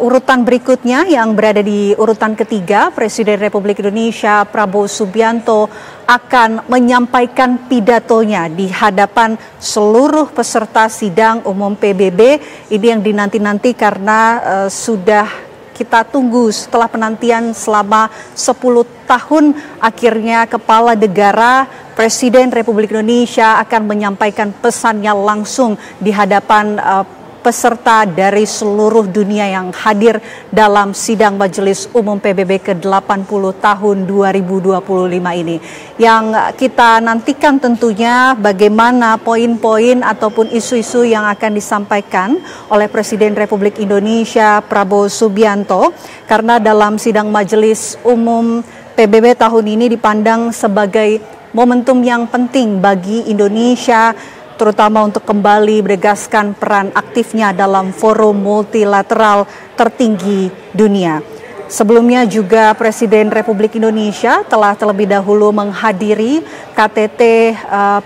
urutan berikutnya yang berada di urutan ketiga, Presiden Republik Indonesia Prabowo Subianto akan menyampaikan pidatonya di hadapan seluruh peserta Sidang Umum PBB. Ini yang dinanti-nanti karena sudah kita tunggu setelah penantian selama 10 tahun, akhirnya kepala negara Presiden Republik Indonesia akan menyampaikan pesannya langsung di hadapan peserta dari seluruh dunia yang hadir dalam Sidang Majelis Umum PBB ke-80 tahun 2025 ini. Yang kita nantikan tentunya bagaimana poin-poin ataupun isu-isu yang akan disampaikan oleh Presiden Republik Indonesia Prabowo Subianto, karena dalam Sidang Majelis Umum PBB tahun ini dipandang sebagai momentum yang penting bagi Indonesia, terutama untuk kembali menegaskan peran aktifnya dalam forum multilateral tertinggi dunia. Sebelumnya juga Presiden Republik Indonesia telah terlebih dahulu menghadiri KTT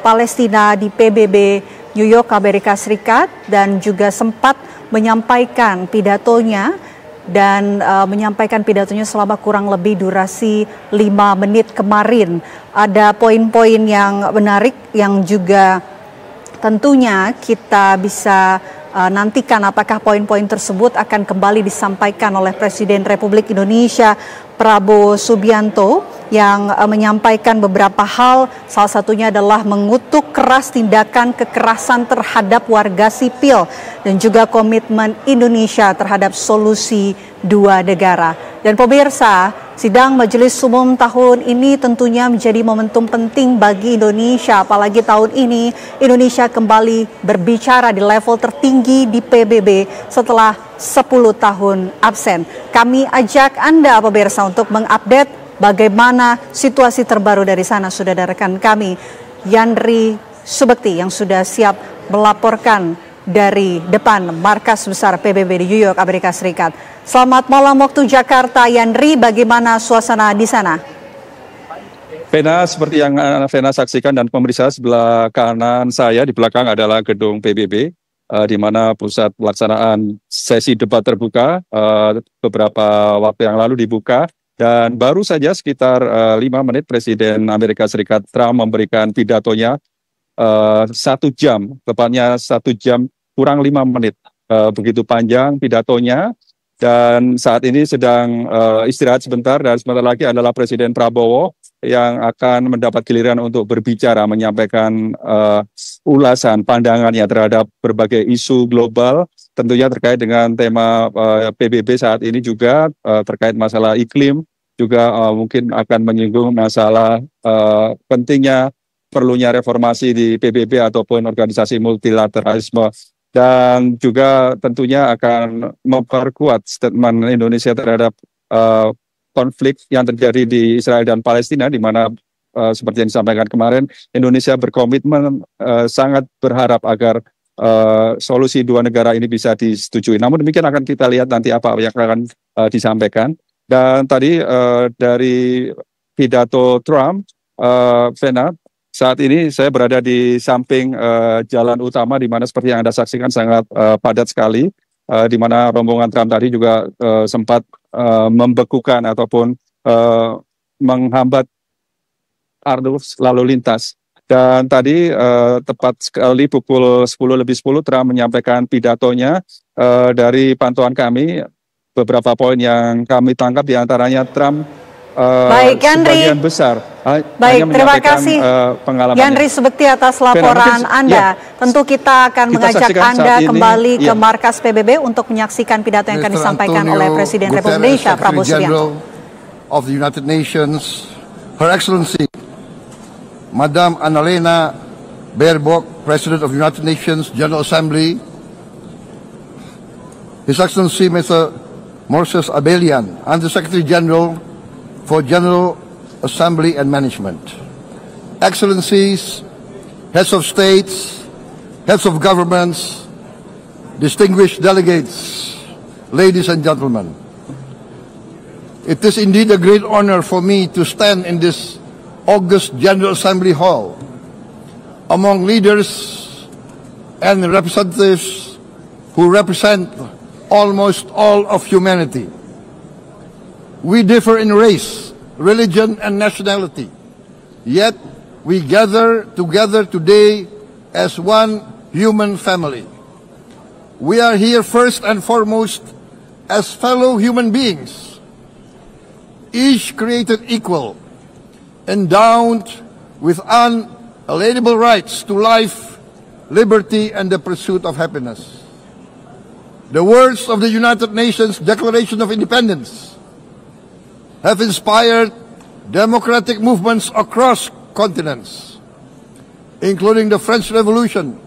Palestina di PBB New York, Amerika Serikat, dan juga sempat menyampaikan pidatonya selama kurang lebih durasi 5 menit kemarin. Ada poin-poin yang menarik yang juga tentunya kita bisa nantikan apakah poin-poin tersebut akan kembali disampaikan oleh Presiden Republik Indonesia Prabowo Subianto yang menyampaikan beberapa hal, salah satunya adalah mengutuk keras tindakan kekerasan terhadap warga sipil dan juga komitmen Indonesia terhadap solusi 2 negara. Dan pemirsa, Sidang Majelis Umum tahun ini tentunya menjadi momentum penting bagi Indonesia, apalagi tahun ini Indonesia kembali berbicara di level tertinggi di PBB setelah 10 tahun absen. Kami ajak Anda pemirsa untuk mengupdate bagaimana situasi terbaru dari sana. Sudah ada rekan kami Yandri Subekti yang sudah siap melaporkan dari depan Markas Besar PBB di New York, Amerika Serikat. Selamat malam waktu Jakarta, Yandri. Bagaimana suasana di sana? Vena, seperti yang Vena saksikan dan pemirsa, sebelah kanan saya di belakang adalah gedung PBB, di mana pusat pelaksanaan sesi debat terbuka beberapa waktu yang lalu dibuka. Dan baru saja sekitar 5 menit Presiden Amerika Serikat Trump memberikan pidatonya 1 jam, tepatnya 1 jam kurang 5 menit. Begitu panjang pidatonya, dan saat ini sedang istirahat sebentar, dan sebentar lagi adalah Presiden Prabowo yang akan mendapat giliran untuk berbicara, menyampaikan ulasan pandangannya terhadap berbagai isu global, tentunya terkait dengan tema PBB saat ini juga, terkait masalah iklim, juga mungkin akan menyinggung masalah pentingnya perlunya reformasi di PBB ataupun organisasi multilateralisme. Dan juga tentunya akan memperkuat statement Indonesia terhadap konflik yang terjadi di Israel dan Palestina, di mana seperti yang disampaikan kemarin, Indonesia berkomitmen sangat berharap agar solusi 2 negara ini bisa disetujui. Namun demikian akan kita lihat nanti apa yang akan disampaikan. Dan tadi dari pidato Trump, Vena, saat ini saya berada di samping jalan utama, di mana seperti yang Anda saksikan sangat padat sekali, di mana rombongan Trump tadi juga sempat membekukan ataupun menghambat arus lalu lintas. Dan tadi tepat sekali pukul 10:10 Trump menyampaikan pidatonya. Dari pantauan kami, beberapa poin yang kami tangkap diantaranya Trump baik, sebagian besar baik, terima kasih Yandri Sebekti atas laporan Anda. Tentu kita akan mengajak Anda kembali ke Markas PBB untuk menyaksikan pidato yang akan disampaikan oleh Presiden Republik Indonesia Prabowo di Sidang. Of the United Nations, Her Excellency Madam Annalena Baerbock, President of the United Nations General Assembly, His Excellency Mr. Moses Abelian, Under Secretary General for General Assembly and Management, Excellencies, Heads of States, Heads of Governments, distinguished delegates, ladies and gentlemen. It is indeed a great honor for me to stand in this august General Assembly Hall among leaders and representatives who represent almost all of humanity. We differ in race, religion, and nationality, yet we gather together today as one human family. We are here first and foremost as fellow human beings, each created equal, endowed with unalienable rights to life, liberty, and the pursuit of happiness. The words of the United Nations Declaration of Independence have inspired democratic movements across continents, including the French Revolution,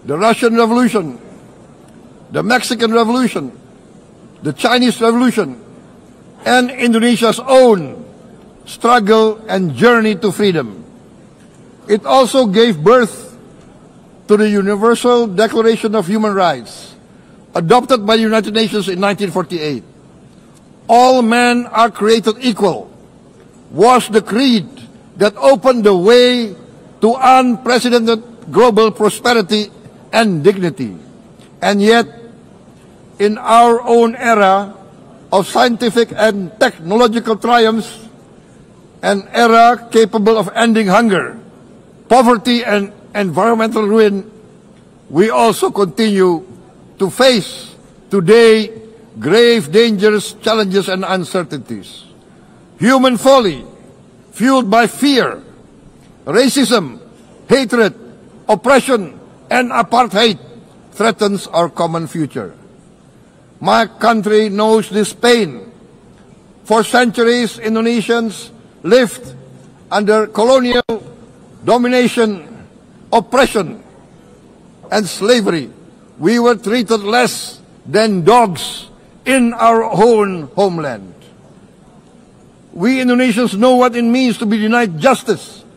the Russian Revolution, the Mexican Revolution, the Chinese Revolution, and Indonesia's own struggle and journey to freedom. It also gave birth to the Universal Declaration of Human Rights, adopted by the United Nations in 1948. All men are created equal was the creed that opened the way to unprecedented global prosperity and dignity. And yet, in our own era of scientific and technological triumphs, an era capable of ending hunger, poverty, and environmental ruin, we also continue to face today grave dangers, challenges, and uncertainties. Human folly, fueled by fear, racism, hatred, oppression, and apartheid, threatens our common future. My country knows this pain. For centuries, Indonesians lived under colonial domination, oppression, and slavery. We were treated less than dogs in our own homeland. We Indonesians know what it means to be denied justice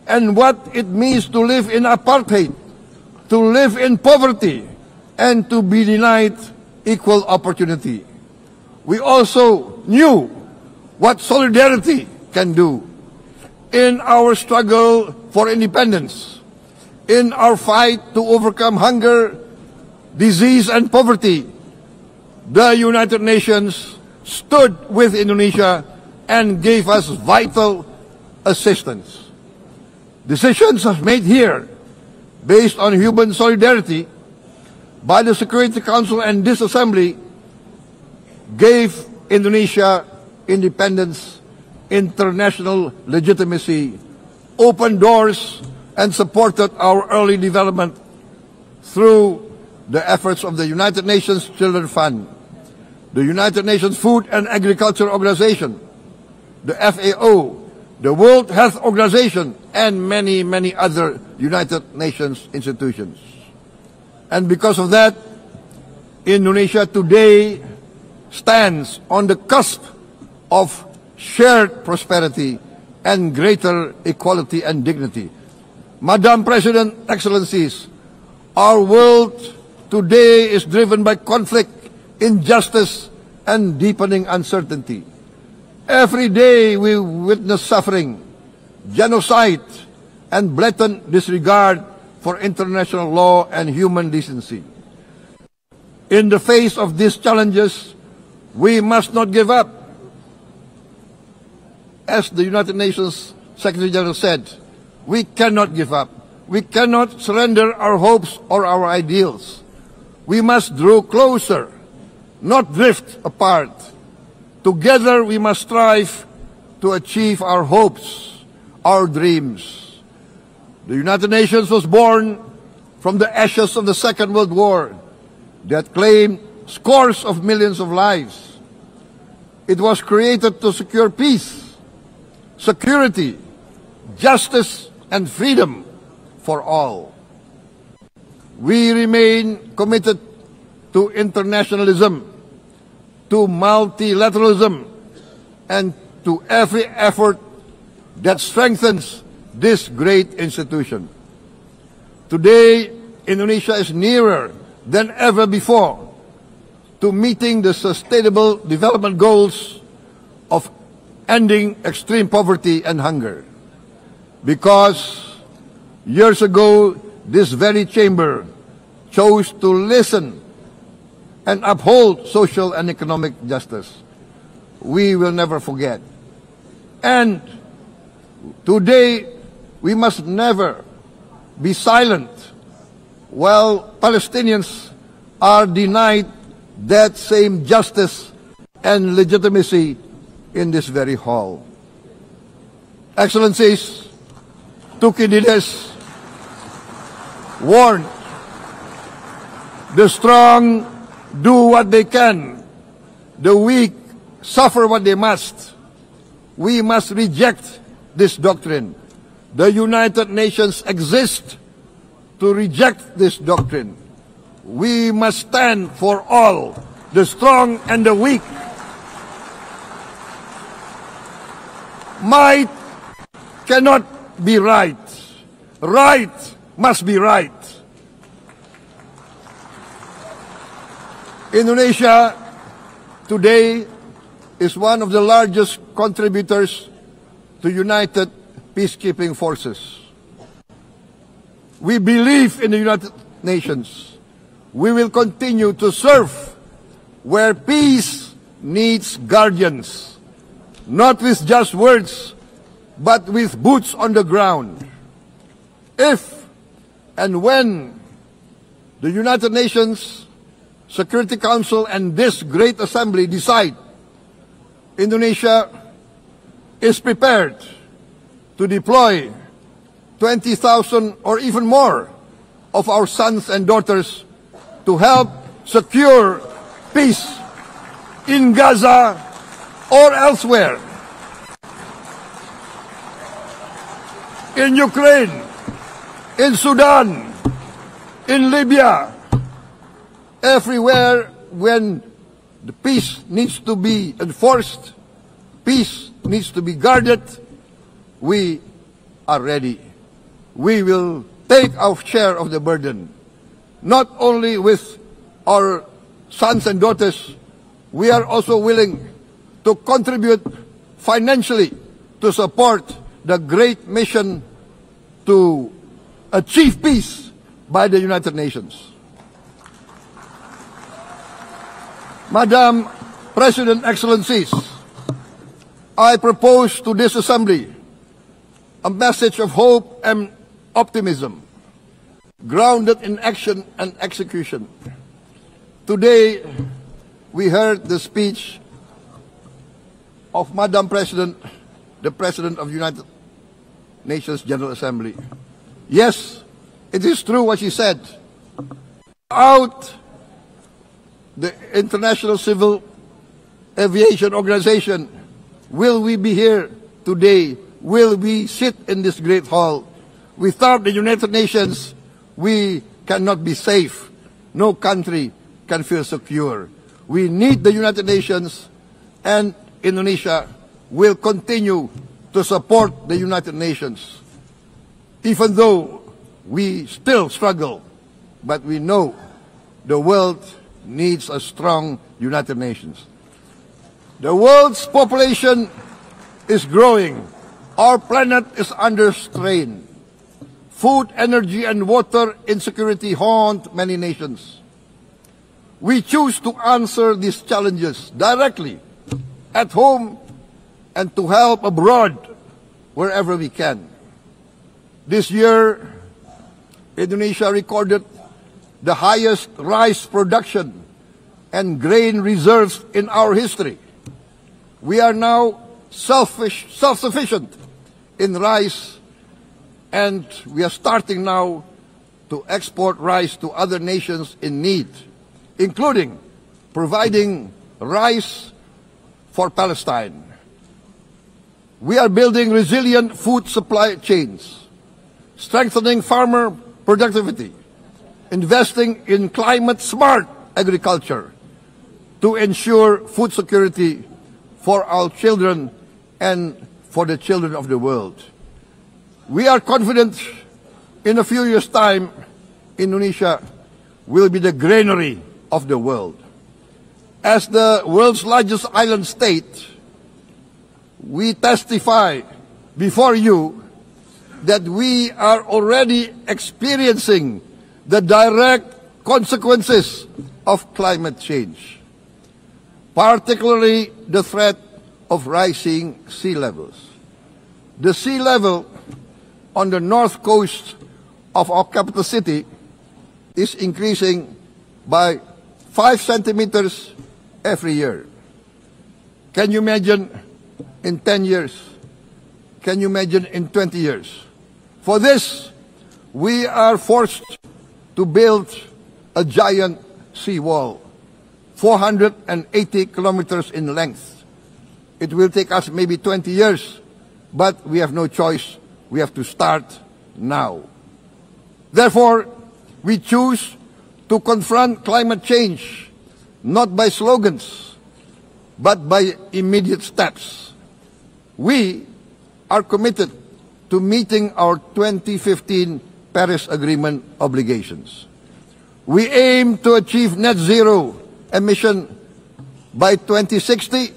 and what it means to live in apartheid, to live in poverty, and to be denied equal opportunity. We also knew what solidarity can do in our struggle for independence, in our fight to overcome hunger, disease, and poverty. The United Nations stood with Indonesia and gave us vital assistance. Decisions made here based on human solidarity by the Security Council and this Assembly gave Indonesia independence, international legitimacy, opened doors, and supported our early development through the efforts of the United Nations Children Fund, the United Nations Food and Agriculture Organization, the FAO, the World Health Organization, and many, many other United Nations institutions. And because of that, Indonesia today stands on the cusp of shared prosperity and greater equality and dignity. Madam President, Excellencies, our world today is driven by conflict, injustice, and deepening uncertainty. Every day we witness suffering, genocide, and blatant disregard for international law and human decency. In the face of these challenges, we must not give up. As the United Nations Secretary General said, we cannot give up. We cannot surrender our hopes or our ideals. We must draw closer, not drift apart. Together we must strive to achieve our hopes, our dreams. The United Nations was born from the ashes of the Second World War that claimed scores of millions of lives. It was created to secure peace, security, justice, and freedom for all. We remain committed to internationalism, to multilateralism, and to every effort that strengthens this great institution. Today, Indonesia is nearer than ever before to meeting the sustainable development goals of ending extreme poverty and hunger. Because years ago, this very chamber chose to listen and uphold social and economic justice. We will never forget. And today, we must never be silent while Palestinians are denied that same justice and legitimacy in this very hall. Excellencies, Thucydides warned, the strong do what they can, the weak suffer what they must. We must reject this doctrine. The United Nations exist to reject this doctrine. We must stand for all, the strong and the weak. Might cannot be right. Right must be right. Indonesia today is one of the largest contributors to United Peacekeeping Forces. We believe in the United Nations. We will continue to serve where peace needs guardians, not with just words, but with boots on the ground. If and when the United Nations Security Council and this great assembly decide Indonesia is prepared to deploy 20,000 or even more of our sons and daughters to help secure peace in Gaza or elsewhere, in Ukraine, in Sudan, in Libya, everywhere when the peace needs to be enforced, peace needs to be guarded, we are ready. We will take our share of the burden, not only with our sons and daughters, we are also willing to contribute financially to support the great mission to achieve peace by the United Nations. Madam President, Excellencies, I propose to this Assembly a message of hope and optimism, grounded in action and execution. Today, we heard the speech of Madam President, the President of the United Nations General Assembly. Yes, it is true what she said. Without the International Civil Aviation Organization, will we be here today? Will we sit in this great hall? Without the United Nations, we cannot be safe. No country can feel secure. We need the United Nations, and Indonesia will continue to support the United Nations. Even though we still struggle, but we know the world needs a strong United Nations. The world's population is growing. Our planet is under strain. Food, energy, and water insecurity haunt many nations. We choose to answer these challenges directly at home and to help abroad wherever we can. This year, Indonesia recorded the highest rice production and grain reserves in our history. We are now self-sufficient in rice, and we are starting now to export rice to other nations in need, including providing rice for Palestine. We are building resilient food supply chains, strengthening farmer productivity, investing in climate-smart agriculture to ensure food security for our children and for the children of the world. We are confident in a few years' time, Indonesia will be the granary of the world. As the world's largest island state, we testify before you that we are already experiencing the direct consequences of climate change, particularly the threat of rising sea levels. The sea level on the north coast of our capital city is increasing by 5 centimeters every year. Can you imagine in 10 years? Can you imagine in 20 years? For this, we are forced to build a giant seawall, 480 kilometers in length. It will take us maybe 20 years, but we have no choice. We have to start now. Therefore, we choose to confront climate change, not by slogans, but by immediate steps. We are committed to meeting our 2015 Paris Agreement obligations. We aim to achieve net zero emission by 2060,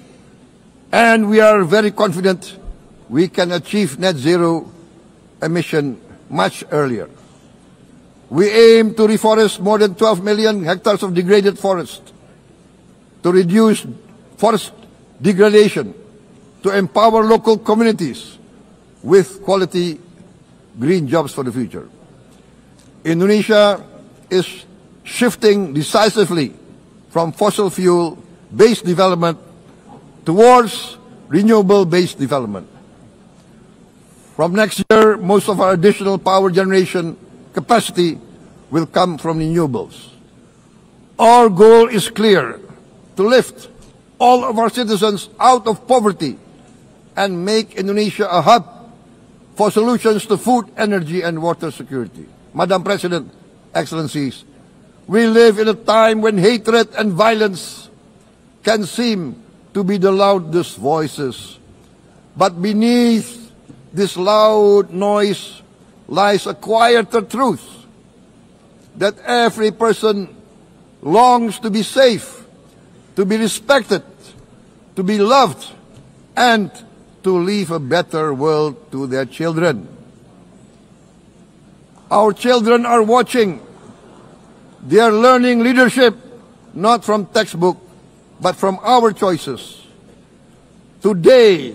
and we are very confident we can achieve net zero emission much earlier. We aim to reforest more than 12 million hectares of degraded forest, to reduce forest degradation, to empower local communities with quality green jobs for the future. Indonesia is shifting decisively from fossil fuel-based development towards renewable-based development. From next year, most of our additional power generation capacity will come from renewables. Our goal is clear: to lift all of our citizens out of poverty and make Indonesia a hub for solutions to food, energy, and water security. Madam President, Excellencies, we live in a time when hatred and violence can seem to be the loudest voices. But beneath this loud noise lies a quieter truth, that every person longs to be safe, to be respected, to be loved, and to leave a better world to their children. Our children are watching. They are learning leadership, not from textbook, but from our choices. Today,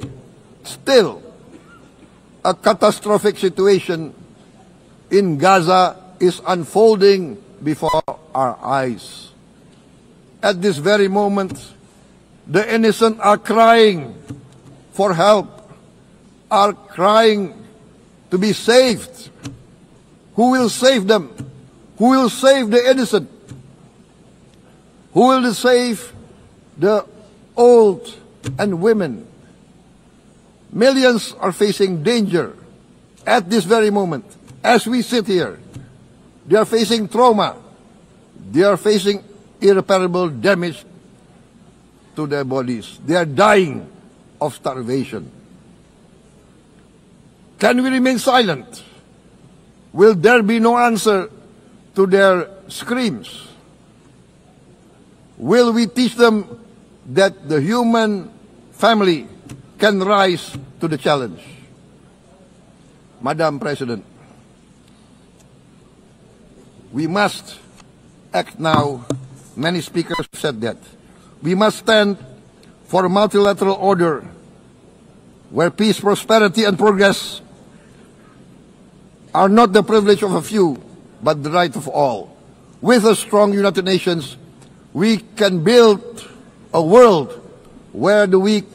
still, a catastrophic situation in Gaza is unfolding before our eyes. At this very moment, the innocent are crying for help, are crying to be saved. Who will save them? Who will save the innocent? Who will save the old and women? Millions are facing danger at this very moment. As we sit here, they are facing trauma. They are facing irreparable damage to their bodies. They are dying of starvation. Can we remain silent? Will there be no answer to their screams? Will we teach them that the human family can rise to the challenge? Madam President, we must act now. Many speakers said that. We must stand for a multilateral order where peace, prosperity, and progress are not the privilege of a few, but the right of all. With a strong United Nations, we can build a world where the weak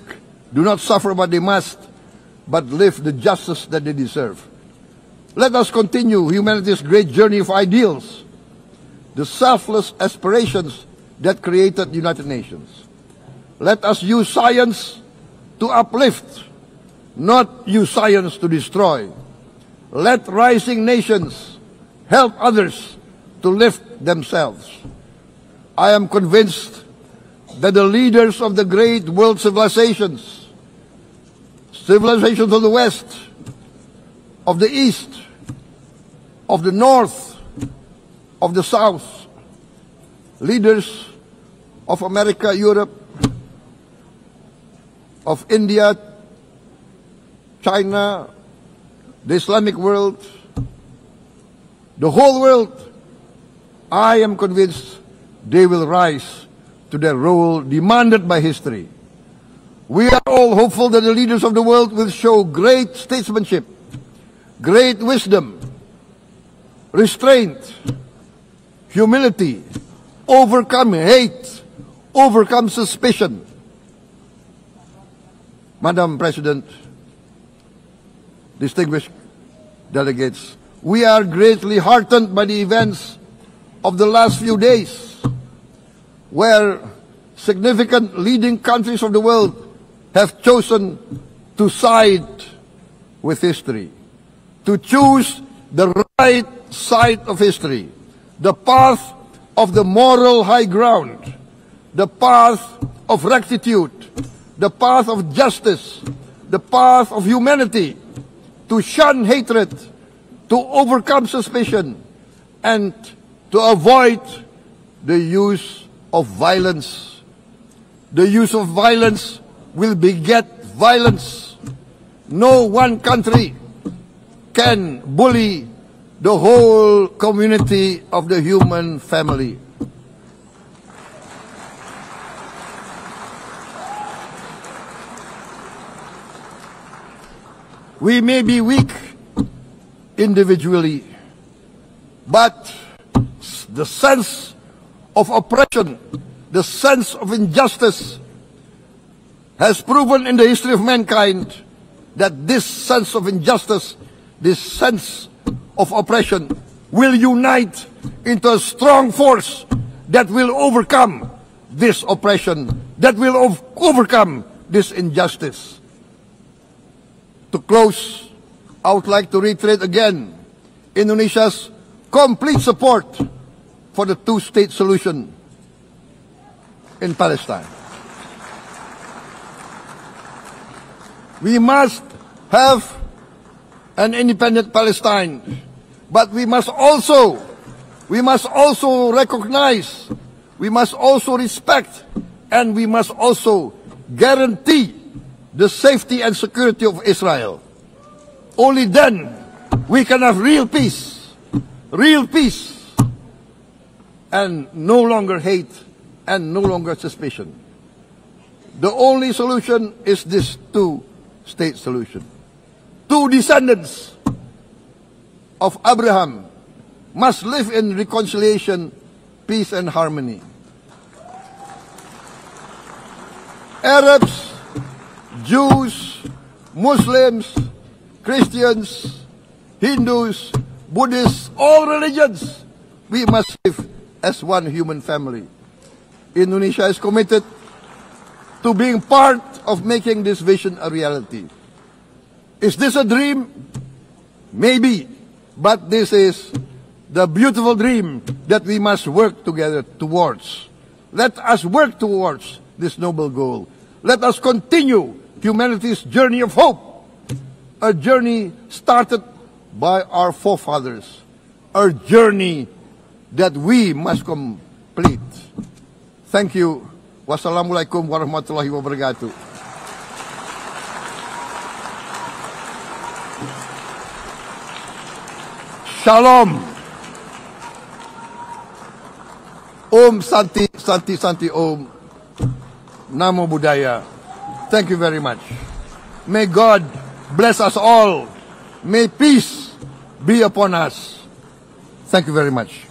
do not suffer what they must, but live the justice that they deserve. Let us continue humanity's great journey of ideals, the selfless aspirations that created the United Nations. Let us use science to uplift, not use science to destroy. Let rising nations help others to lift themselves. I am convinced that the leaders of the great world civilizations of the West, of the East, of the North, of the South, leaders of America, Europe, of India, China, the Islamic world, the whole world, I am convinced they will rise to their role demanded by history. We are all hopeful that the leaders of the world will show great statesmanship, great wisdom, restraint, humility, overcome hate, overcome suspicion. Madam President, distinguished delegates, we are greatly heartened by the events of the last few days, where significant leading countries of the world have chosen to side with history, to choose the right side of history, the path of the moral high ground, the path of rectitude, the path of justice, the path of humanity, to shun hatred, to overcome suspicion, and to avoid the use of violence. The use of violence will beget violence. No one country can bully the whole community of the human family. We may be weak individually, but the sense of oppression, the sense of injustice has proven in the history of mankind that this sense of injustice, this sense of oppression will unite into a strong force that will overcome this oppression, that will overcome this injustice. To close, I would like to reiterate again Indonesia's complete support for the two-state solution in Palestine. We must have an independent Palestine, but we must also recognize we must also respect and we must also guarantee the safety and security of Israel. Only then we can have real peace, and no longer hate and no longer suspicion. The only solution is this two-state solution. Two descendants of Abraham must live in reconciliation, peace, and harmony. Arabs, Jews, Muslims, Christians, Hindus, Buddhists, all religions, we must live as one human family. Indonesia is committed to being part of making this vision a reality. Is this a dream? Maybe, but this is the beautiful dream that we must work together towards. Let us work towards this noble goal. Let us continue humanity's journey of hope, a journey started by our forefathers, a journey that we must complete. Thank you. Wassalamualaikum warahmatullahi wabarakatuh. Shalom. Om Santi, Santi, Santi Om. Namo Buddhaya. Thank you very much. May God bless us all. May peace be upon us. Thank you very much.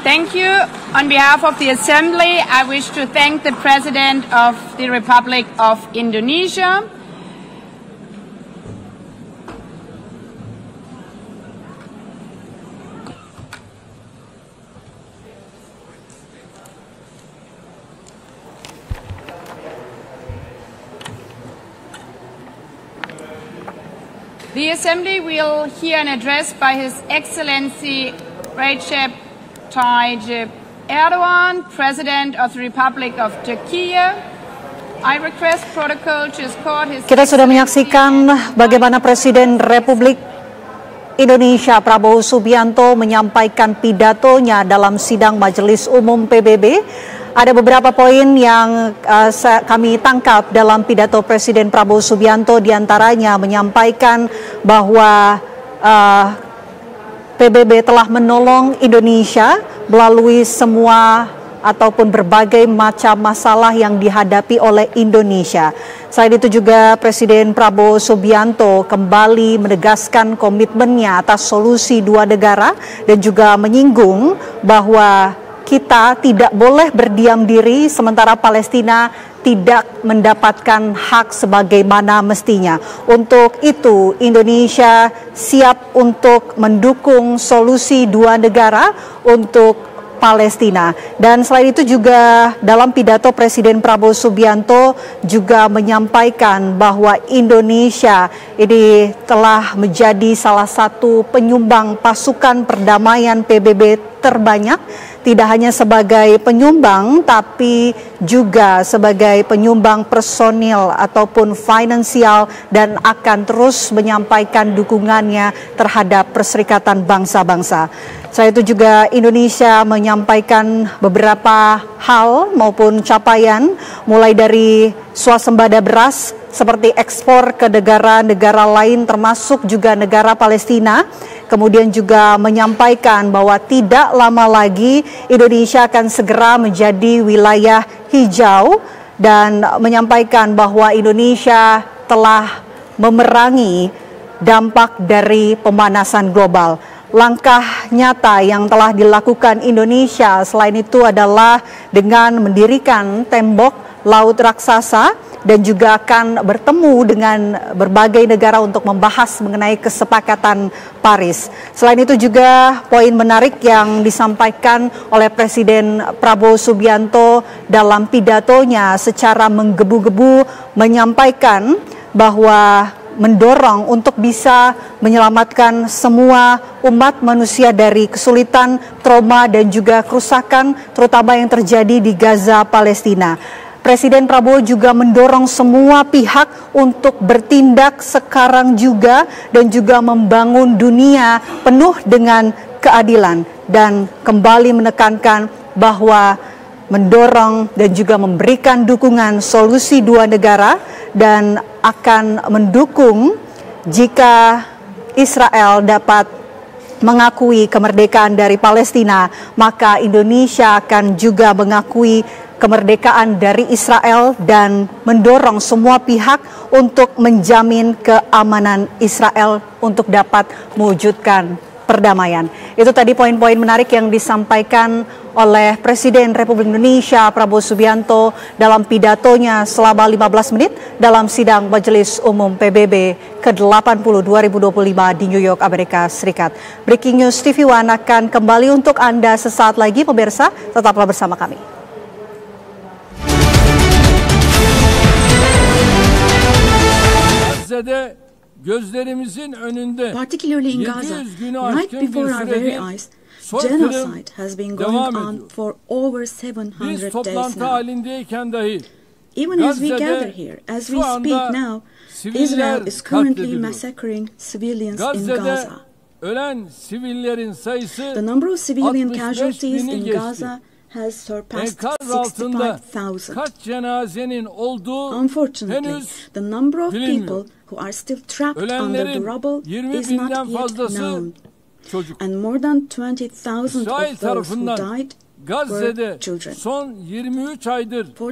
Thank you. On behalf of the Assembly, I wish to thank the President of the Republic of Indonesia. The Assembly will hear an address by His Excellency Recep Tayyip Erdogan, President of the Republic of Turkey. I request protocol to escort His. Kita sudah menyaksikan bagaimana Presiden Republik Indonesia Prabowo Subianto menyampaikan pidatonya dalam Sidang Majelis Umum PBB. Ada beberapa poin yang kami tangkap dalam pidato Presiden Prabowo Subianto, diantaranya menyampaikan bahwa PBB telah menolong Indonesia melalui semua ataupun berbagai macam masalah yang dihadapi oleh Indonesia. Selain itu juga Presiden Prabowo Subianto kembali menegaskan komitmennya atas solusi dua negara dan juga menyinggung bahwa kita tidak boleh berdiam diri sementara Palestina tidak mendapatkan hak sebagaimana mestinya. Untuk itu, Indonesia siap untuk mendukung solusi dua negara untuk Palestina. Dan selain itu juga dalam pidato Presiden Prabowo Subianto juga menyampaikan bahwa Indonesia ini telah menjadi salah satu penyumbang pasukan perdamaian PBB terbanyak, tidak hanya sebagai penyumbang tapi juga sebagai penyumbang personil ataupun finansial, dan akan terus menyampaikan dukungannya terhadap Perserikatan Bangsa-Bangsa. Selain itu juga Indonesia menyampaikan beberapa hal maupun capaian, mulai dari swasembada beras seperti ekspor ke negara-negara lain termasuk juga negara Palestina. Kemudian juga menyampaikan bahwa tidak lama lagi Indonesia akan segera menjadi wilayah hijau, dan menyampaikan bahwa Indonesia telah memerangi dampak dari pemanasan global. Langkah nyata yang telah dilakukan Indonesia selain itu adalah dengan mendirikan tembok laut raksasa dan juga akan bertemu dengan berbagai negara untuk membahas mengenai kesepakatan Paris. Selain itu juga poin menarik yang disampaikan oleh Presiden Prabowo Subianto dalam pidatonya secara menggebu-gebu menyampaikan bahwa mendorong untuk bisa menyelamatkan semua umat manusia dari kesulitan, trauma, dan juga kerusakan terutama yang terjadi di Gaza, Palestina. Presiden Prabowo juga mendorong semua pihak untuk bertindak sekarang juga dan juga membangun dunia penuh dengan keadilan dan kembali menekankan bahwa mendorong dan juga memberikan dukungan solusi dua negara dan akan mendukung jika Israel dapat mengakui kemerdekaan dari Palestina, maka Indonesia akan juga mengakui kemerdekaan dari Israel dan mendorong semua pihak untuk menjamin keamanan Israel untuk dapat mewujudkan perdamaian. Itu tadi poin-poin menarik yang disampaikan oleh Presiden Republik Indonesia Prabowo Subianto dalam pidatonya selama 15 menit dalam Sidang Majelis Umum PBB ke-80 2025 di New York, Amerika Serikat. Breaking News tvOne akan kembali untuk Anda sesaat lagi, pemirsa. Tetaplah bersama kami. Particularly in Gaza, right before our very eyes, genocide has been going on for over 700 days now. Even as we gather here, as we speak now, Israel is currently massacring civilians in Gaza. The number of civilian casualties in Gaza has surpassed 65,000. Unfortunately, the number of people who are still trapped under the rubble is not yet known. And more than 20,000 of those who died were children. For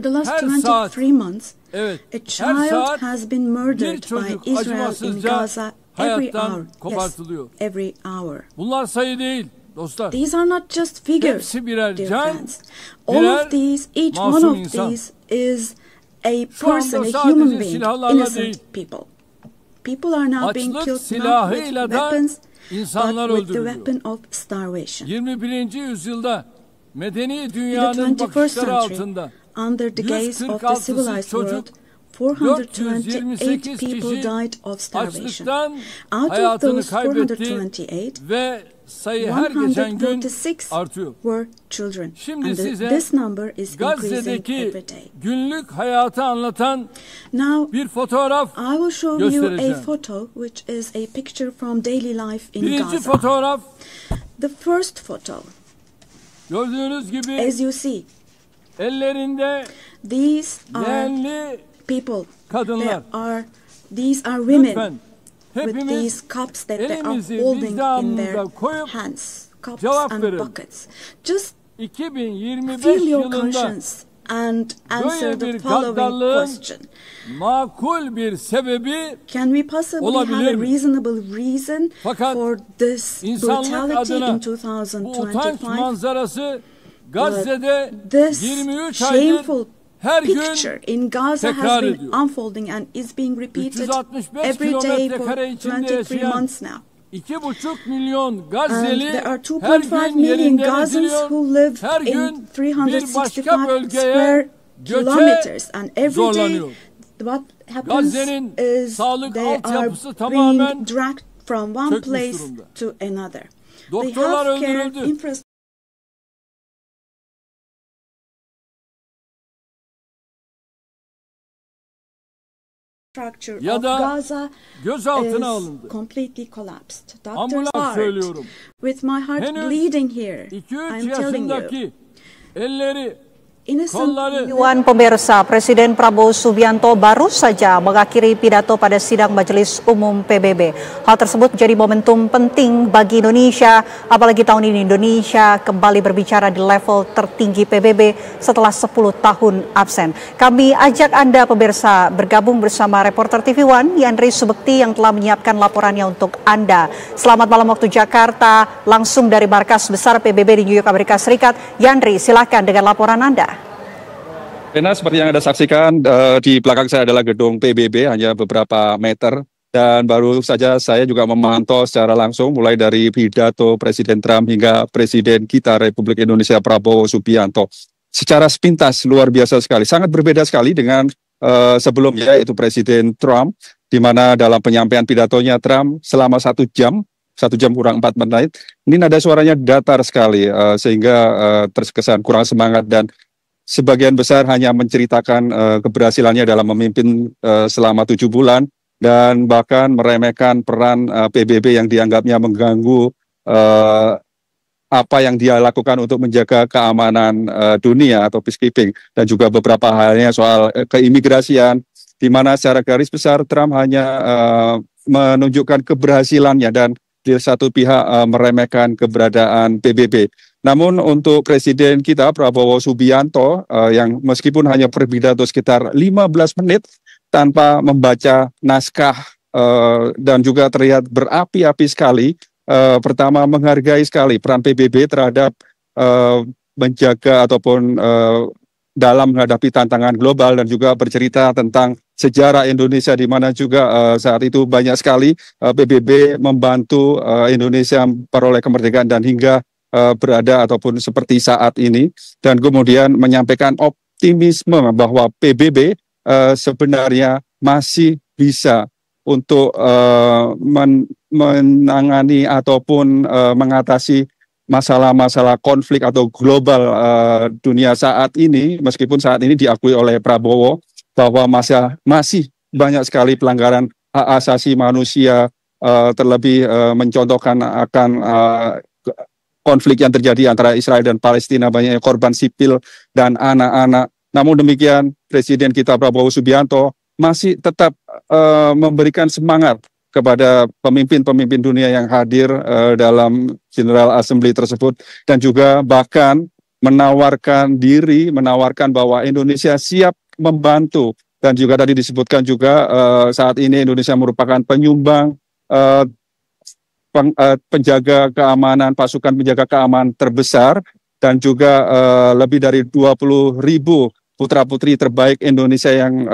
the last 23 months, a child has been murdered by Israel in Gaza every hour. Yes, every hour. These are not just figures, dear friends. All of these, each one of these is a person, a human being, innocent people. People are now being killed not with weapons, but with the weapon of starvation. In the 21st century, under the gaze of the civilized world, 428 people died of starvation. Out of those 428, 146 were children, and this number is increasing every day. Now, I will show you a photo, which is a picture from daily life in Gaza. The first photo, as you see, these are people. These are women with these cups that they are holding in their hands, cups and buckets. Just feel your conscience and answer the following question. Can we possibly have a reasonable reason for this brutality in 2025? This shameful picture in Gaza has been unfolding and is being repeated every day for 23 months now. And there are 2.5 million Gazans who live in 365 square kilometers, and every day what happens is they are being dragged from one place to another. The healthcare infrastructure of Gaza is completely collapsed. Doctors are, with my heart bleeding here, I'm telling you. Dewan pemirsa, Presiden Prabowo Subianto baru saja mengakhiri pidato pada Sidang Majelis Umum PBB. Hal tersebut menjadi momentum penting bagi Indonesia, apalagi tahun ini Indonesia kembali berbicara di level tertinggi PBB setelah 10 tahun absen. Kami ajak Anda pemirsa bergabung bersama reporter tvOne Yandri Subekti yang telah menyiapkan laporannya untuk Anda. Selamat malam waktu Jakarta, langsung dari Markas Besar PBB di New York, Amerika Serikat. Yandri, silakan dengan laporan Anda. Rena, seperti yang Anda saksikan, di belakang saya adalah gedung PBB, hanya beberapa meter. Dan baru saja saya juga memantau secara langsung, mulai dari pidato Presiden Trump hingga Presiden kita Republik Indonesia Prabowo Subianto. Secara sepintas, luar biasa sekali. Sangat berbeda sekali dengan sebelumnya, yaitu Presiden Trump, di mana dalam penyampaian pidatonya Trump selama 1 jam kurang 4 menit. Ini nada suaranya datar sekali, sehingga terkesan kurang semangat dan sebagian besar hanya menceritakan keberhasilannya dalam memimpin selama 7 bulan dan bahkan meremehkan peran PBB yang dianggapnya mengganggu apa yang dia lakukan untuk menjaga keamanan dunia atau peacekeeping, dan juga beberapa halnya soal keimigrasian, di mana secara garis besar Trump hanya menunjukkan keberhasilannya dan di satu pihak meremehkan keberadaan PBB. Namun untuk Presiden kita Prabowo Subianto yang meskipun hanya berpidato sekitar 15 menit tanpa membaca naskah dan juga terlihat berapi-api sekali, pertama menghargai sekali peran PBB terhadap menjaga ataupun dalam menghadapi tantangan global, dan juga bercerita tentang sejarah Indonesia di mana juga saat itu banyak sekali PBB membantu Indonesia memperoleh kemerdekaan dan hingga berada ataupun seperti saat ini, dan kemudian menyampaikan optimisme bahwa PBB sebenarnya masih bisa untuk menangani ataupun mengatasi masalah-masalah konflik atau global dunia saat ini, meskipun saat ini diakui oleh Prabowo bahwa masih banyak sekali pelanggaran hak asasi manusia, terlebih mencontohkan akan konflik yang terjadi antara Israel dan Palestina, banyaknya korban sipil dan anak-anak. Namun demikian, Presiden kita Prabowo Subianto masih tetap memberikan semangat kepada pemimpin-pemimpin dunia yang hadir dalam General Assembly tersebut, dan juga bahkan menawarkan diri, menawarkan bahwa Indonesia siap membantu, dan juga tadi disebutkan juga saat ini Indonesia merupakan penyumbang penjaga keamanan, pasukan penjaga keamanan terbesar, dan juga lebih dari 20.000 putra-putri terbaik Indonesia yang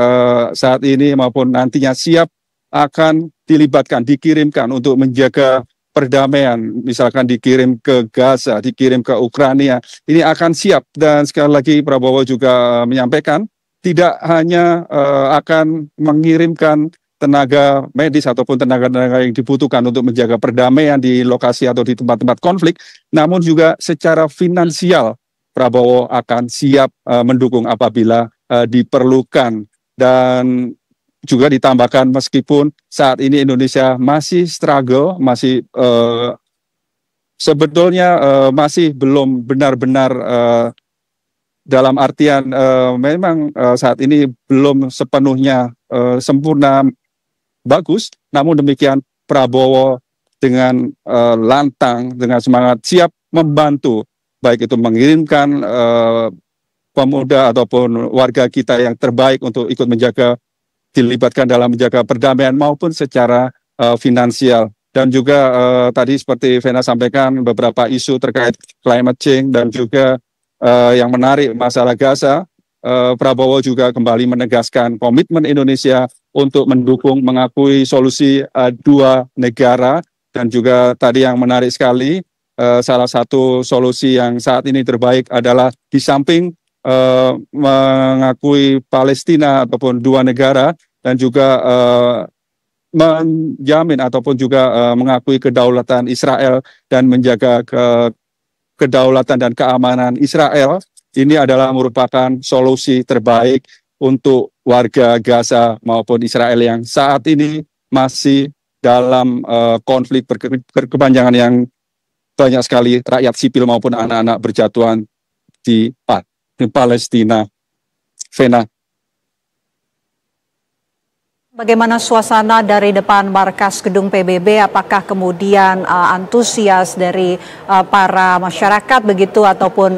saat ini maupun nantinya siap akan dilibatkan, dikirimkan untuk menjaga perdamaian, misalkan dikirim ke Gaza, dikirim ke Ukraina, ini akan siap. Dan sekali lagi Prabowo juga menyampaikan tidak hanya akan mengirimkan tenaga medis ataupun tenaga-tenaga yang dibutuhkan untuk menjaga perdamaian di lokasi atau di tempat-tempat konflik, namun juga secara finansial Prabowo akan siap mendukung apabila diperlukan. Dan juga ditambahkan meskipun saat ini Indonesia masih struggle, masih sebetulnya masih belum benar-benar dalam artian memang saat ini belum sepenuhnya sempurna bagus, namun demikian Prabowo dengan lantang, dengan semangat siap membantu, baik itu mengirimkan pemuda ataupun warga kita yang terbaik untuk ikut dilibatkan dalam menjaga perdamaian maupun secara finansial. Dan juga tadi seperti Vena sampaikan beberapa isu terkait climate change dan juga yang menarik masalah Gaza, Prabowo juga kembali menegaskan komitmen Indonesia untuk mendukung mengakui solusi dua negara. Dan juga tadi yang menarik sekali, salah satu solusi yang saat ini terbaik adalah di samping mengakui Palestina ataupun dua negara, dan juga menjamin ataupun juga mengakui kedaulatan Israel dan menjaga kedaulatan dan keamanan Israel. Ini adalah merupakan solusi terbaik untuk warga Gaza maupun Israel yang saat ini masih dalam konflik berkepanjangan yang banyak sekali rakyat sipil maupun anak-anak berjatuhan di Palestina. Vena. Bagaimana suasana dari depan markas gedung PBB? Apakah kemudian antusias dari para masyarakat begitu ataupun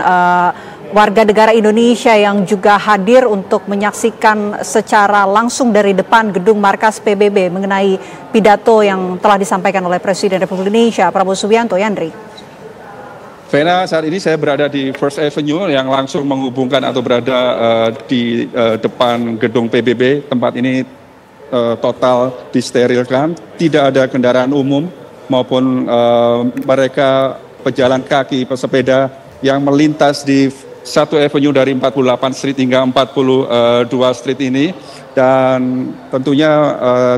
warga negara Indonesia yang juga hadir untuk menyaksikan secara langsung dari depan gedung markas PBB mengenai pidato yang telah disampaikan oleh Presiden Republik Indonesia Prabowo Subianto, Yandri? Vena, saat ini saya berada di First Avenue yang langsung menghubungkan atau berada di depan gedung PBB. Tempat ini total disterilkan, tidak ada kendaraan umum maupun mereka pejalan kaki, pesepeda yang melintas di satu avenue dari 48 Street hingga 42 Street ini, dan tentunya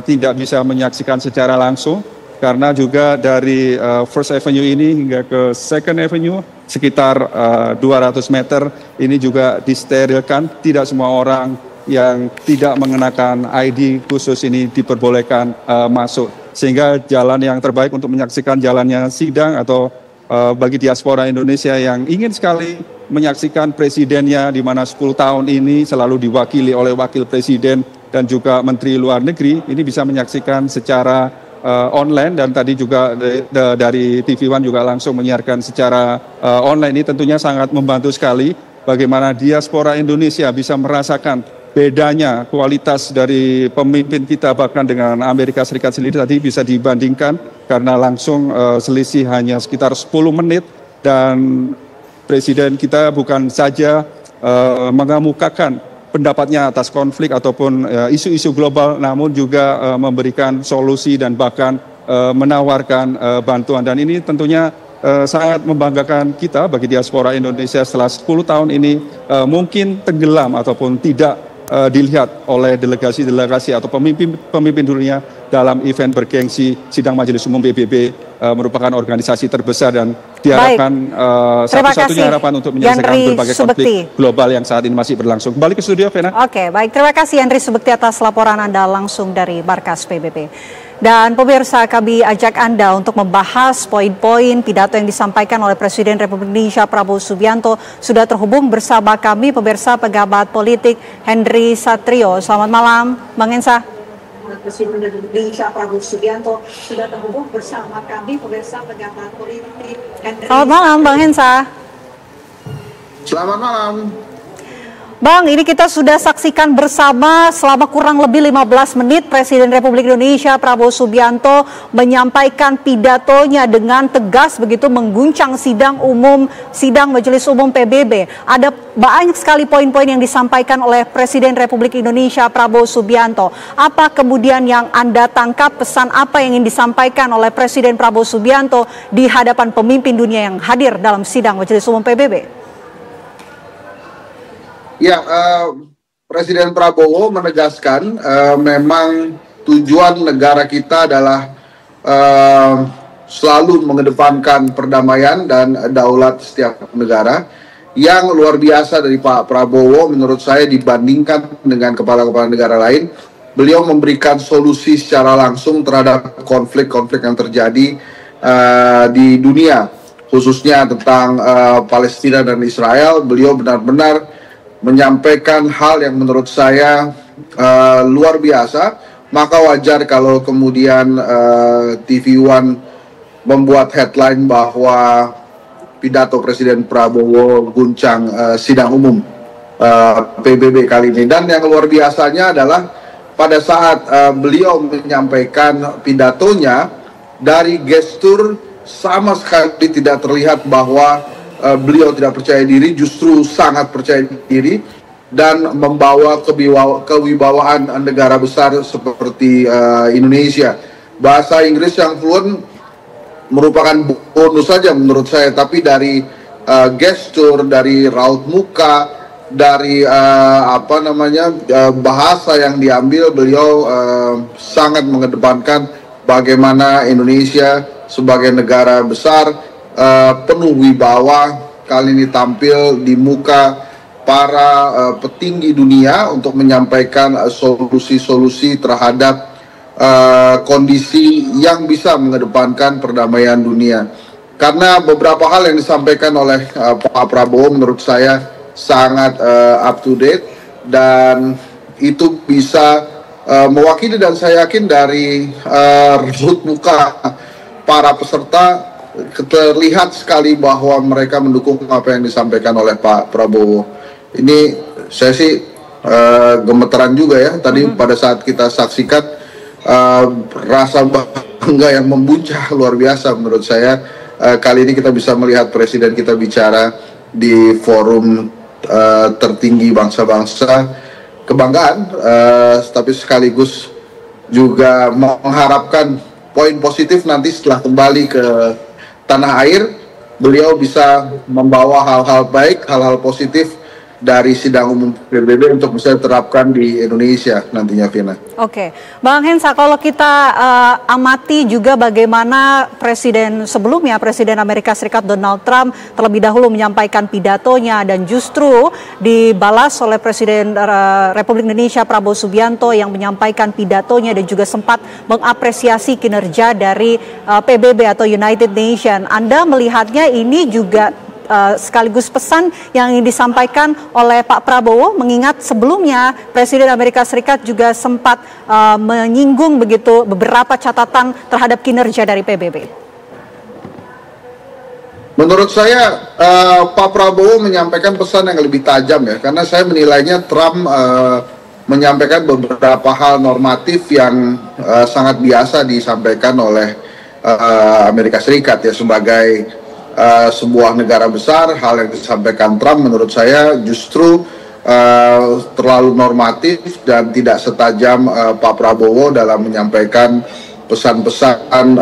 tidak bisa menyaksikan secara langsung karena juga dari First Avenue ini hingga ke Second Avenue sekitar 200 meter ini juga disterilkan. Tidak semua orang yang tidak mengenakan ID khusus ini diperbolehkan masuk, sehingga jalan yang terbaik untuk menyaksikan jalannya sidang atau bagi diaspora Indonesia yang ingin sekali menyaksikan presidennya di mana 10 tahun ini selalu diwakili oleh wakil presiden dan juga menteri luar negeri, ini bisa menyaksikan secara online, dan tadi juga dari tvOne juga langsung menyiarkan secara online. Ini tentunya sangat membantu sekali bagaimana diaspora Indonesia bisa merasakan bedanya kualitas dari pemimpin kita bahkan dengan Amerika Serikat sendiri. Tadi bisa dibandingkan karena langsung selisih hanya sekitar 10 menit, dan Presiden kita bukan saja mengemukakan pendapatnya atas konflik ataupun isu-isu global, namun juga memberikan solusi dan bahkan menawarkan bantuan. Dan ini tentunya sangat membanggakan kita bagi diaspora Indonesia setelah 10 tahun ini mungkin tenggelam ataupun tidak dilihat oleh delegasi-delegasi atau pemimpin dunia dalam event bergengsi Sidang Majelis Umum PBB, merupakan organisasi terbesar dan diharapkan satu-satunya harapan untuk menyelesaikan berbagai konflik global yang saat ini masih berlangsung. Kembali ke studio, Vena. Oke, baik. Terima kasih Yandri Subekti atas laporan Anda langsung dari Markas PBB. Dan pemirsa, kami ajak Anda untuk membahas poin-poin pidato yang disampaikan oleh Presiden Republik Indonesia Prabowo Subianto. Sudah terhubung bersama kami pemirsa pengamat politik Henry Satrio. Selamat malam, Bang Hensa. Presiden Republik Indonesia Prabowo Subianto sudah terhubung bersama kami pemirsa pengamat politik Henry. Selamat malam, Bang Hensa. Selamat malam. Bang, ini kita sudah saksikan bersama selama kurang lebih 15 menit Presiden Republik Indonesia Prabowo Subianto menyampaikan pidatonya dengan tegas begitu mengguncang Sidang Majelis Umum PBB. Ada banyak sekali poin-poin yang disampaikan oleh Presiden Republik Indonesia Prabowo Subianto. Apa kemudian yang Anda tangkap, pesan apa yang ingin disampaikan oleh Presiden Prabowo Subianto di hadapan pemimpin dunia yang hadir dalam Sidang Majelis Umum PBB? Ya, Presiden Prabowo menegaskan memang tujuan negara kita adalah selalu mengedepankan perdamaian dan daulat setiap negara. Yang luar biasa dari Pak Prabowo menurut saya dibandingkan dengan kepala-kepala negara lain, beliau memberikan solusi secara langsung terhadap konflik-konflik yang terjadi di dunia, khususnya tentang Palestina dan Israel. Beliau benar-benar menyampaikan hal yang menurut saya luar biasa. Maka wajar kalau kemudian tvOne membuat headline bahwa pidato Presiden Prabowo guncang Sidang Umum PBB kali ini. Dan yang luar biasanya adalah pada saat beliau menyampaikan pidatonya, dari gestur sama sekali tidak terlihat bahwa beliau tidak percaya diri, justru sangat percaya diri dan membawa kewibawaan negara besar seperti Indonesia. Bahasa Inggris yang fluent merupakan bonus saja menurut saya, tapi dari gestur, dari raut muka, dari bahasa yang diambil, beliau sangat mengedepankan bagaimana Indonesia sebagai negara besar penuh wibawa kali ini tampil di muka para petinggi dunia untuk menyampaikan solusi-solusi terhadap kondisi yang bisa mengedepankan perdamaian dunia. Karena beberapa hal yang disampaikan oleh Pak Prabowo menurut saya sangat up to date, dan itu bisa mewakili, dan saya yakin dari raut muka para peserta terlihat sekali bahwa mereka mendukung apa yang disampaikan oleh Pak Prabowo. Ini saya sih gemeteran juga ya tadi pada saat kita saksikan, rasa bangga yang membuncah luar biasa menurut saya. Kali ini kita bisa melihat Presiden kita bicara di forum tertinggi bangsa-bangsa, kebanggaan, tapi sekaligus juga mengharapkan poin positif nanti setelah kembali ke tanah air, beliau bisa membawa hal-hal baik, hal-hal positif dari Sidang Umum PBB untuk bisa diterapkan di Indonesia nantinya, Vina. Oke, Bang Hensa, kalau kita amati juga bagaimana Presiden sebelumnya, Presiden Amerika Serikat Donald Trump terlebih dahulu menyampaikan pidatonya dan justru dibalas oleh Presiden Republik Indonesia Prabowo Subianto yang menyampaikan pidatonya dan juga sempat mengapresiasi kinerja dari PBB atau United Nations. Anda melihatnya ini juga sekaligus pesan yang disampaikan oleh Pak Prabowo, mengingat sebelumnya Presiden Amerika Serikat juga sempat menyinggung begitu beberapa catatan terhadap kinerja dari PBB. Menurut saya Pak Prabowo menyampaikan pesan yang lebih tajam ya, karena saya menilainya Trump menyampaikan beberapa hal normatif yang sangat biasa disampaikan oleh Amerika Serikat ya, sebagai sebuah negara besar. Hal yang disampaikan Trump menurut saya justru terlalu normatif dan tidak setajam Pak Prabowo dalam menyampaikan pesan-pesan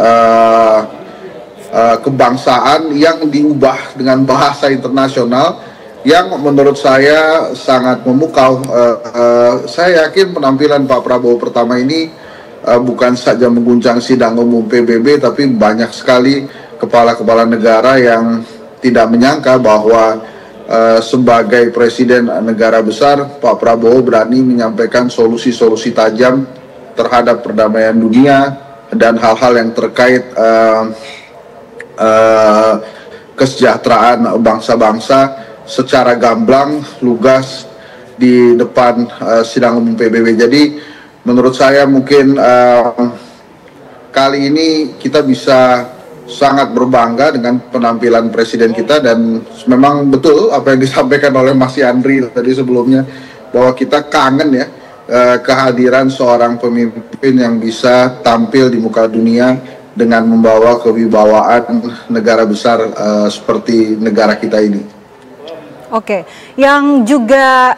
kebangsaan yang diubah dengan bahasa internasional yang menurut saya sangat memukau. Saya yakin penampilan Pak Prabowo pertama ini bukan saja mengguncang Sidang Umum PBB, tapi banyak sekali kepala-kepala negara yang tidak menyangka bahwa sebagai presiden negara besar, Pak Prabowo berani menyampaikan solusi-solusi tajam terhadap perdamaian dunia dan hal-hal yang terkait kesejahteraan bangsa-bangsa secara gamblang, lugas di depan Sidang Umum PBB. Jadi menurut saya mungkin kali ini kita bisa sangat berbangga dengan penampilan presiden kita, dan memang betul apa yang disampaikan oleh Mas Yandri tadi sebelumnya, bahwa kita kangen ya kehadiran seorang pemimpin yang bisa tampil di muka dunia dengan membawa kewibawaan negara besar seperti negara kita ini. Oke, yang juga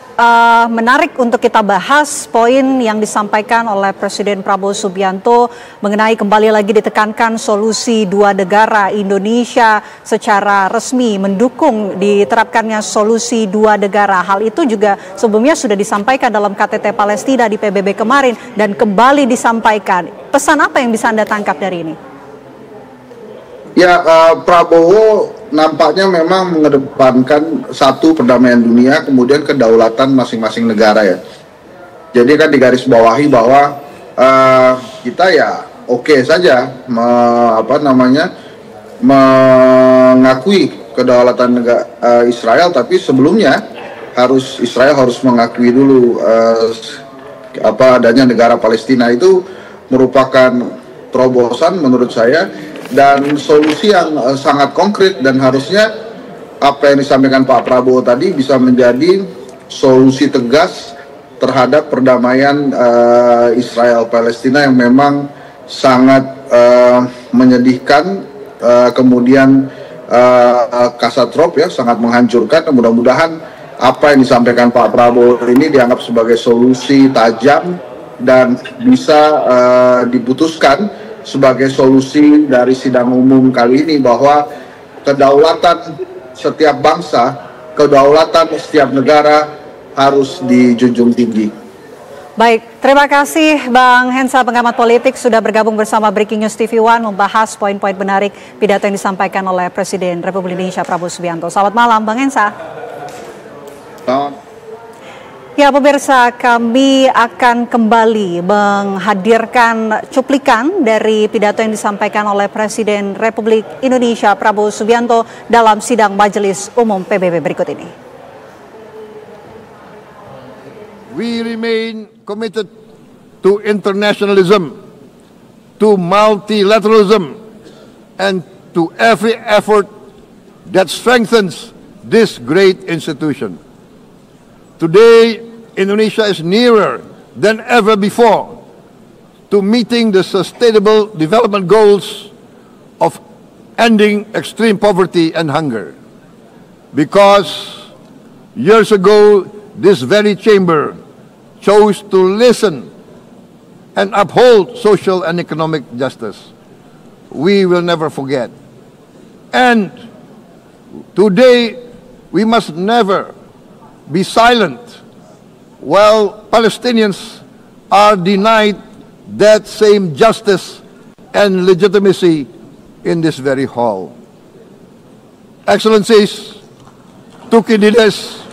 menarik untuk kita bahas poin yang disampaikan oleh Presiden Prabowo Subianto mengenai kembali lagi ditekankan solusi dua negara. Indonesia secara resmi mendukung diterapkannya solusi dua negara. Hal itu juga sebelumnya sudah disampaikan dalam KTT Palestina di PBB kemarin dan kembali disampaikan. Pesan apa yang bisa Anda tangkap dari ini? Ya, Prabowo nampaknya memang mengedepankan satu, perdamaian dunia, kemudian kedaulatan masing-masing negara ya. Jadi kan digarisbawahi bahwa kita ya oke saja mengakui kedaulatan negara Israel, tapi sebelumnya Israel harus mengakui dulu adanya negara Palestina. Itu merupakan terobosan menurut saya dan solusi yang sangat konkret, dan harusnya apa yang disampaikan Pak Prabowo tadi bisa menjadi solusi tegas terhadap perdamaian Israel Palestina yang memang sangat menyedihkan, kemudian katastrof ya, sangat menghancurkan. Mudah-mudahan apa yang disampaikan Pak Prabowo ini dianggap sebagai solusi tajam dan bisa diputuskan sebagai solusi dari sidang umum kali ini, bahwa kedaulatan setiap bangsa, kedaulatan setiap negara harus dijunjung tinggi. Baik, terima kasih Bang Hensa, pengamat politik, sudah bergabung bersama Breaking News tvOne membahas poin-poin menarik pidato yang disampaikan oleh Presiden Republik Indonesia Prabowo Subianto. Selamat malam Bang Hensa. Selamat. Ya pemirsa, kami akan kembali menghadirkan cuplikan dari pidato yang disampaikan oleh Presiden Republik Indonesia Prabowo Subianto dalam sidang Majelis Umum PBB berikut ini. We remain committed to internationalism, to multilateralism, and to every effort that strengthens this great institution. Today, Indonesia is nearer than ever before to meeting the sustainable development goals of ending extreme poverty and hunger. Because years ago, this very chamber chose to listen and uphold social and economic justice. We will never forget. And today, we must never be silent while Palestinians are denied that same justice and legitimacy in this very hall. Excellencies, Thucydides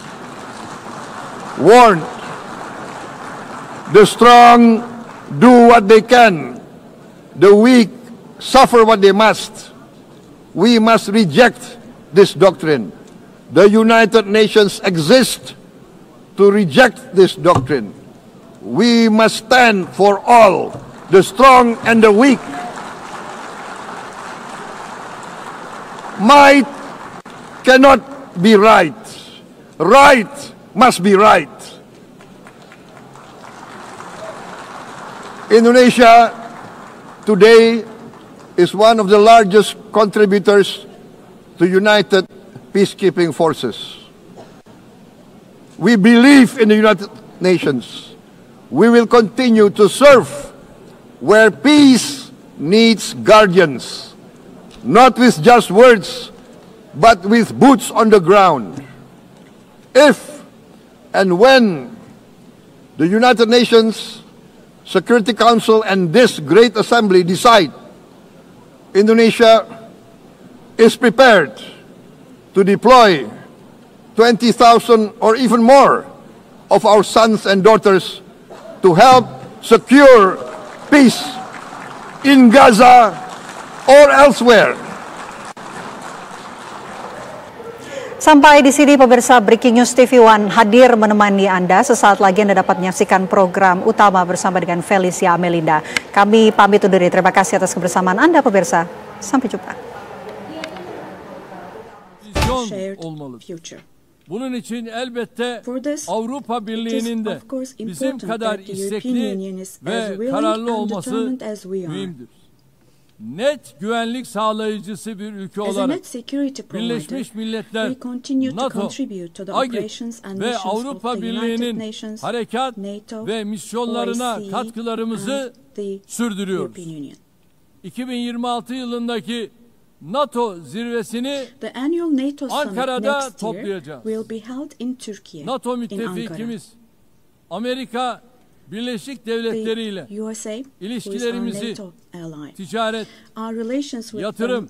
warned, the strong do what they can, the weak suffer what they must. We must reject this doctrine. The United Nations exist to reject this doctrine. We must stand for all, the strong and the weak. Might cannot be right. Right must be right. Indonesia today is one of the largest contributors to United Peacekeeping Forces. We believe in the United Nations. We will continue to serve where peace needs guardians, not with just words, but with boots on the ground. If and when the United Nations Security Council and this great assembly decide Indonesia is prepared to deploy 20,000 or even more of our sons and daughters to help secure peace in Gaza or elsewhere. Sampai di sini pemirsa Breaking News tvOne hadir menemani Anda. Sesaat lagi Anda dapat menyaksikan program utama bersama dengan Felicia Amelinda. Kami pamit undur diri. Terima kasih atas kebersamaan Anda pemirsa. Sampai jumpa. Bunun için elbette Avrupa Birliği'nin de bizim kadar istekli ve kararlı olması mühimdir. Net güvenlik sağlayıcısı bir ülke olarak Birleşmiş Milletler, NATO, AGİT ve Avrupa Birliği'nin harekat ve misyonlarına katkılarımızı sürdürüyoruz. 2026 yılındaki NATO zirvesini Ankara'da toplayacağız. NATO müttefikimiz Amerika Birleşik Devletleri ile ilişkilerimizi ticaret, yatırım,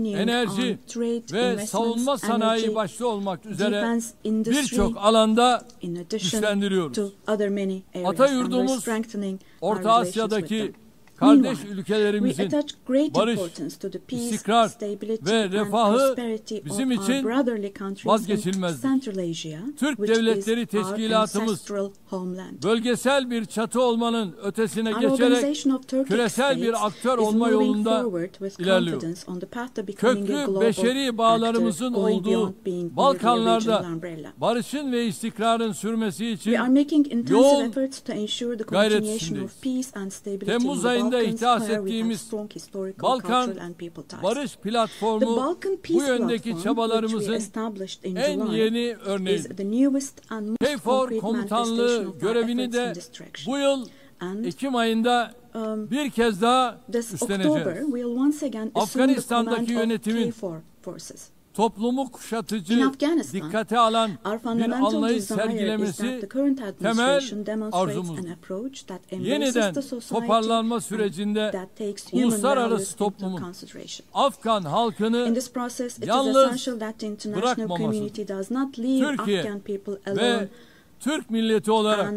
enerji ve savunma sanayi başta olmak üzere birçok alanda güçlendiriyoruz. Atayurdumuz Orta Asya'daki kardeş ülkelerimizin barış, istikrar ve refahı bizim için vazgeçilmezdir. Türk Devletleri Teşkilatımız bölgesel bir çatı olmanın ötesine geçerek küresel bir aktör olma yolunda ilerliyor. Köklü beşeri bağlarımızın olduğu Balkanlarda barışın ve istikrarın sürmesi için yoğun gayret içindeyiz. Temmuz ayında ihdas ettiğimiz Balkan Barış Platformu bu yöndeki çabalarımızın en yeni örneği. KFOR komutanlığı görevini de bu yıl Ekim ayında bir kez daha üstleneceğiz. Afganistan'daki yönetimin toplumu kuşatıcı, dikkate alan bir anlayış sergilemesi temel arzumuzdur. Yeniden toparlanma sürecinde uluslararası toplumun Afgan halkını yalnız bırakmaması, Türkiye ve Türk milleti olarak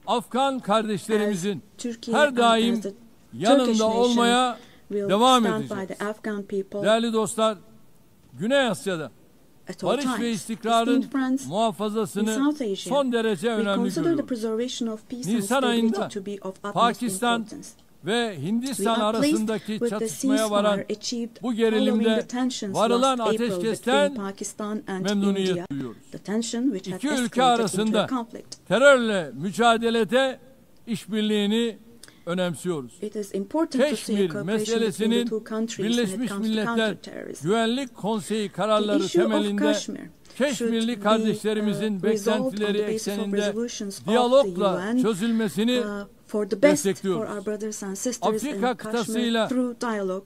Afgan kardeşlerimizin her daim yanında olmaya devam edeceğiz. Değerli dostlar, Güney Asya'da barış ve istikrarın muhafazasını son derece önemli görüyoruz. Nisan ayında Pakistan ve Hindistan arasındaki çatışmaya varan bu gerilimde varılan ateşkesten memnuniyet duyuyoruz. İki ülke arasında terörle mücadelede işbirliğini önemsiyoruz. Keşmir meselesinin Birleşmiş Milletler Güvenlik Konseyi kararları temelinde Keşmirli kardeşlerimizin beklentileri ekseninde diyalogla çözülmesini destekliyoruz. Afrika kıtasıyla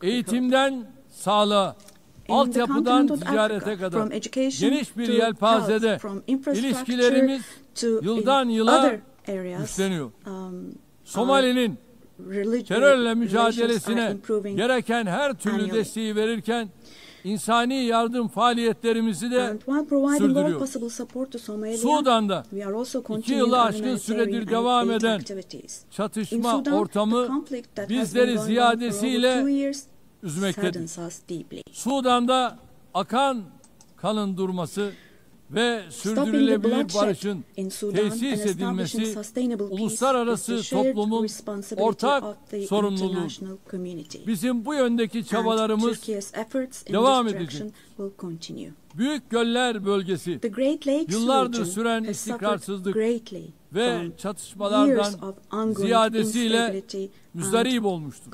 eğitimden sağlığa, altyapıdan ticarete kadar geniş bir yelpazede ilişkilerimiz yıldan yıla güçleniyor. Somali'nin terörle mücadelesine gereken her türlü desteği verirken insani yardım faaliyetlerimizi de sürdürüyor. Sudan'da 2 yılı aşkın süredir devam eden çatışma ortamı bizleri ziyadesiyle üzmektedir. Sudan'da akan kanın durması ve sürdürülebilir barışın tesis edilmesi uluslararası toplumun ortak sorumluluğu. Bizim bu yöndeki çabalarımız devam edecek. Büyük Göller Bölgesi yıllardır süren istikrarsızlık ve çatışmalardan ziyadesiyle müzdarip olmuştur.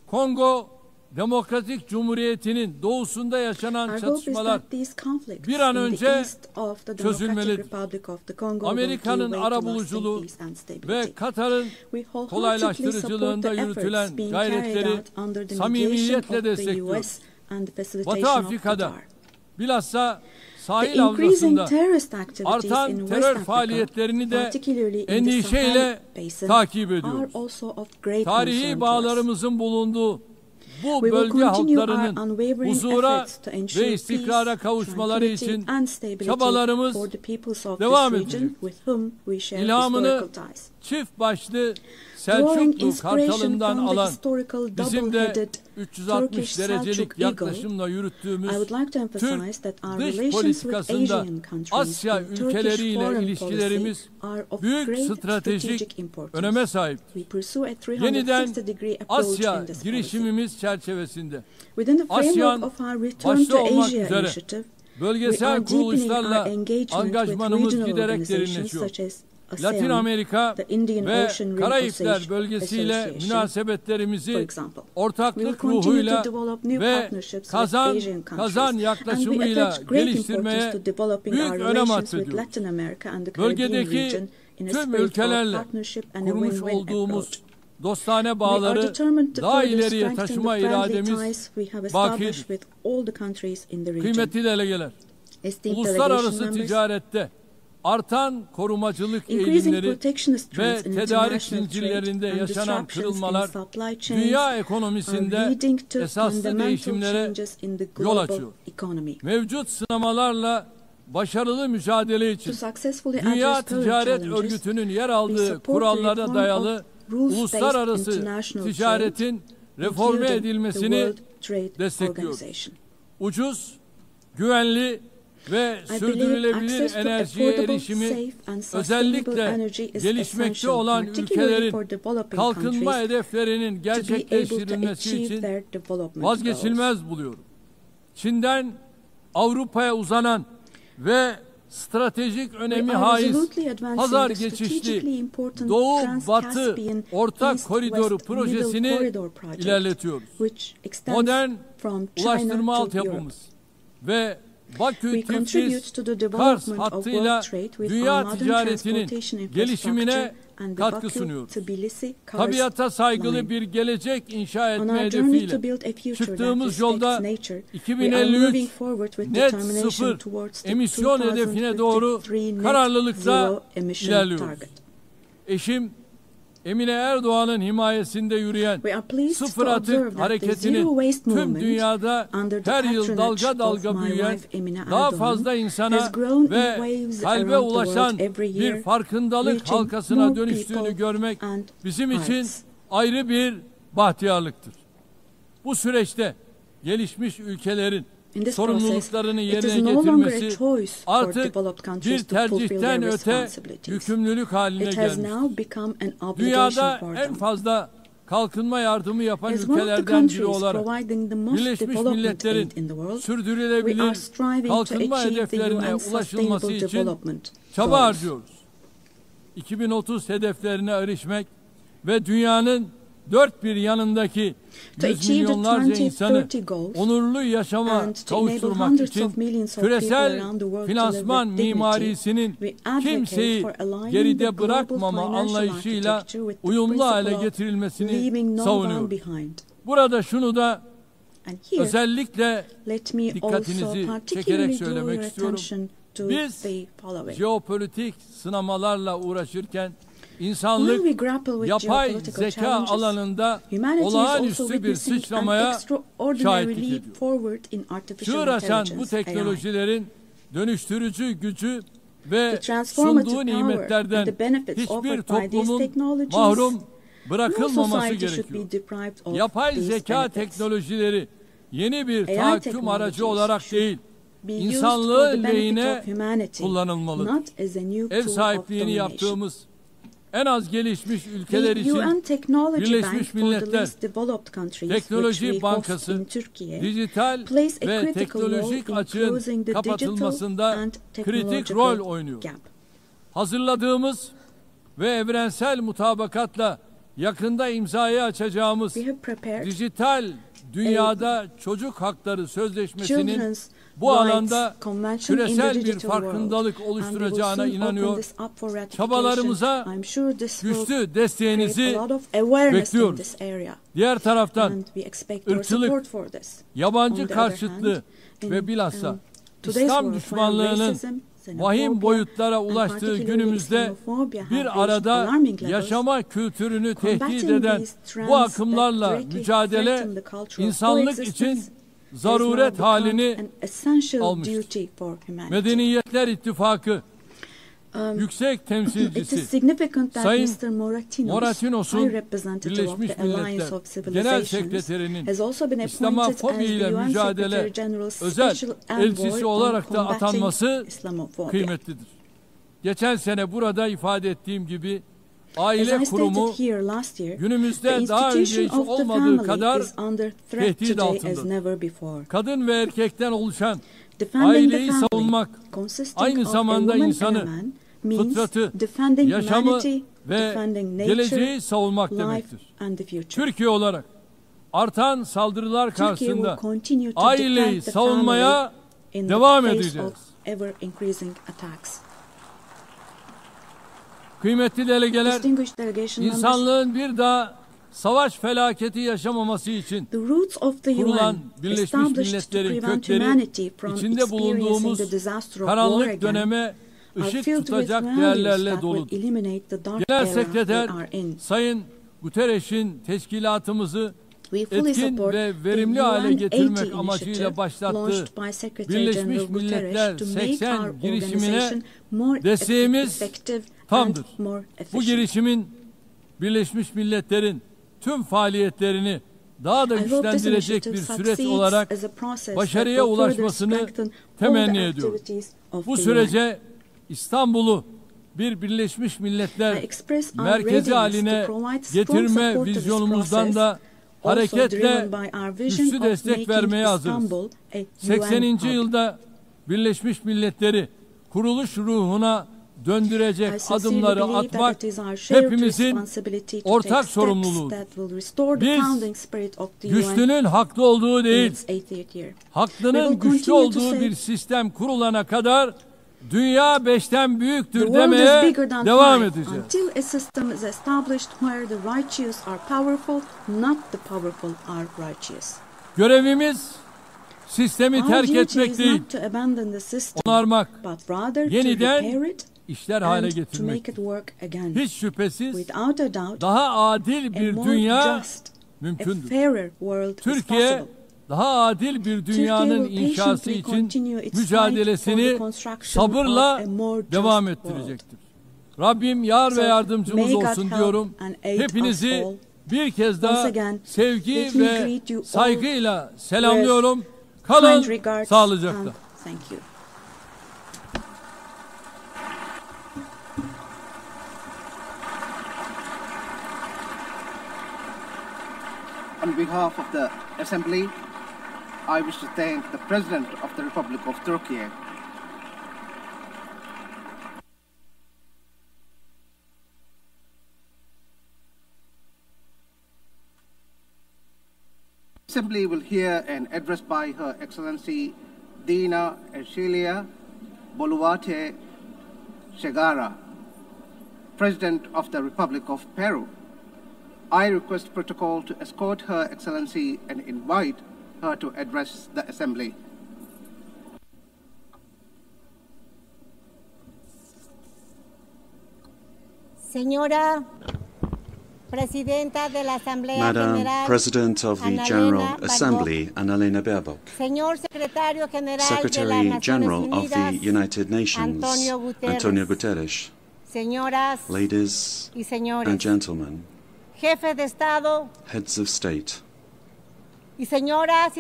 Kongo Demokratik Cumhuriyeti'nin doğusunda yaşanan çatışmalar bir an önce çözülmelidir. Amerika'nın arabuluculuğu ve Katar'ın kolaylaştırıcılığında yürütülen gayretleri samimiyetle destekliyoruz. Batı Afrika'da bilhassa sahil havzasında artan terör faaliyetlerini de endişeyle takip ediyoruz. Tarihi bağlarımızın bulunduğu bu bölge halklarının huzura ve istikrara kavuşmaları için çabalarımız devam edecek. İlhamını çift başlı Selçuklu Kartalı'ndan alan, bizim de 360 derecelik yaklaşımla yürüttüğümüz Türk dış politikasında Asya ülkeleriyle ilişkilerimiz büyük stratejik öneme sahiptir. Yeniden Asya girişimimiz çerçevesinde ASEAN başta olmak üzere bölgesel kuruluşlarla angajmanımız giderek derinleşiyor. Latin Amerika ve Karayipler bölgesiyle münasebetlerimizi ortaklık ruhuyla ve kazan yaklaşımıyla geliştirmeye büyük önem atfediyoruz. Bölgedeki tüm ülkelerle kurmuş olduğumuz dostane bağları daha ileriye taşıma irademiz bakidir. Kıymetli delegeler, uluslararası ticarette artan korumacılık eğilimleri ve tedarik zincirlerinde yaşanan kırılmalar dünya ekonomisinde esaslı değişimlere yol açıyor. Mevcut sınamalarla başarılı mücadele için Dünya Ticaret Örgütü'nün yer aldığı kurallara dayalı uluslararası ticaretin reforme edilmesini destekliyoruz. Ucuz, güvenli ve sürdürülebilir enerjiye erişimi özellikle gelişmekte olan ülkelerin kalkınma hedeflerinin gerçekleştirilmesi için vazgeçilmez buluyorum. Çin'den Avrupa'ya uzanan ve stratejik önemi haiz pazar geçişli Doğu-Batı Ortak Koridoru projesini ilerletiyoruz. Modern ulaştırma altyapımız ve Bakü-Tiflis-Kars hattıyla dünya ticaretinin gelişimine katkı sunuyoruz. Tabiata saygılı bir gelecek inşa etme hedefiyle çıktığımız yolda 2053 net sıfır emisyon hedefine doğru kararlılıkla ilerliyoruz. Eşim Emine Erdoğan'ın himayesinde yürüyen sıfır atık hareketinin tüm dünyada her yıl dalga dalga büyüyen, daha fazla insana ve kalbe ulaşan bir farkındalık halkasına dönüştüğünü görmek bizim için ayrı bir bahtiyarlıktır. Bu süreçte gelişmiş ülkelerin sorumluluklarını yerine getirmesi artık bir tercihten öte yükümlülük haline gelmiştir. Dünyada en fazla kalkınma yardımı yapan ülkelerden biri olarak Birleşmiş Milletler'in sürdürülebilir kalkınma hedeflerine ulaşılması için çaba harcıyoruz. 2030 hedeflerine erişmek ve dünyanın dört bir yanındaki yüz milyonlarca insanı onurlu yaşama kavuşturmak için küresel finansman mimarisinin kimseyi geride bırakmama anlayışıyla uyumlu hale getirilmesini savunuyor. Burada şunu da And here, özellikle let me also dikkatinizi çekerek particularly draw söylemek your istiyorum. attention to Biz the following. jeopolitik sınamalarla uğraşırken While insanlık we grapple with yapay geopolitical zeka challenges, alanında humanity is also olağanüstü bir witnessing an sıçramaya extraordinary şahitlik leap ediyor. forward in artificial Çığır açan bu intelligence, AI. teknolojilerin dönüştürücü gücü ve The transformative sunduğu power nimetlerden and the benefits hiçbir offered by these toplumun technologies, mahrum no bırakılmaması society should gerekiyor. be deprived of Yapay these zeka benefits. teknolojileri yeni bir AI tahakküm aracı technologies olarak değil, Be used for insanlığın the benefit lehine of humanity, kullanılmalıdır. not as a new Ev tool of sahipliğini domination. yaptığımız en az gelişmiş ülkeler The için UN Technology Bank Birleşmiş for the Milletler least developed countries, Teknoloji which we host Bankası in Turkey, dijital plays a ve critical teknolojik role in açığın closing the kapatılmasında digital and kritik technological rol oynuyor. gap. Hazırladığımız ve evrensel mutabakatla yakında imzaya açacağımız We have prepared dijital dünyada çocuk hakları sözleşmesinin Children's bu Rights alanda Convention in the küresel bir digital farkındalık world, and we will oluşturacağına soon open inanıyor. this up for ratification. Çabalarımıza I'm sure this will güçlü desteğinizi create a lot of awareness in bekliyoruz. this area. Diğer taraftan And we expect your ırkçılık, support for this. yabancı On the other karşıtlığı hand, ve in, bilhassa today's İslam world, düşmanlığının racism, vahim xenophobia, boyutlara and ulaştığı particularly günümüzde Islamophobia have bir reached arada alarming levels. yaşama kültürünü tehdit Combating eden these trends bu akımlarla that greatly mücadele threaten the cultural insanlık coexistence için has zaruret now become halini an essential almıştır. duty for humanity. Medeniyetler İttifakı yüksek It is temsilcisi significant that Sayın Mr. Moratinos'un High Representative of Birleşmiş the Alliance Milletler of Genel Civilizations, Sekreterinin has also been appointed as İslamofobi the ile UN mücadele Secretary General's özel Special Envoy elçisi on olarak da combating atanması Islamophobia. kıymetlidir. Geçen sene burada ifade ettiğim gibi As aile I kurumu stated here last year, the günümüzde daha önce institution hiç of the olmadığı family kadar is under threat tehdit today as altındadır. never before. Kadın ve erkekten oluşan Defending the aileyi family, savunmak consisting aynı of a zamanda woman and a insanı, man, means fıtratı, defending yaşamı humanity, ve defending geleceği nature, savunmak life demektir. and the future. Türkiye olarak artan saldırılar Turkey will karşısında continue to aileyi defend the savunmaya family in the devam face edeceğiz. of ever increasing attacks. Kıymetli delegeler, Distinguished delegation members, insanlığın bir daha savaş felaketi yaşamaması için the roots of the kurulan UN Birleşmiş established to Milletler'in prevent kökleri humanity from içinde bulunduğumuz experiencing the disaster of war karanlık again döneme are ışık filled with tutacak values değerlerle that will doludur. eliminate the dark Genel era Sekreter we are in. Sayın Guterres'in teşkilatımızı We fully etkin support ve the verimli hale UN getirmek 80 amacıyla initiative başlattığı launched by Secretary Birleşmiş General Milletler Guterres to make 80 our girişimine organization more desteğimiz effective tamdır. and more Bu efficient. girişimin Birleşmiş Milletler'in tüm faaliyetlerini daha da I hope this güçlendirecek bir initiative süreç succeeds olarak as a process başarıya that will further ulaşmasını strengthen all temenni the ediyorum. activities of Bu the sürece İstanbul'u bir Birleşmiş I Milletler express our merkezi readiness haline to provide strong getirme support to this vizyonumuzdan process, da also hareketle driven by our vision güçlü of destek making vermeye hazırız. Istanbul a UN 80. hub. yılda Birleşmiş Milletler'i kuruluş ruhuna döndürecek I sincerely adımları believe that atmak it is our shared hepimizin responsibility to ortak take steps sorumluluğudur. that will restore the Biz founding spirit of the UN güçlünün haklı olduğu in değil, its 80th year. We haklının will güçlü continue to olduğu say bir sistem kurulana kadar dünya 5'ten the büyüktür world is demeye bigger than devam five edeceğiz. until a system is established where the righteous are powerful, not the powerful are righteous. Görevimiz sistemi Our terk duty etmek is değil, not to abandon the system, onarmak, but rather to yeniden repair it işler hale and to make getirmek. it work again. Hiç şüphesiz Without a doubt, daha adil a bir more dünya just, a mümkündür. fairer world is Türkiye possible. daha adil bir dünyanın Türkiye will inşası patiently için continue its mücadelesini fight for the construction sabırla of a more just devam world. ettirecektir. Rabbim yar ve So, yardımcımız may God olsun help diyorum. and aid us Hepinizi all. bir kez daha Once again, sevgi let me ve greet you all saygıyla selamlıyorum. with Kalın kind regards sağlıcakla. and thank you. On behalf of the Assembly, I wish to thank the President of the Republic of Turkey, Assembly will hear an address by Her Excellency Dina Ercilia Boluarte Segara, President of the Republic of Peru. I request protocol to escort Her Excellency and invite her to address the Assembly. Señora Presidenta de la Asamblea Madam General, President of the General Assembly, Annalena Baerbock, Señor Secretario General de las Secretary Naciones General of the Unidas, United Nations, Antonio Guterres, Señoras ladies y señores, and gentlemen, jefes de Estado heads of state, y señoras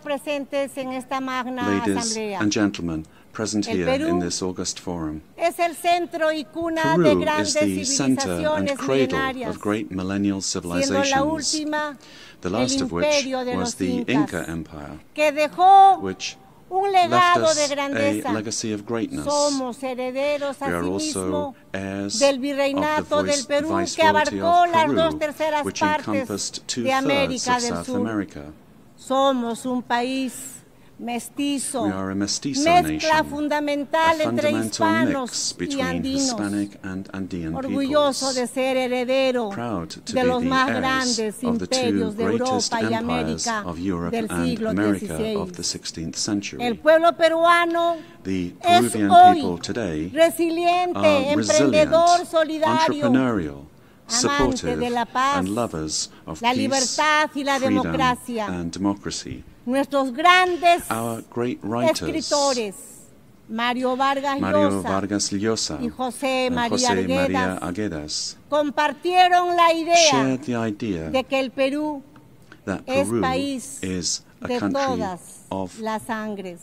presentes en esta magna ladies asamblea. and gentlemen present El here Perú in this august forum. Es el centro y cuna de Peru is grandes the center and civilizaciones cradle milenarias, of great millennial siendo la civilizations, última the last el of which imperio de was los the Incas, Inca Empire, que dejó which un left legado de us a grandeza. legacy of greatness. Somos herederos We are asimismo also heirs del of virreinato the del Perú, que Viceroyalty abarcó of las Peru, 2/3 which partes encompassed de 2/3 América of del South Sur. America. Somos un país mestizo, We are a mestizo mezcla nation, fundamental a entre fundamental hispanos mix y between andinos, Hispanic and Andean orgulloso peoples, de ser heredero proud to de be los the más heirs grandes of the two imperios de greatest Europa y empires América of Europe del and siglo America XVI. of the 16th century. El pueblo peruano The es Peruvian hoy people today resiliente, are emprendedor, resilient, solidario, entrepreneurial, amante supportive, de la paz, and lovers of la peace, libertad y la freedom, democracia. and democracy. Nuestros grandes Our great writers, escritores, Mario Vargas Llosa y José and María José María Arguedas, Arguedas, compartieron la idea shared the idea de que el Perú that es Peru país is a de country todas of las sangres.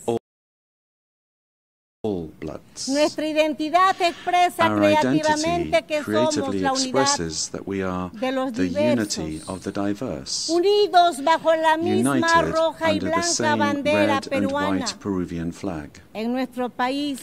all bloods. Nuestra identidad expresa Our creativamente identity que somos creatively la unidad expresses that we are de los the diversos, unity of the diverse, unidos bajo la misma united roja y under the blanca same bandera red and peruana. white Peruvian flag. En nuestro país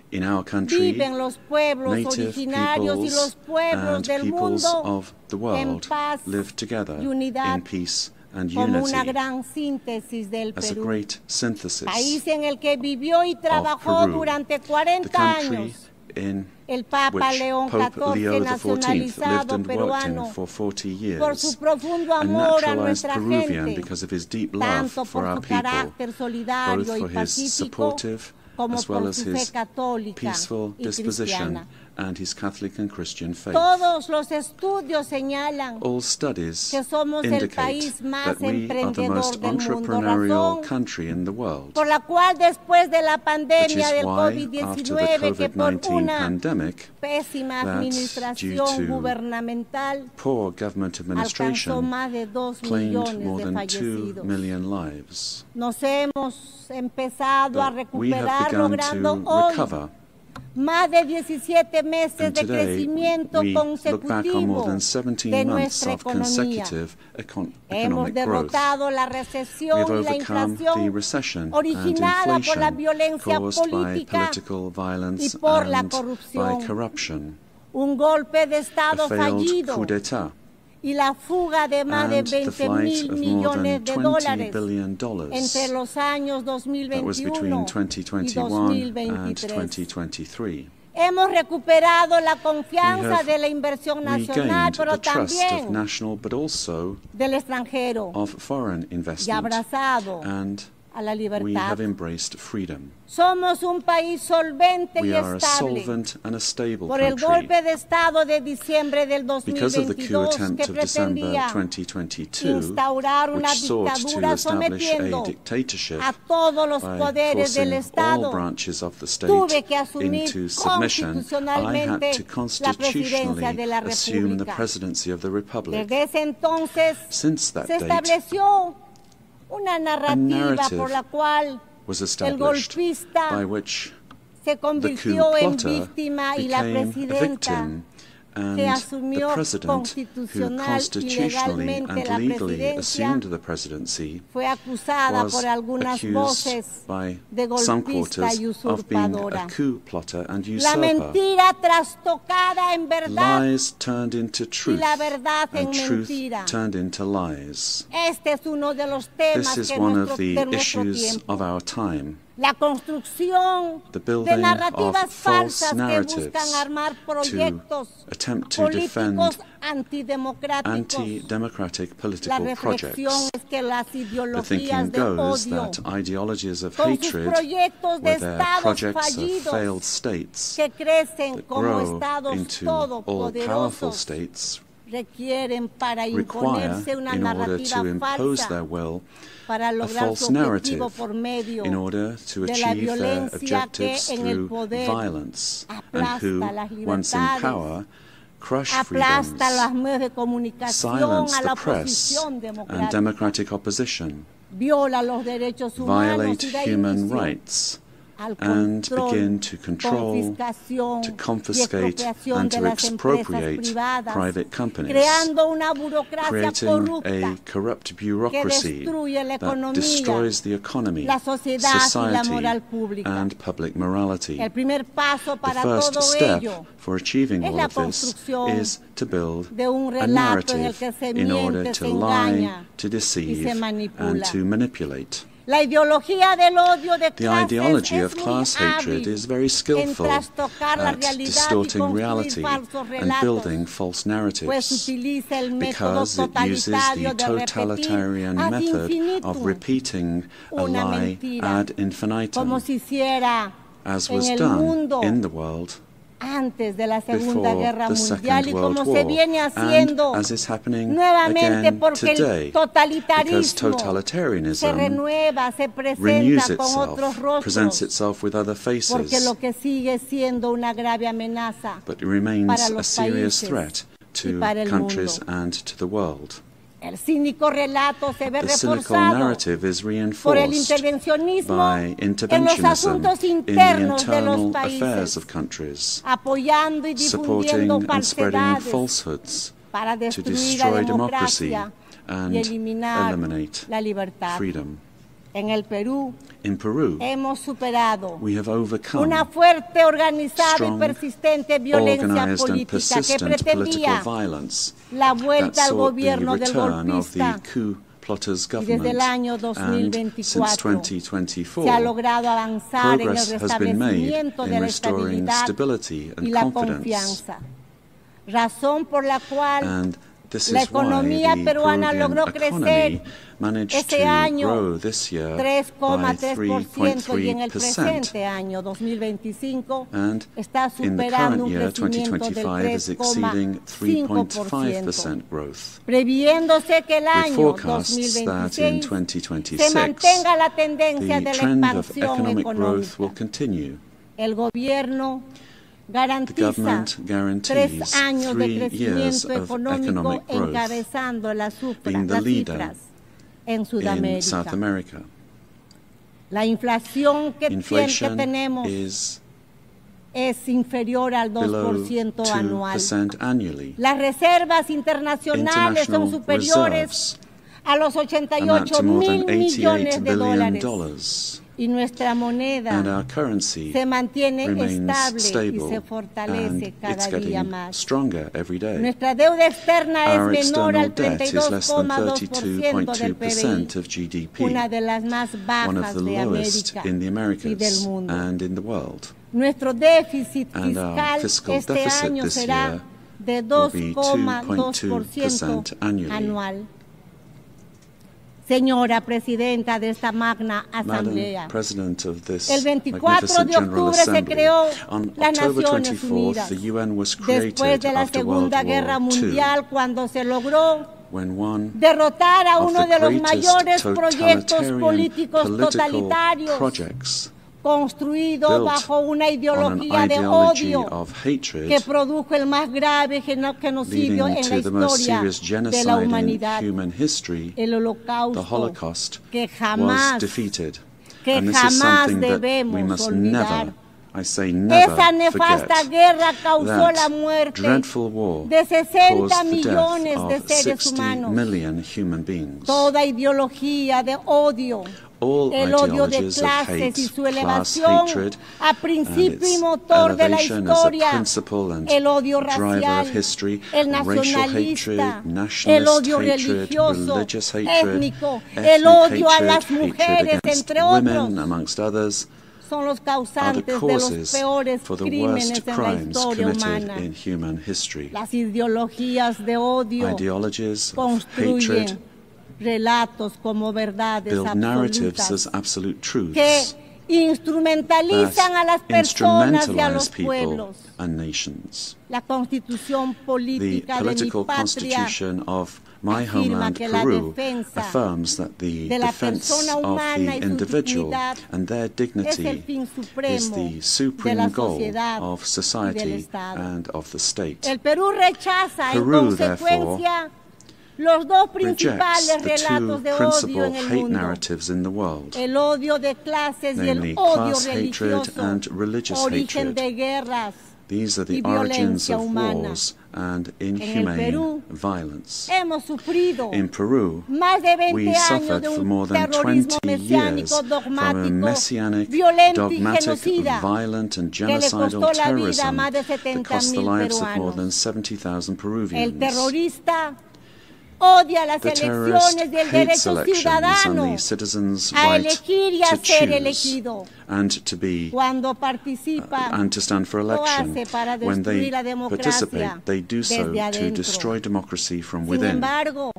In our country, viven los pueblos native originarios y los peoples pueblos and del peoples mundo of the en world paz live together y unidad, in peace and como una unity gran síntesis del as a Perú, great synthesis país en el que vivió y trabajó Peru, durante the 40 country años in el Papa which León Pope Leo XIV, XIV lived nacionalizado and worked peruano, in for 40 por su years, profundo a amor a naturalized nuestra Peruvian gente, because of his deep love tanto for por our su people, carácter both solidario y for his pacífico supportive como as well por as su fe his católica peaceful y disposition cristiana. and his Catholic and Christian faith. Todos los estudios señalan All studies que somos el indicate país más that we are the emprendedor most del mundo, entrepreneurial razón country in the world, por la cual después de la which pandemia is del why, after the COVID-19, que por COVID-19 una pandemic, pésima that administración due to gubernamental poor government alcanzó administration, más de 2 claimed millones more de than 2 fallecidos. million lives. Nos hemos empezado a But we have recuperar begun logrando to hoy recover, más de 17 meses and de today crecimiento we look back on more consecutivo than de 17 months nuestra of economía. consecutive Hemos economic growth. derrotado la We have recesión y la overcome the inflación recession and originada por la inflation violencia caused by política political violence y por la and by corrupción. corruption, Un golpe de a Estado failed fallido coup d'etat, y la fuga de más de and the 20 flight mil of more millones than de $20 dólares billion entre los años that was 2021 between y 2021 and 2023. 2023. Hemos recuperado la We confianza have de la inversión nacional, regained pero the trust of también national but also del extranjero, of foreign y investment, abrazado and a la we libertad. have embraced freedom. Somos un país solvente We y are a estable solvent and a stable por el country golpe de Estado de diciembre del because of the coup 2022 attempt que of December pretendía 2022, instaurar una which sought to dictadura establish a sometiendo dictatorship a todos los by poderes del forcing all Estado. branches of the state Tuve que asumir into submission. I had constitucionalmente to la presidencia constitutionally de la assume the República. presidency of the Republic. Desde ese entonces Since that se date, estableció una narrativa narrative por la cual was el established golpista by which se the coup convirtió en plotter víctima y la became a presidenta victim, and que the asumió president, who constitucional y constitutionally legalmente and la legally presidencia, assumed the presidency, fue acusada was por algunas accused voces by de some golpista quarters y of being usurpadora. a coup plotter and La usurper. mentira trastocada en verdad Lies turned into y truth, la verdad en and truth mentira. turned into lies. Este es uno de los temas This is de one nuestro of the issues tiempo. of our time. La construcción the de building narrativas of false falsas que narratives buscan armar to proyectos attempt to defend políticos antidemocráticos. anti-democratic La political reflexión projects. es que las The ideologías thinking de goes odio, that ideologies of con sus hatred, proyectos de with their estados projects of fallidos failed states que crecen that como grow estados into all-powerful todopoderosos, states, requieren para require, imponerse una in order narrativa to impose falsa their will, para a lograr false su narrative objetivo por medio in order to de la achieve their violencia que objectives en el through poder violence, and who, aplasta las once in libertades, power, crush aplasta freedoms, los medios de comunicación, silence a la the press oposición and democrática, democratic opposition, viola los derechos humanos violate y da human inicio rights, al and control, begin to control, confiscación to y confiscate, expropiación and de to las empresas expropriate privadas, private companies, creando una burocracia creating corrupta a corrupt que bureaucracy destruye la that economía, destroys the economy, la sociedad y la society, moral pública. and public morality. El primer paso The para first todo step ello for achieving es all la of this construcción is to build de un a relato en el narrative que se in order miente, to se lie, engaña to y deceive, se manipula. and to manipulate. La ideología del odio de The clases ideology es of muy class hatred hábil is very en skillful trastocar la at realidad y distorting construir reality falsos and relatos, building false pues narratives, utiliza el método because it uses the totalitario de repetir totalitarian ad method of infinitum repeating a una lie mentira, ad infinitum, como se hiciera as en was el done mundo in the world antes de la Segunda before Guerra the Mundial Second y World como War, se viene and haciendo as is happening nuevamente again porque today, el because totalitarismo se totalitarianism renueva, se renews presenta con otros itself, presents rostros, itself with other porque faces, lo que sigue siendo una grave amenaza but it remains para a los serious países threat y to para el countries mundo. and to the world. El cínico relato se ve The cynical reforzado narrative is por el reinforced intervencionismo by en los interventionism asuntos in the internos de los internal affairs países, of countries, apoyando y difundiendo supporting and spreading falsedades falsehoods para to destruir la destroy democracy democracia and y eliminar eliminate la libertad. freedom. En el Perú In Peru, hemos superado we have overcome una fuerte, organizada y strong, persistente violencia organized and política que persistent political pretendía violence la that vuelta al sought the gobierno del return of the golpista, coup plotters y desde el government, año and since 2024 se ha 2024, logrado avanzar en el progress has been made restablecimiento de in la restoring estabilidad stability y and la confidence. confianza, razón por la cual And this la is why economía the peruana Peruvian logró economy crecer managed ese to año grow this year by 3,3% y en el 3.3%. presente año 2025 And está in the superando current un year, crecimiento del 2025, is exceeding 3,5%, 3.5% growth, previéndose que el with año forecasts that in 2026 se 2026 mantenga la tendencia the de la trend of expansión economic growth will económica. continue. El gobierno The garantiza government 3 guarantees años de 3 years crecimiento of económico economic growth, encabezando las being the leader cifras en in Sudamérica. South America. La inflación que Inflation tenemos is es inferior al below 2% anual. 2% annually. Las reservas internacionales son International superiores reserves a los amount 88 to more mil than millones $88 de billion, dólares. Y nuestra and moneda our currency se mantiene remains estable y stable, se and fortalece it's cada día getting más. stronger every day. Nuestra deuda externa Our es menor external al debt is less than 32,2% del 32.2% PBI, of GDP, una de las más one of bajas the de lowest América in the y del Americas mundo. and in the world. Nuestro déficit And our fiscal fiscal este deficit año this será year de will be 2,2% 2.2% annually. anual. Señora Presidenta de esta magna Asamblea, Madam President of this el 24 magnificent de General octubre se Assembly, creó on las October Naciones 24th, Unidas, the UN was después created de la after World Segunda Guerra War II, Mundial, cuando se logró when one derrotar a of uno the de los greatest mayores proyectos totalitarian políticos political totalitarios projects construido built bajo una on an ideología de ideology odio of hatred, que produjo el más grave genocidio leading en la to the most historia serious de la genocide in humanidad, human history, el the Holocausto, Holocaust, que was jamás defeated. que And this is jamás something that we debemos must olvidar. never, I say never, Esa nefasta forget. guerra causó la That muerte dreadful war de 60 caused the millones death de of seres 60 humanos. million human beings. Toda ideología de odio all el odio de ideologies of clases hate, y su class elevación hatred, a and principio y its motor de la elevation as a historia, principle and el odio driver racial, of history, el racial nacionalista, hatred, el nationalist odio hatred, religioso, religious hatred, étnico, el ethnic odio a hatred, las hatred mujeres, against entre women, otros, amongst others, son los are the causantes de los causes peores for the crímenes worst en la crimes historia committed humana. in human history. Las ideologías de odio Ideologies of construyen hatred relatos como verdades build narratives absolutas as absolute que truths instrumentalizan a las that personas y a los instrumentalize people pueblos. and nations. La constitución The política de mi political patria constitution of my afirma homeland, que la Peru, defensa affirms that the de la defense persona of humana the y su individual dignidad and their es el dignity fin is supremo the de supreme la goal sociedad of y del society Estado. and of the state. El Perú rechaza en Peru, consecuencia los dos principales Rejects the relatos two de odio principal en el hate mundo, narratives in the world, el odio de clases y namely el odio class hatred religioso, and religious origen hatred. de guerras. These are the y origins violencia of humana. wars and En el inhumane Perú violence. hemos sufrido In Peru, más de 20 we años suffered de for un more than terrorismo 20 years mesiánico, from a dogmático, messianic, violento y dogmatic, genocida violent and que le genocidal costó la vida a terrorism más de that cost the 70,000 lives of more peruanos. than 70,000 El Peruvians. terrorista odia las The terrorist elecciones y el hates derecho elections ciudadano and the citizens' a right elegir y a to ser choose elegido. and to be Cuando participa, and to stand for lo election. hace para When they destruir la democracia participate, they do so desde to adentro. destroy democracy from Sin within. embargo,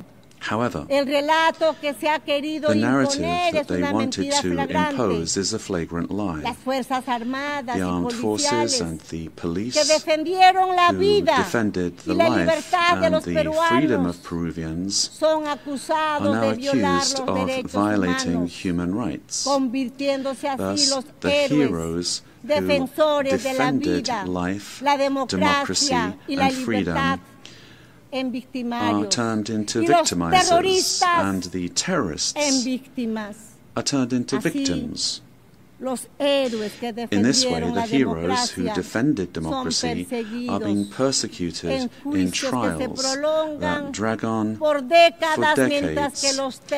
However, el relato que se ha querido the narrative imponer that es they una wanted mentira to flagrante. impose is a flagrant lie. Las Fuerzas Armadas The y armed forces policiales and the police que defendieron la who vida defended y the la life libertad de and los the freedom of peruanos Peruvians son are acusados now de violar accused los of derechos violating humanos, human rights. convirtiéndose así Thus, los the héroes, heroes who defensores de la defended vida, life, la democracy, democracia y la and freedom libertad en are victimarios turned into y los victimizers, terroristas and the terrorists en víctimas. are turned into Así, victims. Los héroes que In this way, defendieron the la heroes who democracia defended son democracy are perseguidos being persecuted en in juicios que se trials prolongan that drag on por for décadas, mientras que decades, los while the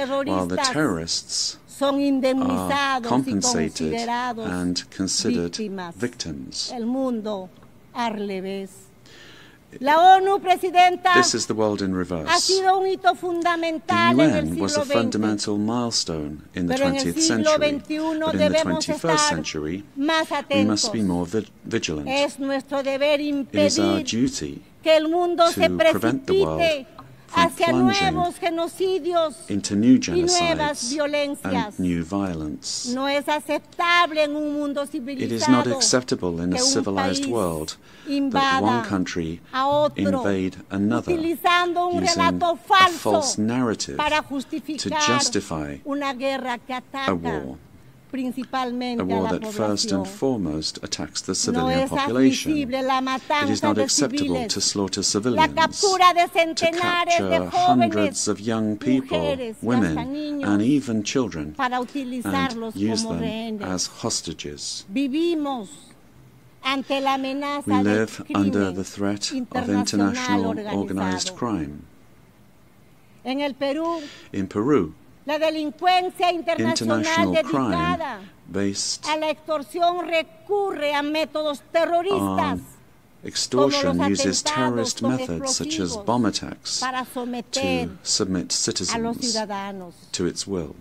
terroristas terrorists son are indemnizados y compensated considerados and considered víctimas. victims. El mundo al revés. La ONU, Presidenta, This is the world in ha reverse. sido un hito The fundamental en el UN was siglo a XX. fundamental milestone in the Pero en el 20th siglo century, XXI but in the debemos 21st estar century, más we must atentos. be more vigilant. Es nuestro deber It is our impedir duty que el mundo to se prevent the world precipite from hacia plunging nuevos genocidios into new y nuevas genocides violencias. and new violence. No es aceptable en un mundo It is not civilizado acceptable in a que un civilized país world that invada one country a otro, invade another utilizando un using relato a falso false narrative para to justificar justify una guerra que a ataca war, principalmente a a war la that first población. and foremost attacks the No civilian es population. admisible la It is matanza not de acceptable civiles, to slaughter la civilians, captura de to centenares de capture jóvenes, hundreds of young people, mujeres y hasta women, niños and even children, para utilizarlos and use como them rehenes. as hostages. Vivimos ante la amenaza We del live under the crimen threat of internacional international organized organizado. crime. En el Perú, In Peru, la delincuencia internacional international dedicada crime based a la extorsión recurre a métodos terroristas on extortion como los uses atentados terrorist con methods such as explosivos bomb attacks para someter to submit a los citizens ciudadanos. to its will.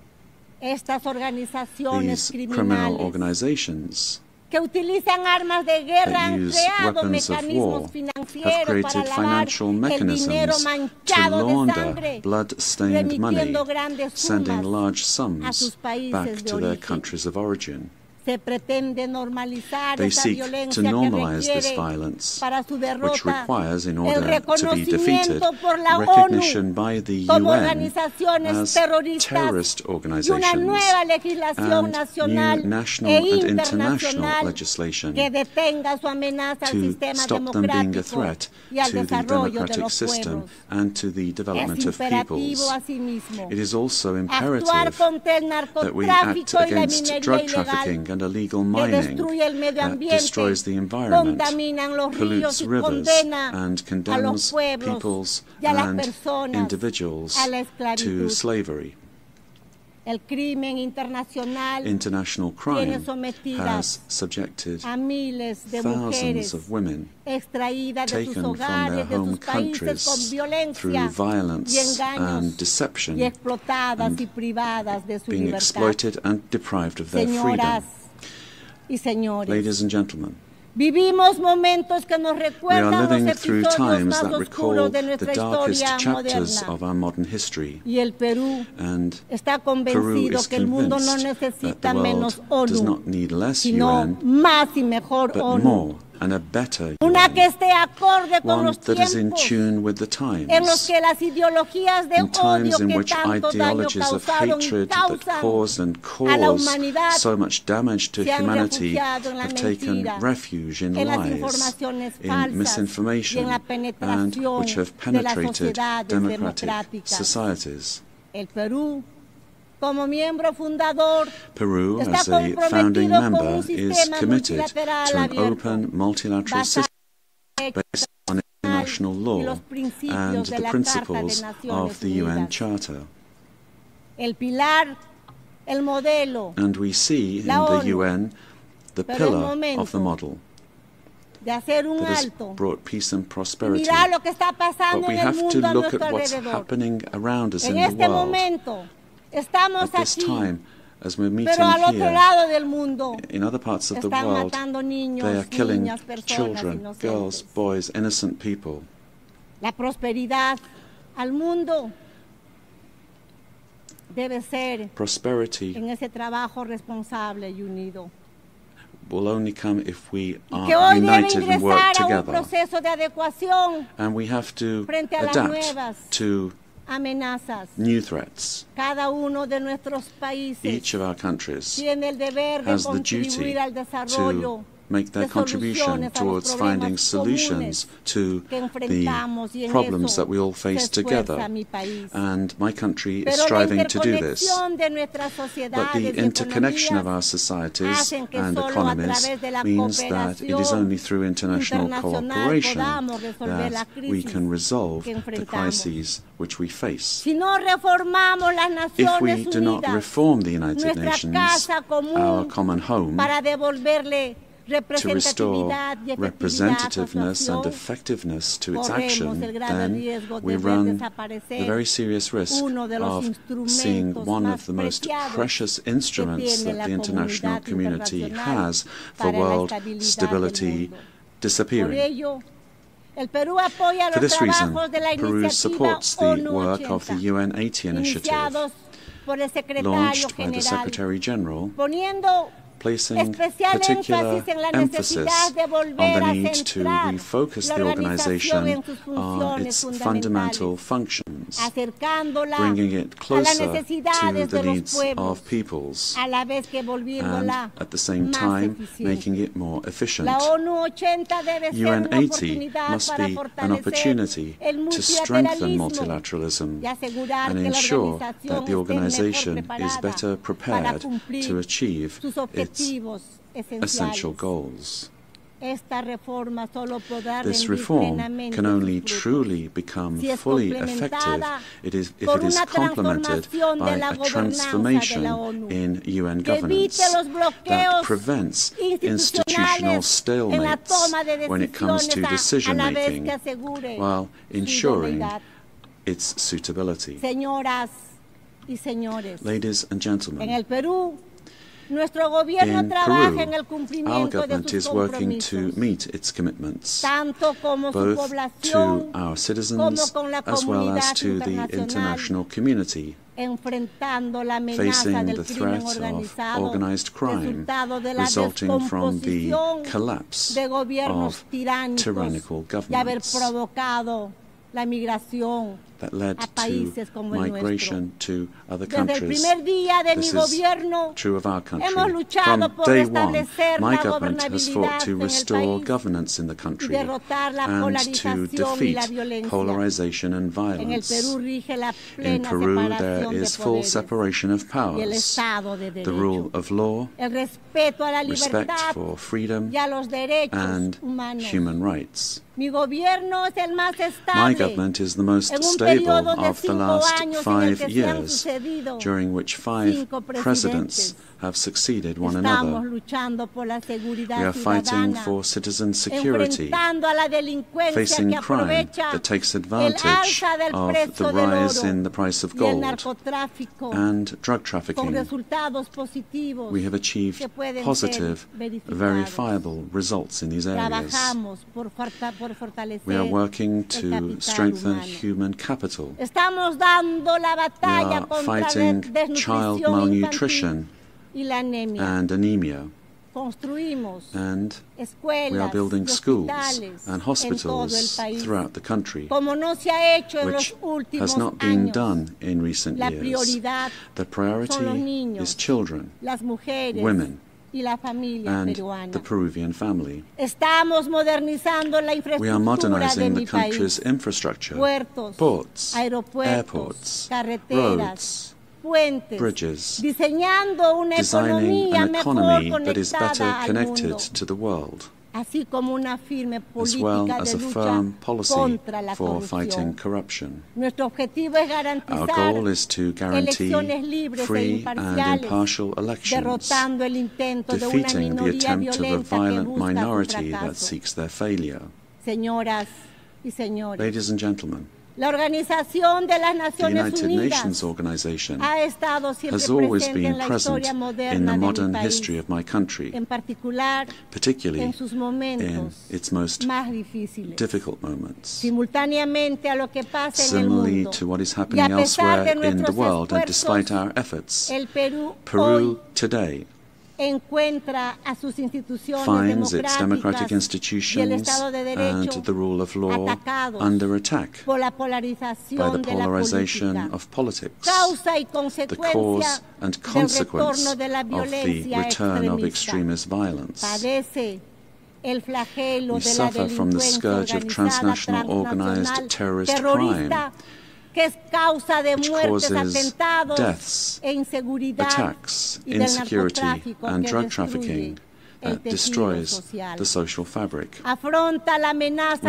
Estas organizaciones These criminal criminales organizations que utilizan armas de guerra that han use creado weapons of mecanismos war have financieros created para lavar financial el dinero mechanisms to manchado de launder sangre, blood-stained money, remitiendo grandes sending sumas large a sums sus países back de to their origen. countries of origin. Se pretende normalizar They esa seek to violencia que normalize this requiere violence, para su which derrota requires, in el order to be defeated, reconocimiento por la recognition ONU by the como UN organizaciones as terroristas terrorist y una organizations nueva legislación and nacional new national e and international internacional legislation que detenga su amenaza al to sistema stop them being a democrático threat y al to the desarrollo de democratic los system pueblos. and to the development Es of peoples. imperativo asimismo It is also actuar imperative contra el that we act narcotráfico y la against minería drug ilegal trafficking and illegal que mining destruye el medio that ambiente, destroys the environment, contaminan los ríos pollutes y rivers, condena and a los condemns pueblos peoples y a las and personas individuals a la to esclavitud. slavery. El crimen internacional International tiene crime sometidas has subjected a miles de thousands mujeres of women extraídas de sus taken from their hogares, de home sus países con countries violencia through y violence engaños and deception, y explotadas y privadas de su being libertad. exploited and deprived of their Señoras freedom. y señores, Ladies and gentlemen, vivimos momentos que nos we are recuerdan living los through episodios times más that recall oscuros de the nuestra darkest historia chapters moderna. of our modern history, Y el Perú and está Peru convencido is que el mundo no convinced that necesita the menos world does ONU, not need less sino UN, más y mejor but ONU. more and a better Una UN, que esté acorde con one los that is in tiempos tune with the times, en los que las ideologías de in times odio in que which tanto daño ideologies of causaron y hatred that causan cause and a la cause humanidad so much damage to se han humanity refugiado en la have taken mentira, refuge in en las lies, informaciones in falsas y en misinformation, la and penetración which have de las penetrated sociedades democratic democráticas. societies. El Perú, como miembro fundador, Peru, está as a founding comprometido con member, un is sistema committed multilateral to an abierto, open multilateral basado system based on international y law los principios and de the la Carta de principles Naciones of the UN Unidas. Charter. El pilar, el modelo And we see in La the ONU, UN the pero es pillar of momento the model de hacer un that has alto brought peace and y prosperity. mirar lo que está But pasando we en el have to mundo a look nuestro at what's alrededor. happening around us En in the este world. momento estamos At this aquí, time, as we're meeting pero al otro here, lado del mundo in other parts of the están world, matando niños, they are killing niñas, personas children, inocentes. girls, boys, innocent people. La prosperidad al mundo debe ser Prosperity en ese trabajo responsable y unido. will only come if we Que are hoy debe united and work ingresar a un together. proceso de adecuación And we have to frente a las adapt nuevas to amenazas. new threats. Cada uno de nuestros países Each of our countries tiene el deber de has the duty contribuir al desarrollo to make their de contribution soluciones a los towards finding problemas solutions to que enfrentamos, y the en problems eso that we all se face esfuerza together. mi país. And my country is Pero la striving to do this. interconexión de nuestras But sociedades the y interconnection of economías our societies hacen que and solo a economies través de la means that it is only through international internacional cooperation podamos resolver la that we can resolve que the enfrentamos. crises which we face. Si no reformamos las If we Naciones do not Unidas, reform the United nuestra Nations, casa común, our common home, para devolverle to restore representatividad y efectividad a su representativeness and acción, effectiveness to its corremos action, el grave then riesgo we de ver run desaparecer the very serious risk uno de los of seeing instrumentos one más of the most preciados precious que instruments tiene that la the international comunidad community internacional has for para la world estabilidad del stability mundo. Por disappearing. ello, el Perú apoya For los this reason, trabajos de la Peru iniciativa supports the ONU work of the 80, UN 80 initiative, iniciados por el secretario launched by the general, Secretary General, poniendo placing especial particular énfasis en la emphasis necesidad de on volver the a need to centrar refocus la the organización organization en sus on funciones its fundamentales, fundamental functions, acercándola bringing it a las closer to necesidades the de los needs pueblos, of peoples, a la vez que and volviéndola at the same más time eficiente. making it more efficient. La ONU 80 debe ser UN una 80 oportunidad must para be an fortalecer opportunity el to strengthen multilateralismo multilateralism y asegurar and que la ensure organización that the esté organization mejor is better preparada para prepared cumplir to achieve sus its objetivos essential esenciales. goals. Esta reforma solo podrá This rendir reform plenamente can only sus frutos truly become si es fully effective complementada if por it is una complemented transformación by de la a gobernanza transformation de la ONU, in UN que governance evite los that bloqueos prevents institutional institucionales en la toma de stalemates when it comes to decisiones a decision la vez making que asegure while su ensuring idoneidad. its suitability. Señoras y señores, Ladies and en gentlemen, el Perú, nuestro gobierno in trabaja Peru, en el our cumplimiento de government sus is working to compromisos, meet its commitments, tanto como su both población to our como citizens con la as well as comunidad to the international community, enfrentando la amenaza facing del the crimen threat of organizado, organized crime resultado de la resulting from the descomposición collapse de gobiernos of tiránicos tyrannical y haber governments provocado la migración that led a to países como el migration to other Desde el countries. primer día de mi This is gobierno true of our country. hemos luchado From por day one, restablecer my la government has fought to gobernabilidad en el restore país governance in the y country derrotar la and to polarización y defeat la violencia. polarization and En el violence. Perú rige la In plena Peru, there separación is de full poderes separation of y el powers, Estado de the Derecho, rule of law, el respeto a la respect libertad for freedom y a los derechos and humanos. human rights. Mi gobierno es el más My estable government is the most en un stable stable of the last 5 years, during which 5 presidents have succeeded one another. We are fighting for citizen security, facing crime that takes advantage of the rise in the price of gold and drug trafficking. We have achieved positive, verifiable results in these areas. We are working to strengthen human capital. We are fighting child malnutrition and anemia. And we are building schools and hospitals throughout the country, which has not been done in recent years. The priority is children, women, and the Peruvian family. We are modernizing the country's infrastructure, ports, airports, roads, bridges, designing an economy that is better connected to the world, as well as a firm policy for fighting corruption. Our goal is to guarantee free and impartial elections, defeating the attempt of a violent minority that seeks their failure. Ladies and gentlemen, the United Nations organization has always been present in the modern history of my country, particularly in its most difficult moments. Similarly to what is happening elsewhere in the world, and despite our efforts, Peru today finds its democratic institutions and the rule of law under attack by the polarization of politics, the cause and consequence of the return of extremist violence. We suffer from the scourge of transnational organized terrorist crime, which causes deaths, attacks, insecurity, and drug trafficking that destroys the social fabric. We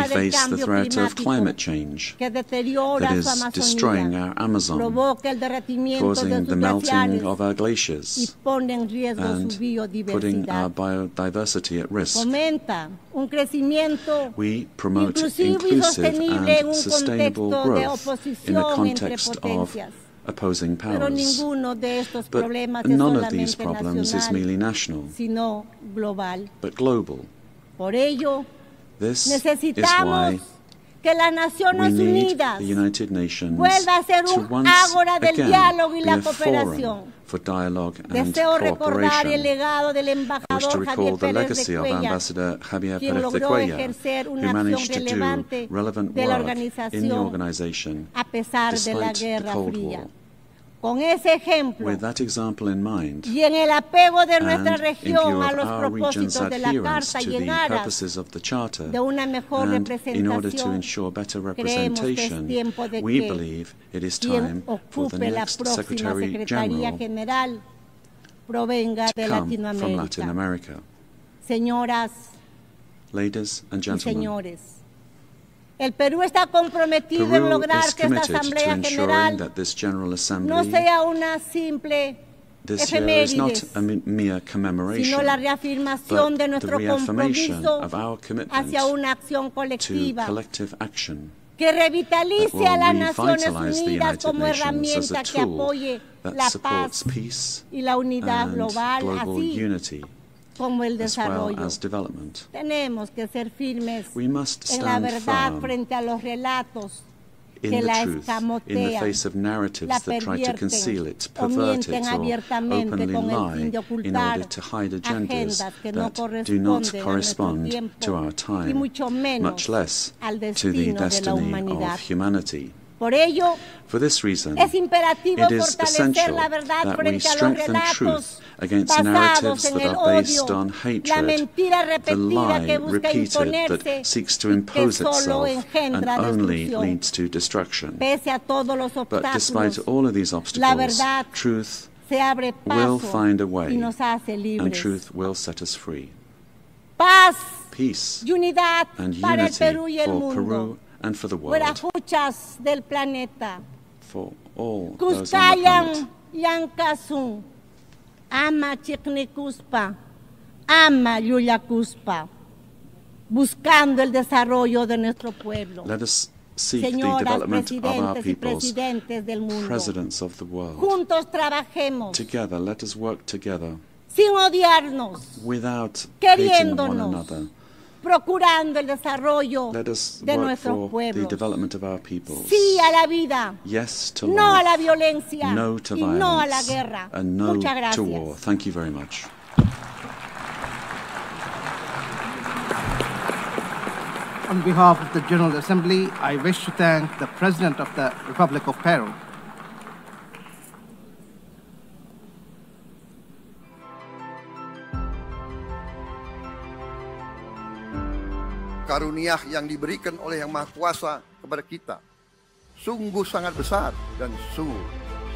face the threat of climate change that is destroying our Amazon, causing the melting of our glaciers, and putting our biodiversity at risk. We promote inclusive and sustainable growth in the context of opposing powers. But none of these problems is merely national, but global. This is why we need the United Nations to once again be a forum for dialogue and cooperation. I wish to recall the legacy of Ambassador Javier Pérez de Cuellar, who managed to do relevant work in the organization despite the Cold War. With that example in mind, and in view of our region's adherence to the purposes of the Charter, and in order to ensure better representation, we believe it is time for the next Secretary General to come from Latin America. Ladies and gentlemen, El Perú está comprometido en lograr que esta Asamblea General no sea una simple efeméride, sino la reafirmación de nuestro compromiso hacia una acción colectiva que revitalice a las Naciones Unidas como herramienta que apoye la paz y la unidad global, así como el desarrollo. Tenemos que ser firmes en la verdad frente a los relatos que la escamotean, la pervierten o mienten abiertamente con el fin de ocultar agendas que no corresponden a nuestro tiempo y mucho menos al destino de la humanidad. Por ello, es imperativo fortalecer la verdad frente a los relatos basados en el odio, la mentira repetida que busca imponerse y que solo engendra destrucción. Pese a todos los obstáculos, la verdad se abre paso y nos hace libres. Paz y unidad para el Perú y el mundo. and for the world, Huachas del planeta, for all those on the planet. Yang kasung, ama chiknikuspa, ama yuyakuspa, buscando el desarrollo de nuestro pueblo. Let us seek the development of our peoples, presidents of the world. Juntos trabajemos. Together, let us work together. Sin odiarnos. Without hating one another. Procurando el desarrollo de nuestros pueblos. The development of our peoples. Sí a la vida. Yes to no life. A la violencia. No to violence. No a la guerra. And no Muchas gracias. to war. Thank you very much. On behalf of the General Assembly, I wish to thank the President of the Republic of Peru. Karunia yang diberikan oleh Yang Maha Kuasa kepada kita sungguh sangat besar dan sungguh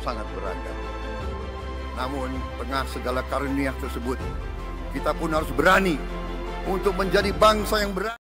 sangat beragam. Namun, tengah segala karunia tersebut, kita pun harus berani untuk menjadi bangsa yang berani.